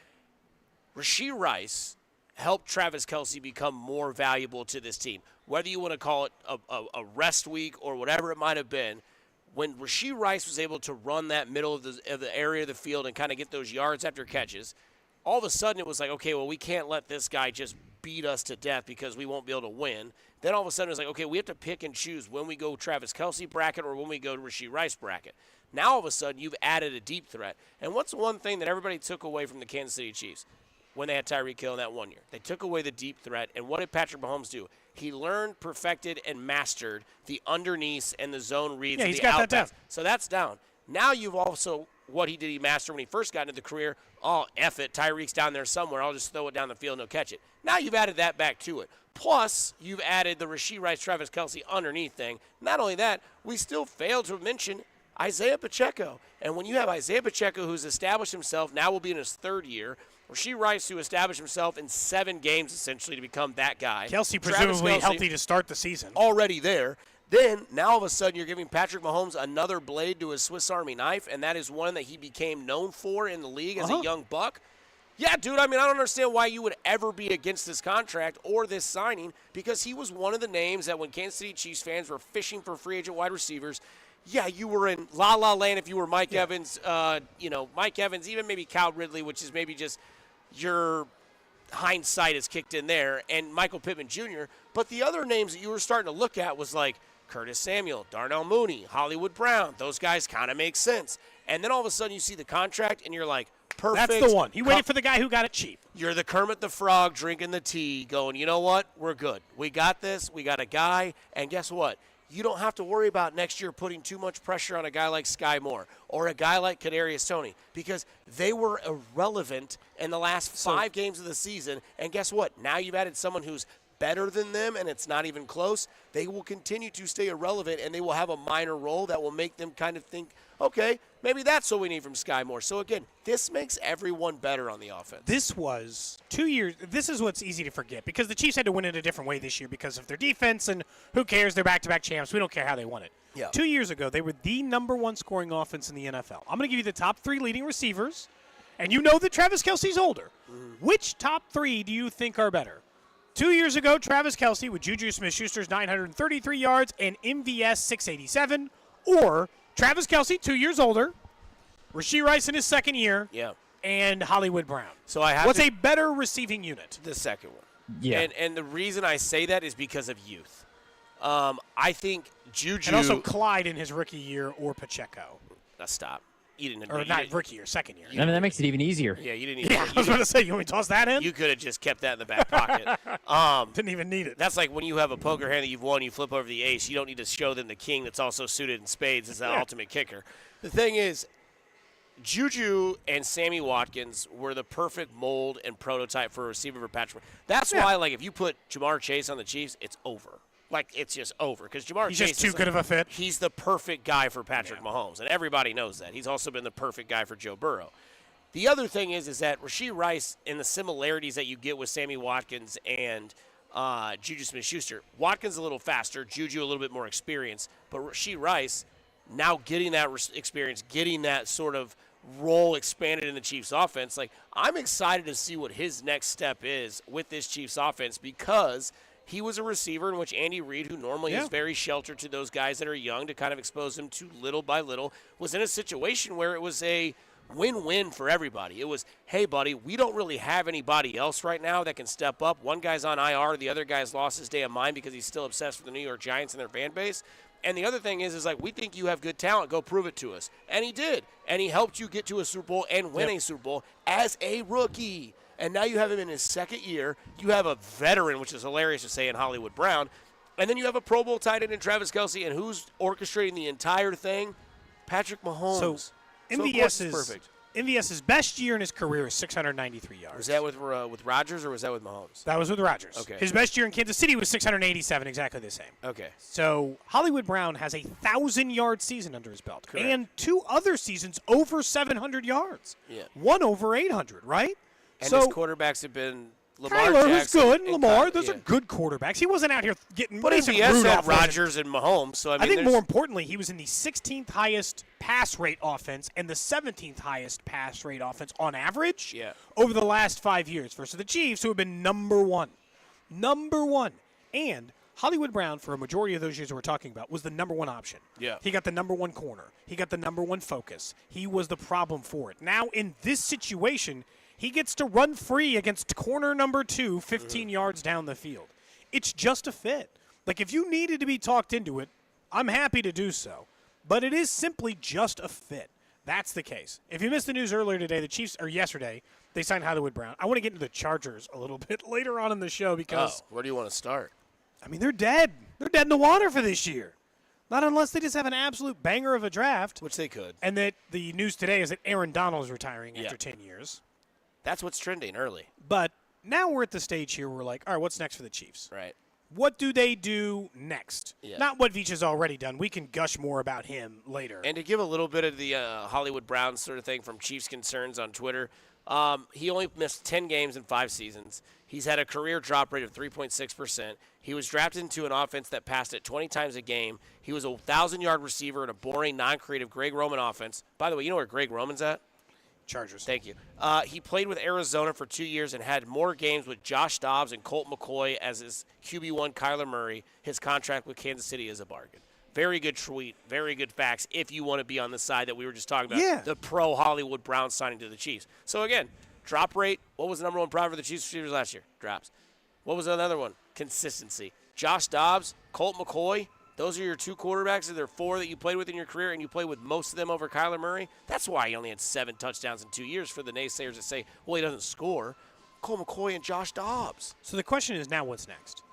Rashee Rice helped Travis Kelce become more valuable to this team. Whether you want to call it a rest week or whatever it might have been, when Rashee Rice was able to run that middle of the area of the field and kind of get those yards after catches, all of a sudden it was like, okay, well, we can't let this guy just beat us to death because we won't be able to win. Then all of a sudden it was like, okay, we have to pick and choose when we go Travis Kelce bracket or when we go to Rashee Rice bracket. Now all of a sudden you've added a deep threat. And what's one thing that everybody took away from the Kansas City Chiefs when they had Tyreek Hill in that 1 year? They took away the deep threat. And what did Patrick Mahomes do? He learned, perfected, and mastered the underneath and the zone reads. Yeah, and he's the got out that down. So that's down. Now you've also, what did he master when he first got into the career? Oh, F it, Tyreek's down there somewhere. I'll just throw it down the field and he'll catch it. Now you've added that back to it. Plus, you've added the Rashee Rice, Travis Kelce underneath thing. Not only that, we still failed to mention Isaiah Pacheco. And when you have Isaiah Pacheco, who's established himself, now will be in his 3rd year, Rashee Rice, who established himself in 7 games, essentially, to become that guy. Kelce presumably healthy to start the season. Already there. Then, now all of a sudden, you're giving Patrick Mahomes another blade to his Swiss Army knife, and that is one that he became known for in the league as a young buck. Yeah, dude, I mean, I don't understand why you would ever be against this contract or this signing, because he was one of the names that when Kansas City Chiefs fans were fishing for free agent wide receivers, yeah, you were in la-la land if you were Mike Evans, Mike Evans, even maybe Cal Ridley, which is maybe just your hindsight is kicked in there, and Michael Pittman Jr. But the other names that you were starting to look at was like Curtis Samuel, Darnell Mooney, Hollywood Brown. Those guys kind of make sense. And then all of a sudden you see the contract, and you're like, perfect. That's the one. He waited for the guy who got it cheap. You're the Kermit the Frog drinking the tea going, you know what? We're good. We got this. We got a guy. And guess what? You don't have to worry about next year putting too much pressure on a guy like Sky Moore or a guy like Kadarius Toney because they were irrelevant in the last 5 games of the season. And guess what? Now you've added someone who's better than them, and it's not even close. They will continue to stay irrelevant, and they will have a minor role that will make them kind of think, okay, maybe that's what we need from Sky Moore. So, again, this makes everyone better on the offense. This was 2 years. This is what's easy to forget because the Chiefs had to win it a different way this year because of their defense, and who cares? They're back-to-back champs. We don't care how they won it. Yeah. 2 years ago, they were the number 1 scoring offense in the NFL. I'm going to give you the top 3 leading receivers, and you know that Travis Kelce's older. Which top 3 do you think are better? 2 years ago, Travis Kelce with Juju Smith-Schuster's 933 yards and MVS 687, or Travis Kelce, 2 years older, Rashee Rice in his 2nd year, and Hollywood Brown. So I have What's a better receiving unit? The second one. Yeah. And the reason I say that is because of youth. I think Juju. And also Clyde in his rookie year or Pacheco. Stop. You didn't. Or not rookie year, second year. I mean, that makes it even easier. Yeah, you didn't even. Yeah, I was going to say, you want me to toss that in? You could have just kept that in the back pocket. Didn't even need it. That's like when you have a poker hand that you've won, you flip over the ace. You don't need to show them the king that's also suited in spades as the ultimate kicker. The thing is, Juju and Sammy Watkins were the perfect mold and prototype for a receiver for Patrick. That's why, like, if you put Jamar Chase on the Chiefs, it's over. Like, it's just over. Because Jamar He's Chase just too good of a fit. He's the perfect guy for Patrick Mahomes, and everybody knows that. He's also been the perfect guy for Joe Burrow. The other thing is that Rashee Rice, and the similarities that you get with Sammy Watkins and Juju Smith-Schuster, Watkins a little faster, Juju a little bit more experienced, but Rashee Rice now getting that experience, getting that sort of role expanded in the Chiefs offense. Like, I'm excited to see what his next step is with this Chiefs offense, because he was a receiver in which Andy Reid, who normally is very sheltered to those guys that are young to kind of expose them to little by little, was in a situation where it was a win-win for everybody. It was, hey, buddy, we don't really have anybody else right now that can step up. One guy's on IR, the other guy's lost his day of mind because he's still obsessed with the New York Giants and their fan base. And the other thing is like, we think you have good talent. Go prove it to us. And he did. And he helped you get to a Super Bowl and win a Super Bowl as a rookie. And now you have him in his second year. You have a veteran, which is hilarious to say, in Hollywood Brown. And then you have a Pro Bowl tight end in Travis Kelce. And who's orchestrating the entire thing? Patrick Mahomes. So MVS's best year in his career is 693 yards. Was that with Rodgers or was that with Mahomes? That was with Rodgers. Okay. His best year in Kansas City was 687, exactly the same. Okay. So Hollywood Brown has a 1,000-yard season under his belt. Correct. And 2 other seasons over 700 yards. Yeah. One over 800, right? And so his quarterbacks have been Lamar Kyler was Jackson good. and Lamar, Kyler, those are good quarterbacks. He wasn't out here getting But Mason MVS Rudolph had Rodgers and Mahomes. So I think more importantly, he was in the 16th highest pass rate offense and the 17th highest pass rate offense on average over the last 5 years versus the Chiefs, who have been number one. Number one. And Hollywood Brown, for a majority of those years we're talking about, was the number one option. Yeah. He got the number one corner. He got the number one focus. He was the problem for it. Now, in this situation, he gets to run free against corner number 2, 15 yards down the field. It's just a fit. Like, if you needed to be talked into it, I'm happy to do so. But it is simply just a fit. That's the case. If you missed the news earlier today, the Chiefs, or yesterday, they signed Hollywood Brown. I want to get into the Chargers a little bit later on in the show because where do you want to start? I mean, they're dead. They're dead in the water for this year. Not unless they just have an absolute banger of a draft. Which they could. And that the news today is that Aaron Donald is retiring after 10 years. That's what's trending early. But now we're at the stage here where we're like, all right, what's next for the Chiefs? Right. What do they do next? Yeah. Not what Veach has already done. We can gush more about him later. And to give a little bit of the Hollywood Brown sort of thing from Chiefs Concerns on Twitter, he only missed 10 games in 5 seasons. He's had a career drop rate of 3.6%. He was drafted into an offense that passed it 20 times a game. He was a 1,000-yard receiver in a boring, non-creative Greg Roman offense. By the way, you know where Greg Roman's at? Chargers. Thank you. He played with Arizona for 2 years and had more games with Josh Dobbs and Colt McCoy as his QB1 Kyler Murray. His contract with Kansas City is a bargain. Very good tweet, very good facts if you want to be on the side that we were just talking about, Yeah. the pro Hollywood Brown signing to the Chiefs. So, again, drop rate. What was the number one problem for the Chiefs receivers last year? Drops. What was another one? Consistency. Josh Dobbs, Colt McCoy. Those are your 2 quarterbacks, and there are 4 that you played with in your career, and you played with most of them over Kyler Murray. That's why he only had 7 touchdowns in 2 years for the naysayers that say, well, he doesn't score. Colt McCoy and Josh Dobbs. So the question is now what's next?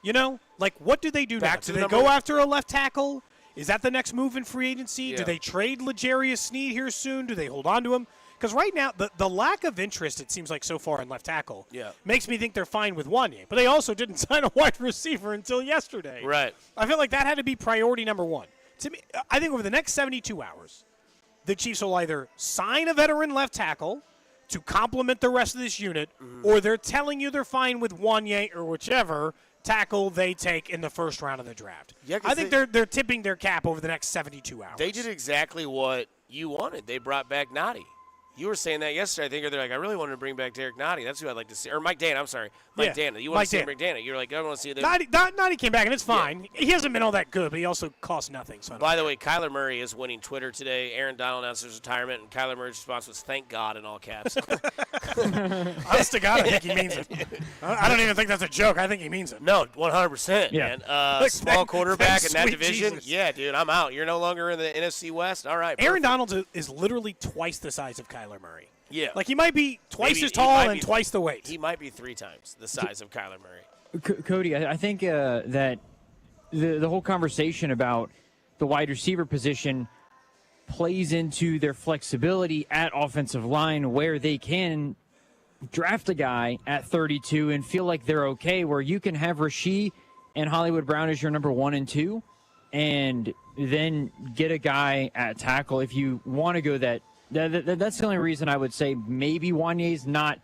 You know, like what do they do Back now? to Do they number go one. after a left tackle? Is that the next move in free agency? Yeah. Do they trade L'Jarius Sneed here soon? Do they hold on to him? Because right now, the lack of interest, it seems like so far in left tackle, makes me think they're fine with Wanye. But they also didn't sign a wide receiver until yesterday. Right. I feel like that had to be priority number one. To me, I think over the next 72 hours, the Chiefs will either sign a veteran left tackle to complement the rest of this unit, or they're telling you they're fine with Wanye or whichever tackle they take in the first round of the draft. Yeah, 'cause I think they're tipping their cap over the next 72 hours. They did exactly what you wanted. They brought back Noddy. You were saying that yesterday. I think they're like, I really wanted to bring back Derek Noddy. That's who I'd like to see. Or Mike Dana, I'm sorry. Mike Dana. You want to see Mike Dana. You're like, I want to see them. Noddy came back, and it's fine. He hasn't been all that good, but he also costs nothing. So By the way, Kyler Murray is winning Twitter today. Aaron Donald announced his retirement, and Kyler Murray's response was, thank God, in all caps. Honest to God, I think he means it. I don't even think that's a joke. I think he means it. No, 100%, man. Small quarterback in that division. Jesus. Yeah, dude, I'm out. You're no longer in the NFC West. All right. Aaron Donald is literally twice the size of Kyler Murray. Yeah. Like, he might be twice as tall and twice the weight. He might be 3 times the size of Kyler Murray. Cody, I think that the whole conversation about the wide receiver position plays into their flexibility at offensive line, where they can draft a guy at 32 and feel like they're okay, where you can have Rasheed and Hollywood Brown as your number 1 and 2, and then get a guy at tackle if you want to go that. That's the only reason I would say maybe Wanye's not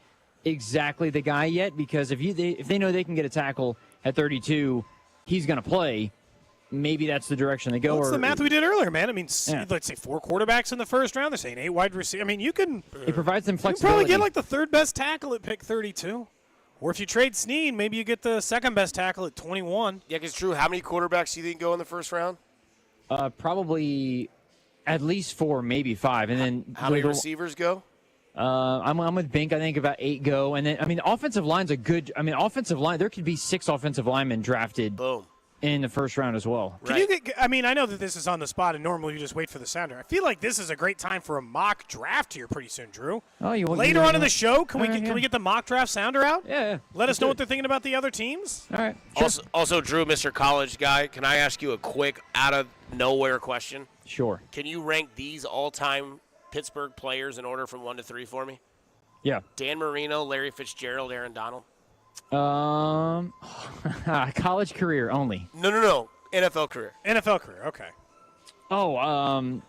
exactly the guy yet, because if they know they can get a tackle at 32, he's going to play. Maybe that's the direction they go. Well, that's the math we did earlier, man. I mean, let's say 4 quarterbacks in the first round. They're saying 8 wide receivers. I mean, you can. It provides them You can flexibility. probably get like the 3rd best tackle at pick 32. Or if you trade Snead, maybe you get the 2nd best tackle at 21. Yeah, because Drew, how many quarterbacks do you think go in the first round? Probably at least 4, maybe 5, and then how many receivers go? I'm with Bink. I think about 8 go, and then the offensive line's a good. Offensive line. There could be 6 offensive linemen drafted. Boom. In the first round as well. Can you get? I know that this is on the spot, and normally you just wait for the sounder. I feel like this is a great time for a mock draft here pretty soon, Drew. Oh, you want later on in the show? Can we get the mock draft sounder out? Yeah. Let us know what they're thinking about the other teams. All right. Sure. Also, Drew, Mr. College guy, can I ask you a quick out of nowhere question? Sure. Can you rank these all-time Pittsburgh players in order from 1 to 3 for me? Yeah. Dan Marino, Larry Fitzgerald, Aaron Donald. College career only. No. NFL career. NFL career. Okay. Oh,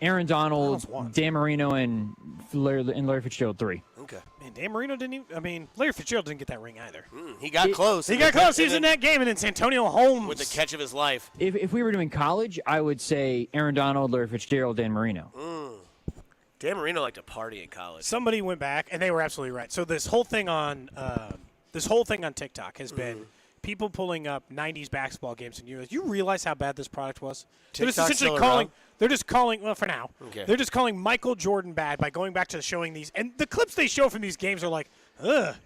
Aaron Donald, Dan Marino, and Larry Fitzgerald 3. Okay. Man, Dan Marino didn't even. Larry Fitzgerald didn't get that ring either. He got close. He got close. He was in that game, and then Santonio Holmes with the catch of his life. If we were doing college, I would say Aaron Donald, Larry Fitzgerald, Dan Marino. Dan Marino liked to party in college. Somebody went back, and they were absolutely right. So this whole thing on TikTok has been people pulling up 90s basketball games and you realize how bad this product was? They're just essentially calling. They're just calling. Well, for now, they're just calling Michael Jordan bad by going back to showing these. And the clips they show from these games are like, ugh,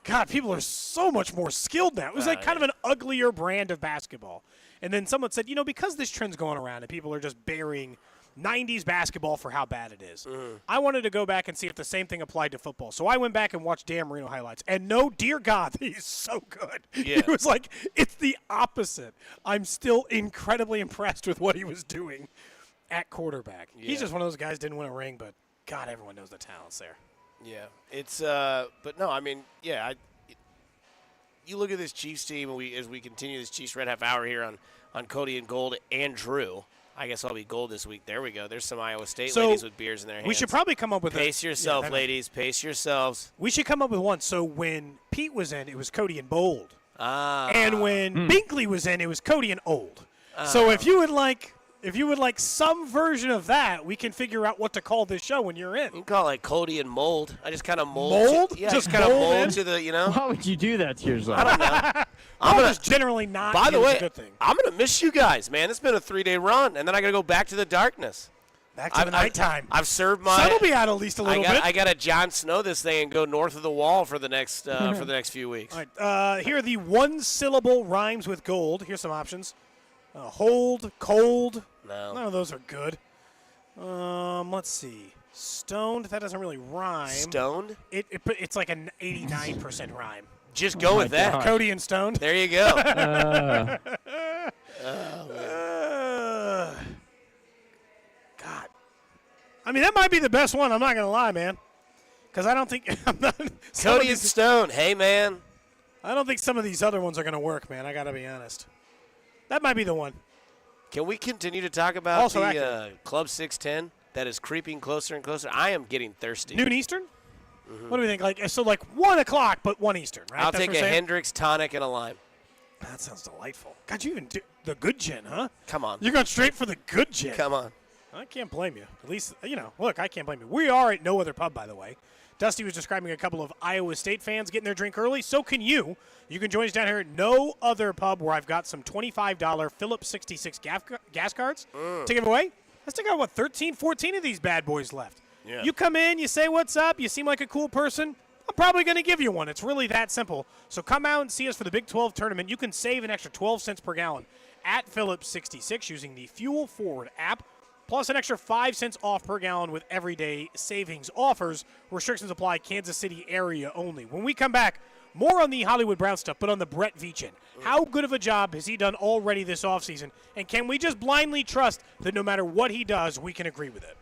God, people are so much more skilled now. It was like kind of an uglier brand of basketball. And then someone said, because this trend's going around and people are just burying 90s basketball for how bad it is. I wanted to go back and see if the same thing applied to football. So I went back and watched Dan Marino highlights. And no, dear God, he's so good. Yeah. It was like, it's the opposite. I'm still incredibly impressed with what he was doing at quarterback. Yeah. He's just one of those guys, didn't win a ring, but God, everyone knows the talent's there. Yeah. It's, but no, I mean, yeah, you look at this Chiefs team, and as we continue this Chiefs Red Half Hour here on Cody and Gold and Drew. I guess I'll be gold this week. There we go. There's some Iowa State ladies with beers in their hands. We should probably come up with Pace yourself, ladies. Pace yourselves. We should come up with one. So when Pete was in, it was Cody and Bold. Ah. And when Binkley was in, it was Cody and Old. So if you would like some version of that, we can figure out what to call this show when you're in. You can call it like Cody and Mold. I just kind of mold. Mold? Yeah, Just kind of mold mold in? to the, Why would you do that to yourself? I don't know. I'm just generally not. By the a way, good thing. I'm going to miss you guys, man. It's been a 3-day run, and then I got to go back to the darkness. Back to the nighttime. I've served my. Sun will be out at least a little bit. I got to Jon Snow this thing and go north of the wall for the next for the next few weeks. All right. Here are the one-syllable rhymes with gold. Here's some options. Hold, cold. No. None of those are good. Let's see. Stoned. That doesn't really rhyme. Stoned? It's like an 89% rhyme. Just go with that. Cody and Stoned. There you go. God. I mean, that might be the best one. I'm not going to lie, man. Because I don't think. Cody and Stone. Hey, man. I don't think some of these other ones are going to work, man. I got to be honest. That might be the one. Can we continue to talk about Also the Club 610 that is creeping closer and closer? I am getting thirsty. Noon Eastern? What do we think? Like 1 o'clock, but 1 Eastern, right? I'll That's take what a we're saying? Hendrix tonic and a lime. That sounds delightful. God, you even do the good gin, huh? Come on. You're going straight for the good gin. Come on. I can't blame you. At least, look, I can't blame you. We are at No Other Pub, by the way. Dusty was describing a couple of Iowa State fans getting their drink early. So can you. You can join us down here at No Other Pub, where I've got some $25 Phillips 66 gas cards to give away. I still got, 13, 14 of these bad boys left. Yeah. You come in, you say what's up, you seem like a cool person. I'm probably going to give you one. It's really that simple. So come out and see us for the Big 12 tournament. You can save an extra 12 cents per gallon at Phillips 66 using the Fuel Forward app, plus an extra 5 cents off per gallon with everyday savings offers. Restrictions apply. Kansas City area only. When we come back, more on the Hollywood Brown stuff, but on the Brett Veachin. How good of a job has he done already this offseason? And can we just blindly trust that no matter what he does, we can agree with it?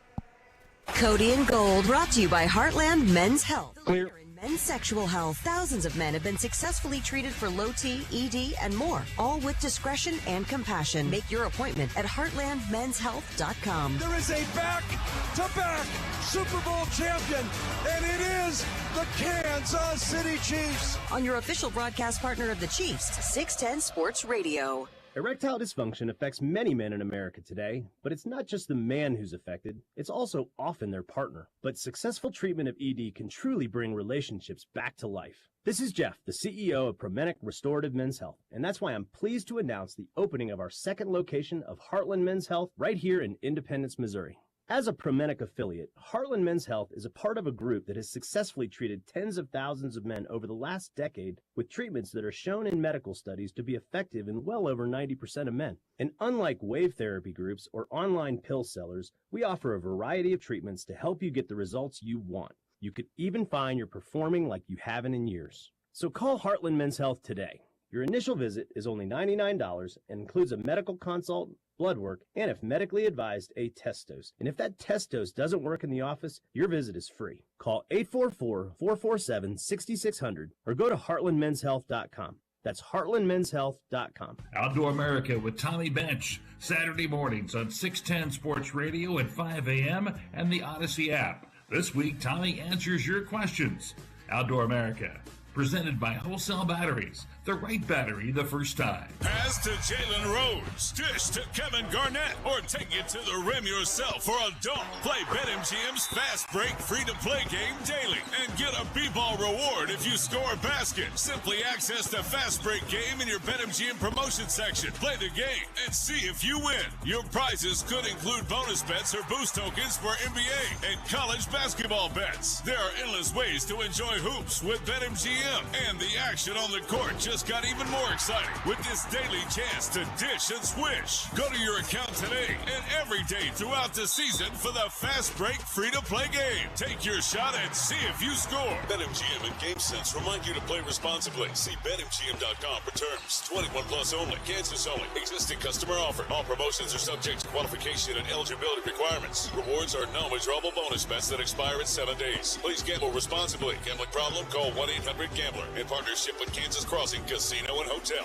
Cody and Gold, brought to you by Heartland Men's Health. Clear. Men's sexual health. Thousands of men have been successfully treated for low T, ED, and more, all with discretion and compassion. Make your appointment at heartlandmenshealth.com. There is a back-to-back Super Bowl champion, and it is the Kansas City Chiefs. On your official broadcast partner of the Chiefs, 610 Sports Radio. Erectile dysfunction affects many men in America today, but it's not just the man who's affected, it's also often their partner. But successful treatment of ED can truly bring relationships back to life. This is Jeff, the CEO of Promenic Restorative Men's Health, and that's why I'm pleased to announce the opening of our second location of Heartland Men's Health right here in Independence, Missouri. As a Promenic affiliate, Heartland Men's Health is a part of a group that has successfully treated tens of thousands of men over the last decade with treatments that are shown in medical studies to be effective in well over 90% of men. And unlike wave therapy groups or online pill sellers, we offer a variety of treatments to help you get the results you want. You could even find you're performing like you haven't in years. So call Heartland Men's Health today. Your initial visit is only $99 and includes a medical consult, blood work, and if medically advised, a test dose. And if that test dose doesn't work in the office, your visit is free. Call 844-447-6600 or go to heartlandmenshealth.com. That's heartlandmenshealth.com. Outdoor America with Tommy Bench, Saturday mornings on 610 Sports Radio at 5 a.m. and the Odyssey app. This week, Tommy answers your questions. Outdoor America, presented by Wholesale Batteries. The right battery the first time. Pass to Jalen Rose. Dish to Kevin Garnett. Or take it to the rim yourself for a dunk. Play BetMGM's Fast Break free-to-play game daily and get a B-ball reward if you score a basket. Simply access the Fast Break game in your BetMGM promotion section. Play the game and see if you win. Your prizes could include bonus bets or boost tokens for NBA and college basketball bets. There are endless ways to enjoy hoops with BetMGM, and the action on the court just got even more exciting with this daily chance to dish and swish. Go to your account today and every day throughout the season for the Fast Break free-to-play game. Take your shot and see if you score. BetMGM and GameSense remind you to play responsibly. See BetMGM.com for terms. 21 plus only. Kansas only. Existing customer offer. All promotions are subject to qualification and eligibility requirements. Rewards are non-withdrawable bonus bets that expire in 7 days. Please gamble responsibly. Gambling problem? Call 1-800-GAMBLER in partnership with Kansas Crossing Casino and Hotel.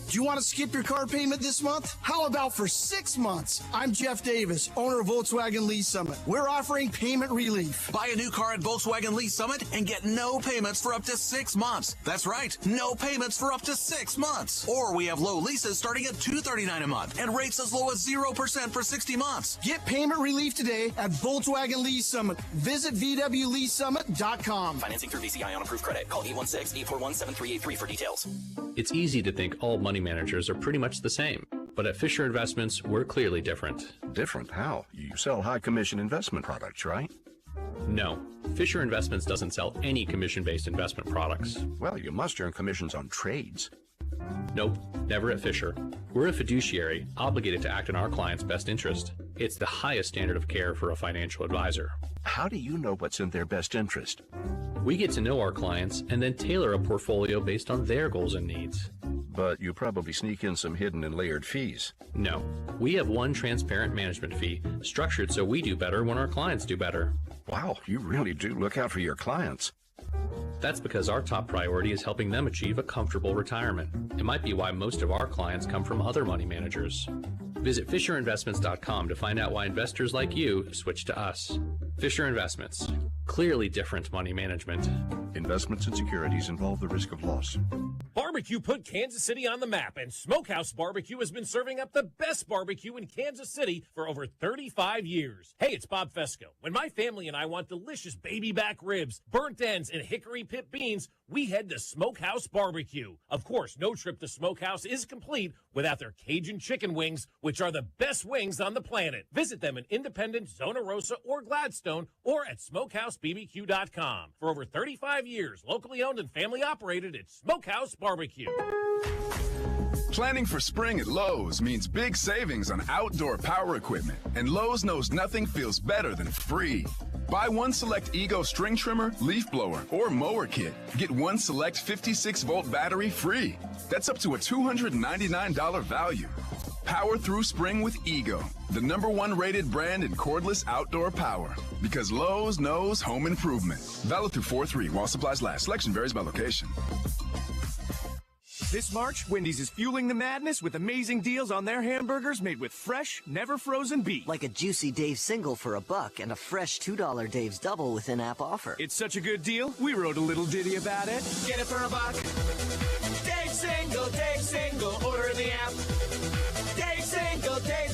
Do you want to skip your car payment this month? How about for 6 months? I'm Jeff Davis, owner of Volkswagen Lease Summit. We're offering payment relief. Buy a new car at Volkswagen Lease Summit and get no payments for up to 6 months. That's right, no payments for up to 6 months. Or we have low leases starting at $239 a month and rates as low as 0% for 60 months. Get payment relief today at Volkswagen Lease Summit. Visit VWLeaseSummit.com. Financing through VCI on approved credit. Call 816-841-7383 for details. It's easy to think all money managers are pretty much the same, but at Fisher Investments, we're clearly different. Different? How? You sell high commission investment products, right? No, Fisher Investments doesn't sell any commission-based investment products. Well, you must earn commissions on trades. Nope, never at Fisher. We're a fiduciary, obligated to act in our client's best interest. It's the highest standard of care for a financial advisor. How do you know what's in their best interest? We get to know our clients and then tailor a portfolio based on their goals and needs. But you probably sneak in some hidden and layered fees. No, we have one transparent management fee, structured so we do better when our clients do better. Wow, you really do look out for your clients. That's because our top priority is helping them achieve a comfortable retirement. It might be why most of our clients come from other money managers. Visit FisherInvestments.com to find out why investors like you switch to us. Fisher Investments. Clearly different money management. Investments and securities involve the risk of loss. Barbecue put Kansas City on the map, and Smokehouse Barbecue has been serving up the best barbecue in Kansas City for over 35 years. Hey, it's Bob Fesco. When my family and I want delicious baby back ribs, burnt ends, and hickory pit beans, we head to Smokehouse Barbecue. Of course, no trip to Smokehouse is complete without their Cajun chicken wings, which are the best wings on the planet. Visit them in Independence, Zona Rosa, or Gladstone, or at smokehousebbq.com. For over 35 years, locally owned and family operated, it's Smokehouse Barbecue. Planning for spring at Lowe's means big savings on outdoor power equipment, and Lowe's knows nothing feels better than free. Buy one select Ego string trimmer, leaf blower, or mower kit. Get one select 56-volt battery free. That's up to a $299 value. Power through spring with Ego, the #1 rated brand in cordless outdoor power. Because Lowe's knows home improvement. Valid through 4/3 while supplies last. Selection varies by location. This March, Wendy's is fueling the madness with amazing deals on their hamburgers made with fresh, never frozen beef. Like a juicy Dave's single for $1 and a fresh $2 Dave's double with in-app offer. It's such a good deal, we wrote a little ditty about it. Get it for $1. Dave's single, order in the app. Dave's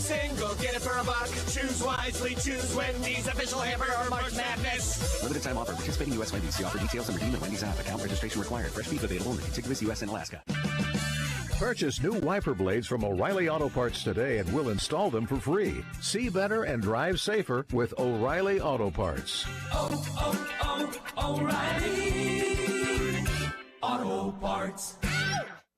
single, get it for $1. Choose wisely, choose Wendy's, official hamburger March Madness. Limited time offer. Participating U.S. Wendy's. See offer details and redeem at Wendy's app. Account registration required. Fresh beef available in the contiguous U.S. and Alaska. Purchase new wiper blades from O'Reilly Auto Parts today and we'll install them for free. See better and drive safer with O'Reilly Auto Parts. O'Reilly Auto Parts.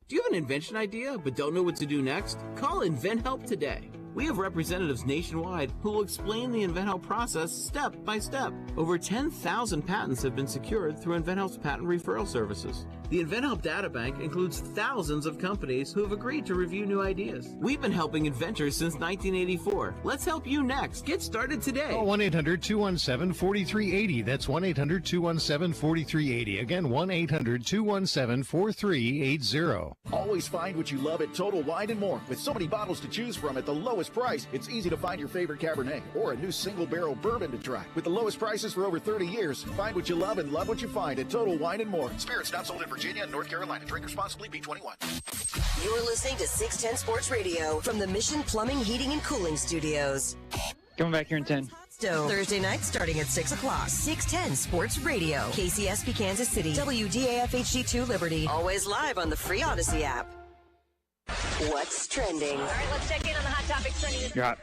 Do you have an invention idea but don't know what to do next? Call InventHelp today. We have representatives nationwide who will explain the InventHelp process step by step. Over 10,000 patents have been secured through InventHelp's patent referral services. The InventHelp databank includes thousands of companies who have agreed to review new ideas. We've been helping inventors since 1984. Let's help you next. Get started today. Call 1-800-217-4380. That's 1-800-217-4380. Again, 1-800-217-4380. Always find what you love at Total Wine & More. With so many bottles to choose from at the lowest price, it's easy to find your favorite Cabernet or a new single-barrel bourbon to try. With the lowest prices for over 30 years, find what you love and love what you find at Total Wine & More. Spirits not sold in Virginia and North Carolina. Drink responsibly. B21. You're listening to 610 Sports Radio from the Mission Plumbing, Heating, and Cooling Studios. Coming back here in 10. Thursday night starting at 6 o'clock. 610 Sports Radio. KCSP Kansas City. WDAF HD2 Liberty. Always live on the free Odyssey app. What's trending? All right, let's check in on the hot topics trending. You're hot.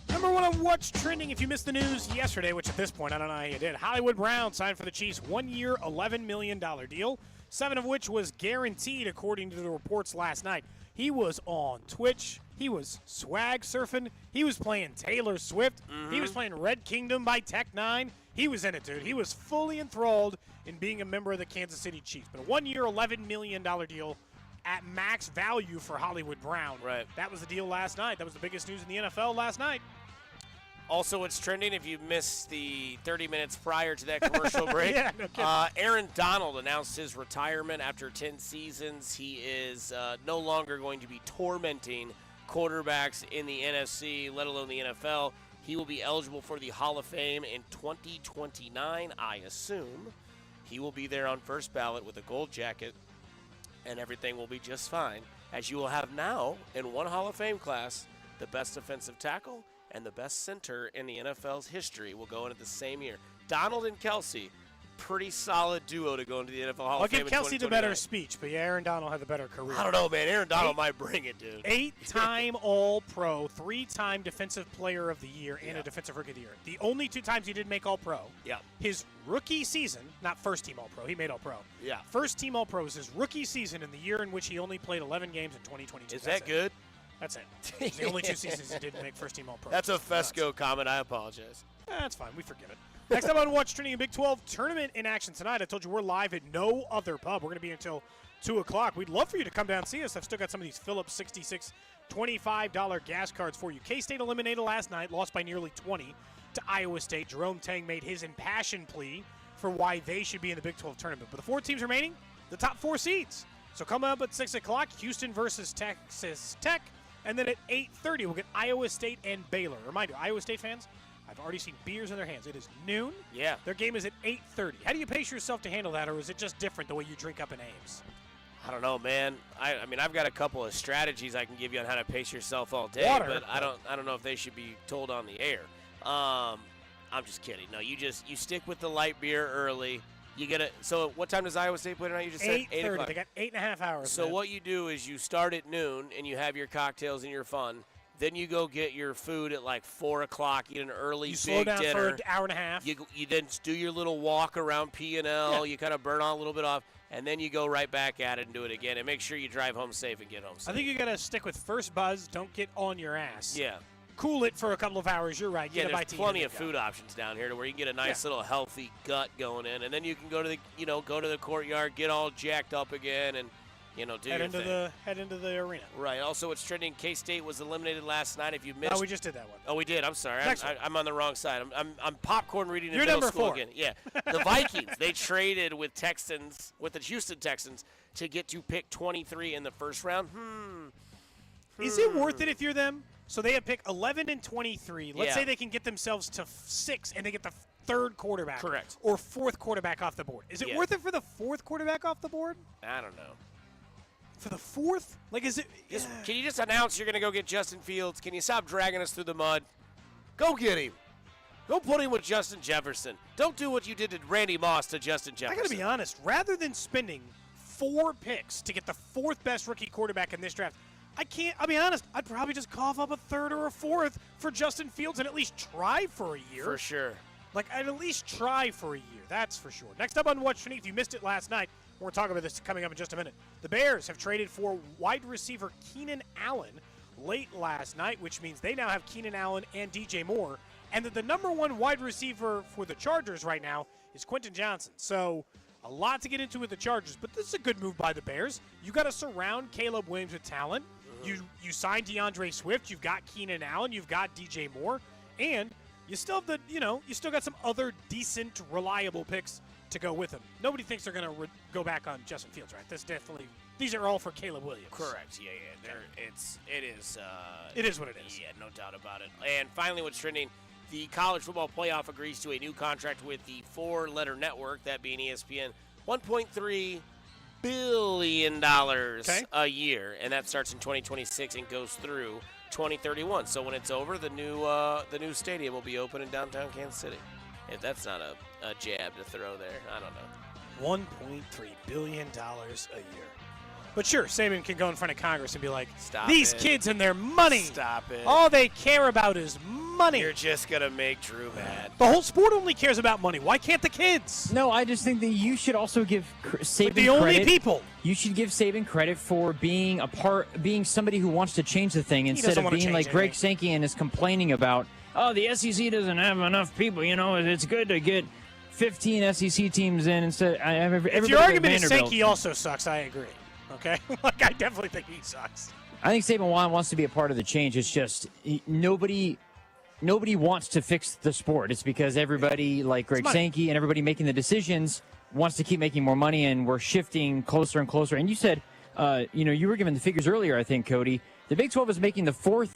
Number one on What's Trending, if you missed the news yesterday, which at this point, I don't know how you did. Hollywood Brown signed for the Chiefs 1-year, $11 million deal, 7 of which was guaranteed, according to the reports last night. He was on Twitch. He was swag surfing. He was playing Taylor Swift. He was playing Red Kingdom by Tech 9. He was in it, dude. He was fully enthralled in being a member of the Kansas City Chiefs. But a 1-year, $11 million deal at max value for Hollywood Brown. Right. That was the deal last night. That was the biggest news in the NFL last night. Also, what's trending, if you missed the 30 minutes prior to that commercial break, Yeah, no kidding. Aaron Donald announced his retirement after 10 seasons. He is no longer going to be tormenting quarterbacks in the NFC, let alone the NFL. He will be eligible for the Hall of Fame in 2029, I assume. He will be there on first ballot with a gold jacket, and everything will be just fine, as you will have now in one Hall of Fame class, the best defensive tackle and the best center in the NFL's history will go into the same year. Donald and Kelsey, pretty solid duo to go into the NFL Hall of Fame. I'll give Kelsey the better speech, but yeah, Aaron Donald had the better career. I don't know, man. Aaron Donald might bring it, dude. 8-time All-Pro, 3-time Defensive Player of the Year, and a Defensive Rookie of the Year. The only 2 times he did make All-Pro. Yeah. His rookie season, not first-team All-Pro, he made All-Pro. Yeah. First-team All-Pro was his rookie season in the year in which he only played 11 games in 2022. Is that good? That's it. It's the only 2 seasons he didn't make first-team All-Pro. That's a Fesco comment. I apologize. That's fine. We forgive it. Next up on What's Trending in Big 12 tournament in action tonight. I told you we're live at no other pub. We're going to be until 2 o'clock. We'd love for you to come down and see us. I've still got some of these Phillips 66 $25 gas cards for you. K-State eliminated last night, lost by nearly 20 to Iowa State. Jerome Tang made his impassioned plea for why they should be in the Big 12 tournament. But the 4 teams remaining, the top 4 seeds. So come up at 6 o'clock, Houston versus Texas Tech. And then at 8:30, we'll get Iowa State and Baylor. Remind you, Iowa State fans, I've already seen beers in their hands. It is noon. Yeah. Their game is at 8:30. How do you pace yourself to handle that, or is it just different the way you drink up in Ames? I don't know, man. I mean, I've got a couple of strategies I can give you on how to pace yourself all day, Water. but I don't know if they should be told on the air. I'm just kidding. No, you stick with the light beer early. You get it. So what time does Iowa State play tonight? You just said 8 8:30. o'clock. They got 8.5 hours. So man. what you do is you start at noon and you have your cocktails and your fun. Then you go get your food at like 4 o'clock. Eat an early big slow down dinner. for an hour and a half. You then do your little walk around P&L. Yeah. You kind of burn a little bit off, and then you go right back at it and do it again. And make sure you drive home safe and get home safe. I think you got to stick with first buzz. Don't get on your ass. Yeah. Cool it for a couple of hours. You're right. Yeah, Get a there's bite to eat plenty and of then go. food options down here to where you can get a nice little healthy gut going in, and then you can go to the courtyard, get all jacked up again, and do Head your into thing. head into the arena. Right. Also, it's trending. K-State was eliminated last night. If you missed, No, we just did that one. Oh, we did. I'm sorry. Next one. I'm on the wrong side. I'm popcorn reading in You're middle number school 4. again. Yeah. The Vikings, they traded with the Houston Texans to get to pick 23 in the first round. Is it worth it if you're them? So they have pick 11 and 23. Let's Yeah. say they can get themselves to 6 and they get the third quarterback. Correct. Or fourth quarterback off the board. Is it Yeah. worth it for the fourth quarterback off the board? I don't know. For the fourth? Like, is it? Can you just announce you're going to go get Justin Fields? Can you stop dragging us through the mud? Go get him. Go put him with Justin Jefferson. Don't do what you did to Randy Moss to Justin I Jefferson. got to be honest. Rather than spending 4 picks to get the 4th best rookie quarterback in this draft, I'll be honest, I'd probably just cough up a 3rd or a 4th for Justin Fields and at least try for a year. For sure. Like, I'd at least try for a year. That's for sure. Next up on What's Trending, if you missed it last night, we're talking about this coming up in just a minute. The Bears have traded for wide receiver Keenan Allen late last night, which means they now have Keenan Allen and DJ Moore, and that the number 1 wide receiver for the Chargers right now is Quentin Johnson. So a lot to get into with the Chargers, but this is a good move by the Bears. You got to surround Caleb Williams with talent. You signed DeAndre Swift. You've got Keenan Allen. You've got DJ Moore, and you still have you still got some other decent, reliable picks to go with him. Nobody thinks they're going to go back on Justin Fields, right? These are all for Caleb Williams. Correct. Yeah. It is what it is. Yeah, no doubt about it. And finally, what's trending? The college football playoff agrees to a new contract with the 4-letter network, that being ESPN, $1.3 billion a year, and that starts in 2026 and goes through 2031. So when it's over, the new stadium will be open in downtown Kansas City. If that's not a jab to throw there, I don't know. $1.3 billion a year. But sure, Saban can go in front of Congress and be like, Stop these it. kids and their money. Stop it. All they care about is money. You're just going to make Drew mad. The whole sport only cares about money. Why can't the kids? No, I just think that you should also give Saban the credit. only people. You should give Saban credit for being being somebody who wants to change the thing instead doesn't of wanna being like change Greg Sankey and is complaining about, oh, the SEC doesn't have enough people. It's good to get 15 SEC teams in instead. If your argument is Sankey also sucks, I agree. Okay? Like, I definitely think he sucks. I think Saban wants to be a part of the change. It's just nobody wants to fix the sport. It's because everybody, like Greg Sankey and everybody making the decisions, wants to keep making more money, and we're shifting closer and closer. And you said, you were given the figures earlier, I think, Cody. The Big 12 is making the 4th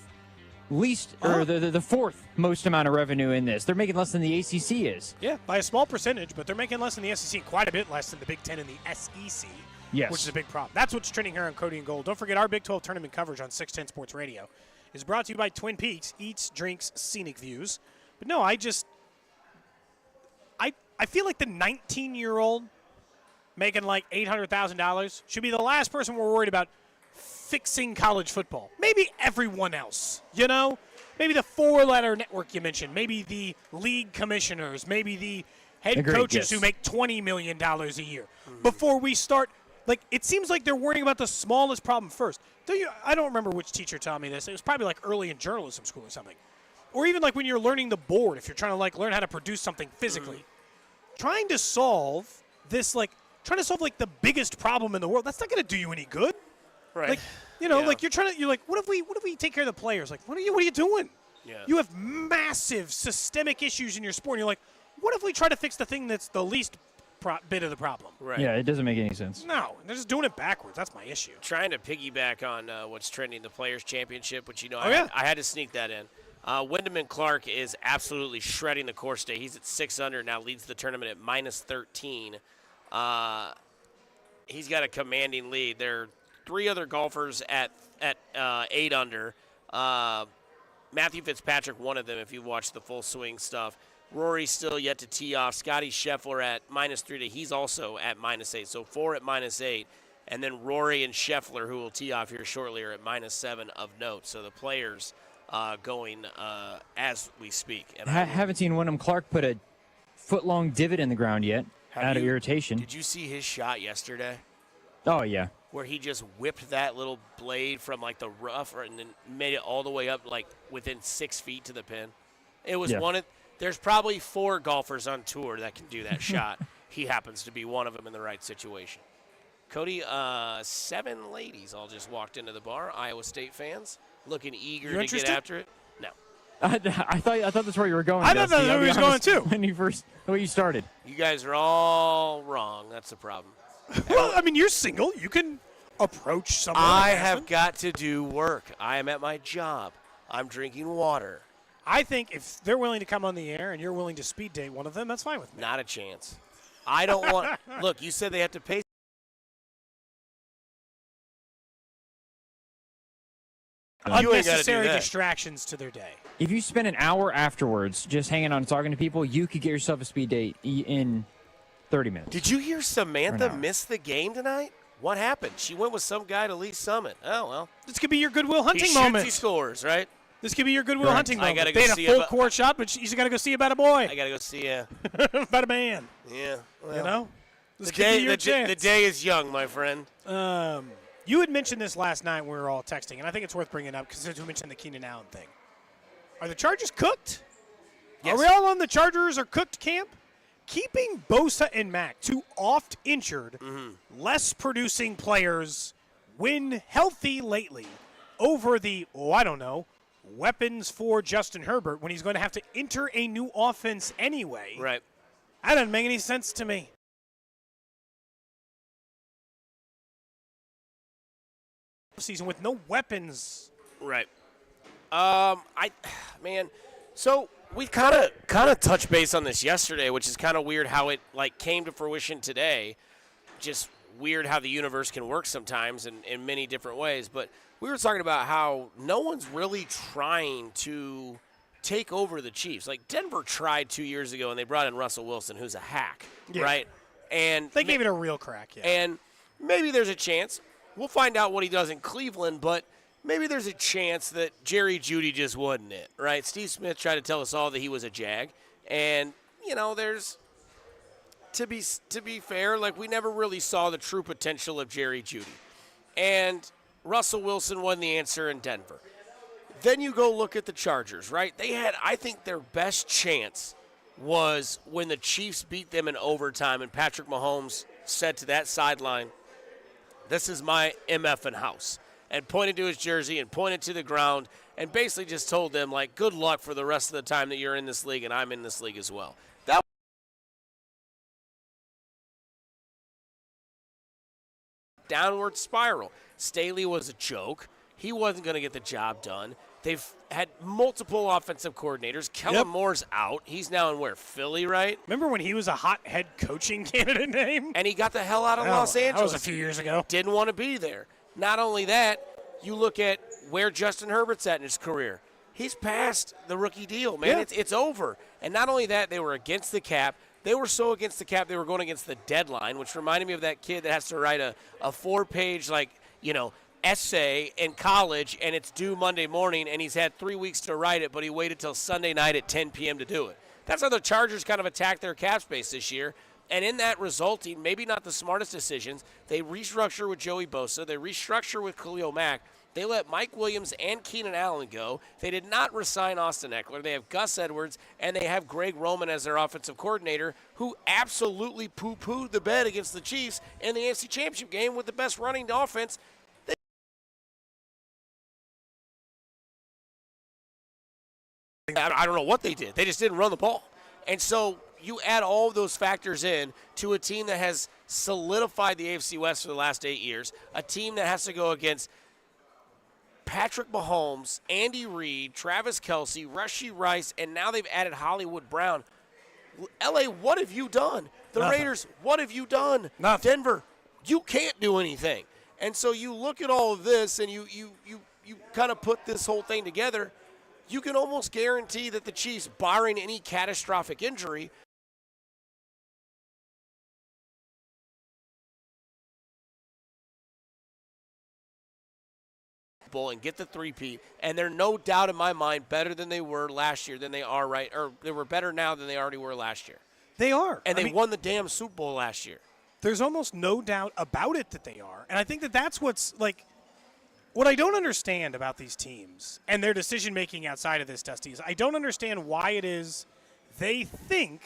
least, or the 4th most amount of revenue in this. They're making less than the ACC is. Yeah, by a small percentage, but they're making less than the SEC, quite a bit less than the Big 10 and the SEC. Yes. Which is a big problem. That's what's trending here on Cody and Gold. Don't forget, our Big 12 tournament coverage on 610 Sports Radio is brought to you by Twin Peaks, Eats, Drinks, Scenic Views. But no, I feel like the 19-year-old making like $800,000 should be the last person we're worried about fixing college football. Maybe everyone else, Maybe the 4-letter network you mentioned. Maybe the league commissioners. Maybe the head coaches who make $20 million a year. Before we start, it seems like they're worrying about the smallest problem first. I don't remember which teacher taught me this. It was probably early in journalism school or something. Or even when you're learning the board, if you're trying to learn how to produce something physically. Trying to solve this, the biggest problem in the world, that's not going to do you any good. Right. You're what if we take care of the players? What are you doing? Yeah. You have massive systemic issues in your sport, and you're like, what if we try to fix the thing that's the least bit of the problem? Right. Yeah, it doesn't make any sense. No, they're just doing it backwards. That's my issue. Trying to piggyback on what's trending, the Players' Championship, which, I had to sneak that in. Wyndham and Clark is absolutely shredding the course today. He's at 6 under now, leads the tournament at minus 13. He's got a commanding lead. There are 3 other golfers at 8 under. Matthew Fitzpatrick, one of them, if you watch the full swing stuff. Rory's still yet to tee off. Scotty Scheffler at minus 3. He's also at minus 8. So 4 at minus 8. And then Rory and Scheffler, who will tee off here shortly, are at minus 7 of note. So the players going as we speak. And I haven't seen Wyndham Clark put a foot-long divot in the ground yet out of irritation. Did you see his shot yesterday? Oh, yeah. Where he just whipped that little blade from like the rough and then made it all the way up like within 6 feet to the pin. It was one of – there's probably 4 golfers on tour that can do that shot. He happens to be one of them in the right situation. Cody, 7 ladies all just walked into the bar, Iowa State fans, looking eager to get after it. No. I thought that's where you were going. I thought that's where he was going too. When you started. You guys are all wrong. That's the problem. Well, I mean, you're single. You can approach someone. I have got to do work. I am at my job. I'm drinking water. I think if they're willing to come on the air and you're willing to speed date one of them, that's fine with me. Not a chance. I don't want – look, you said they have to pay. Unnecessary distractions to their day. If you spend an hour afterwards just hanging on talking to people, you could get yourself a speed date in 30 minutes. Did you hear Samantha miss the game tonight? What happened? She went with some guy to Lee Summit. Oh, well. This could be your Goodwill Hunting moment. He scores, right? This could be your Goodwill Hunting moment. I gotta they go had see a full court shot, but you got to go see about a boy. I got to go see about a man. Yeah. Well, you know? The day is young, my friend. You had mentioned this last night when we were all texting, and I think it's worth bringing up because we mentioned the Keenan Allen thing. Are the Chargers cooked? Yes. Are we all on the Chargers or cooked camp? Keeping Bosa and Mack, 2 oft-injured, less producing players, when healthy lately, over the, weapons for Justin Herbert when he's going to have to enter a new offense anyway. Right. That doesn't make any sense to me. Season with no weapons. Right. So we kind of touched base on this yesterday, which is kind of weird how it came to fruition today. Just weird how the universe can work sometimes in many different ways. But we were talking about how no one's really trying to take over the Chiefs. Like Denver tried 2 years ago, and they brought in Russell Wilson, who's a hack, right? And they gave it a real crack. Yeah. And maybe there's a chance. We'll find out what he does in Cleveland, but maybe there's a chance that Jerry Jeudy just wasn't it, right? Steve Smith tried to tell us all that he was a Jag, and there's to be fair, we never really saw the true potential of Jerry Jeudy, and Russell Wilson wasn't the answer in Denver. Then you go look at the Chargers, right? They had, I think, their best chance was when the Chiefs beat them in overtime, and Patrick Mahomes said to that sideline, "This is my MFing house," and pointed to his jersey and pointed to the ground and basically just told them, good luck for the rest of the time that you're in this league and I'm in this league as well. That downward spiral. Staley was a joke. He wasn't going to get the job done. They've had multiple offensive coordinators. Kellen Moore's out. He's now in Philly, right? Remember when he was a hot head coaching candidate name? And he got the hell out of Los Angeles. That was a few years ago. Didn't want to be there. Not only that, you look at where Justin Herbert's at in his career. He's past the rookie deal, man. Yeah. It's over. And not only that, they were against the cap. They were so against the cap, they were going against the deadline, which reminded me of that kid that has to write a 4-page, essay in college, and it's due Monday morning, and he's had 3 weeks to write it, but he waited till Sunday night at 10 p.m. to do it. That's how the Chargers kind of attacked their cap space this year. And in that resulting, maybe not the smartest decisions, they restructure with Joey Bosa. They restructure with Khalil Mack. They let Mike Williams and Keenan Allen go. They did not re-sign Austin Eckler. They have Gus Edwards, and they have Greg Roman as their offensive coordinator, who absolutely poo-pooed the bed against the Chiefs in the AFC Championship game with the best running offense. I don't know what they did. They just didn't run the ball. And so you add all of those factors in to a team that has solidified the AFC West for the last 8 years, a team that has to go against Patrick Mahomes, Andy Reid, Travis Kelce, Rashee Rice, and now they've added Hollywood Brown. LA, what have you done? The Nothing. Raiders, what have you done? Nothing. Denver, you can't do anything. And so you look at all of this and you kind of put this whole thing together. You can almost guarantee that the Chiefs, barring any catastrophic injury, and get the three-peat, and they're no doubt in my mind better than they were last year than they are or they were better now than they already were last year. They are. And they won the damn Super Bowl last year. There's almost no doubt about it that they are. And I think that that's what's like, what I don't understand about these teams and their decision-making outside of this, Dusty, is I don't understand why it is they think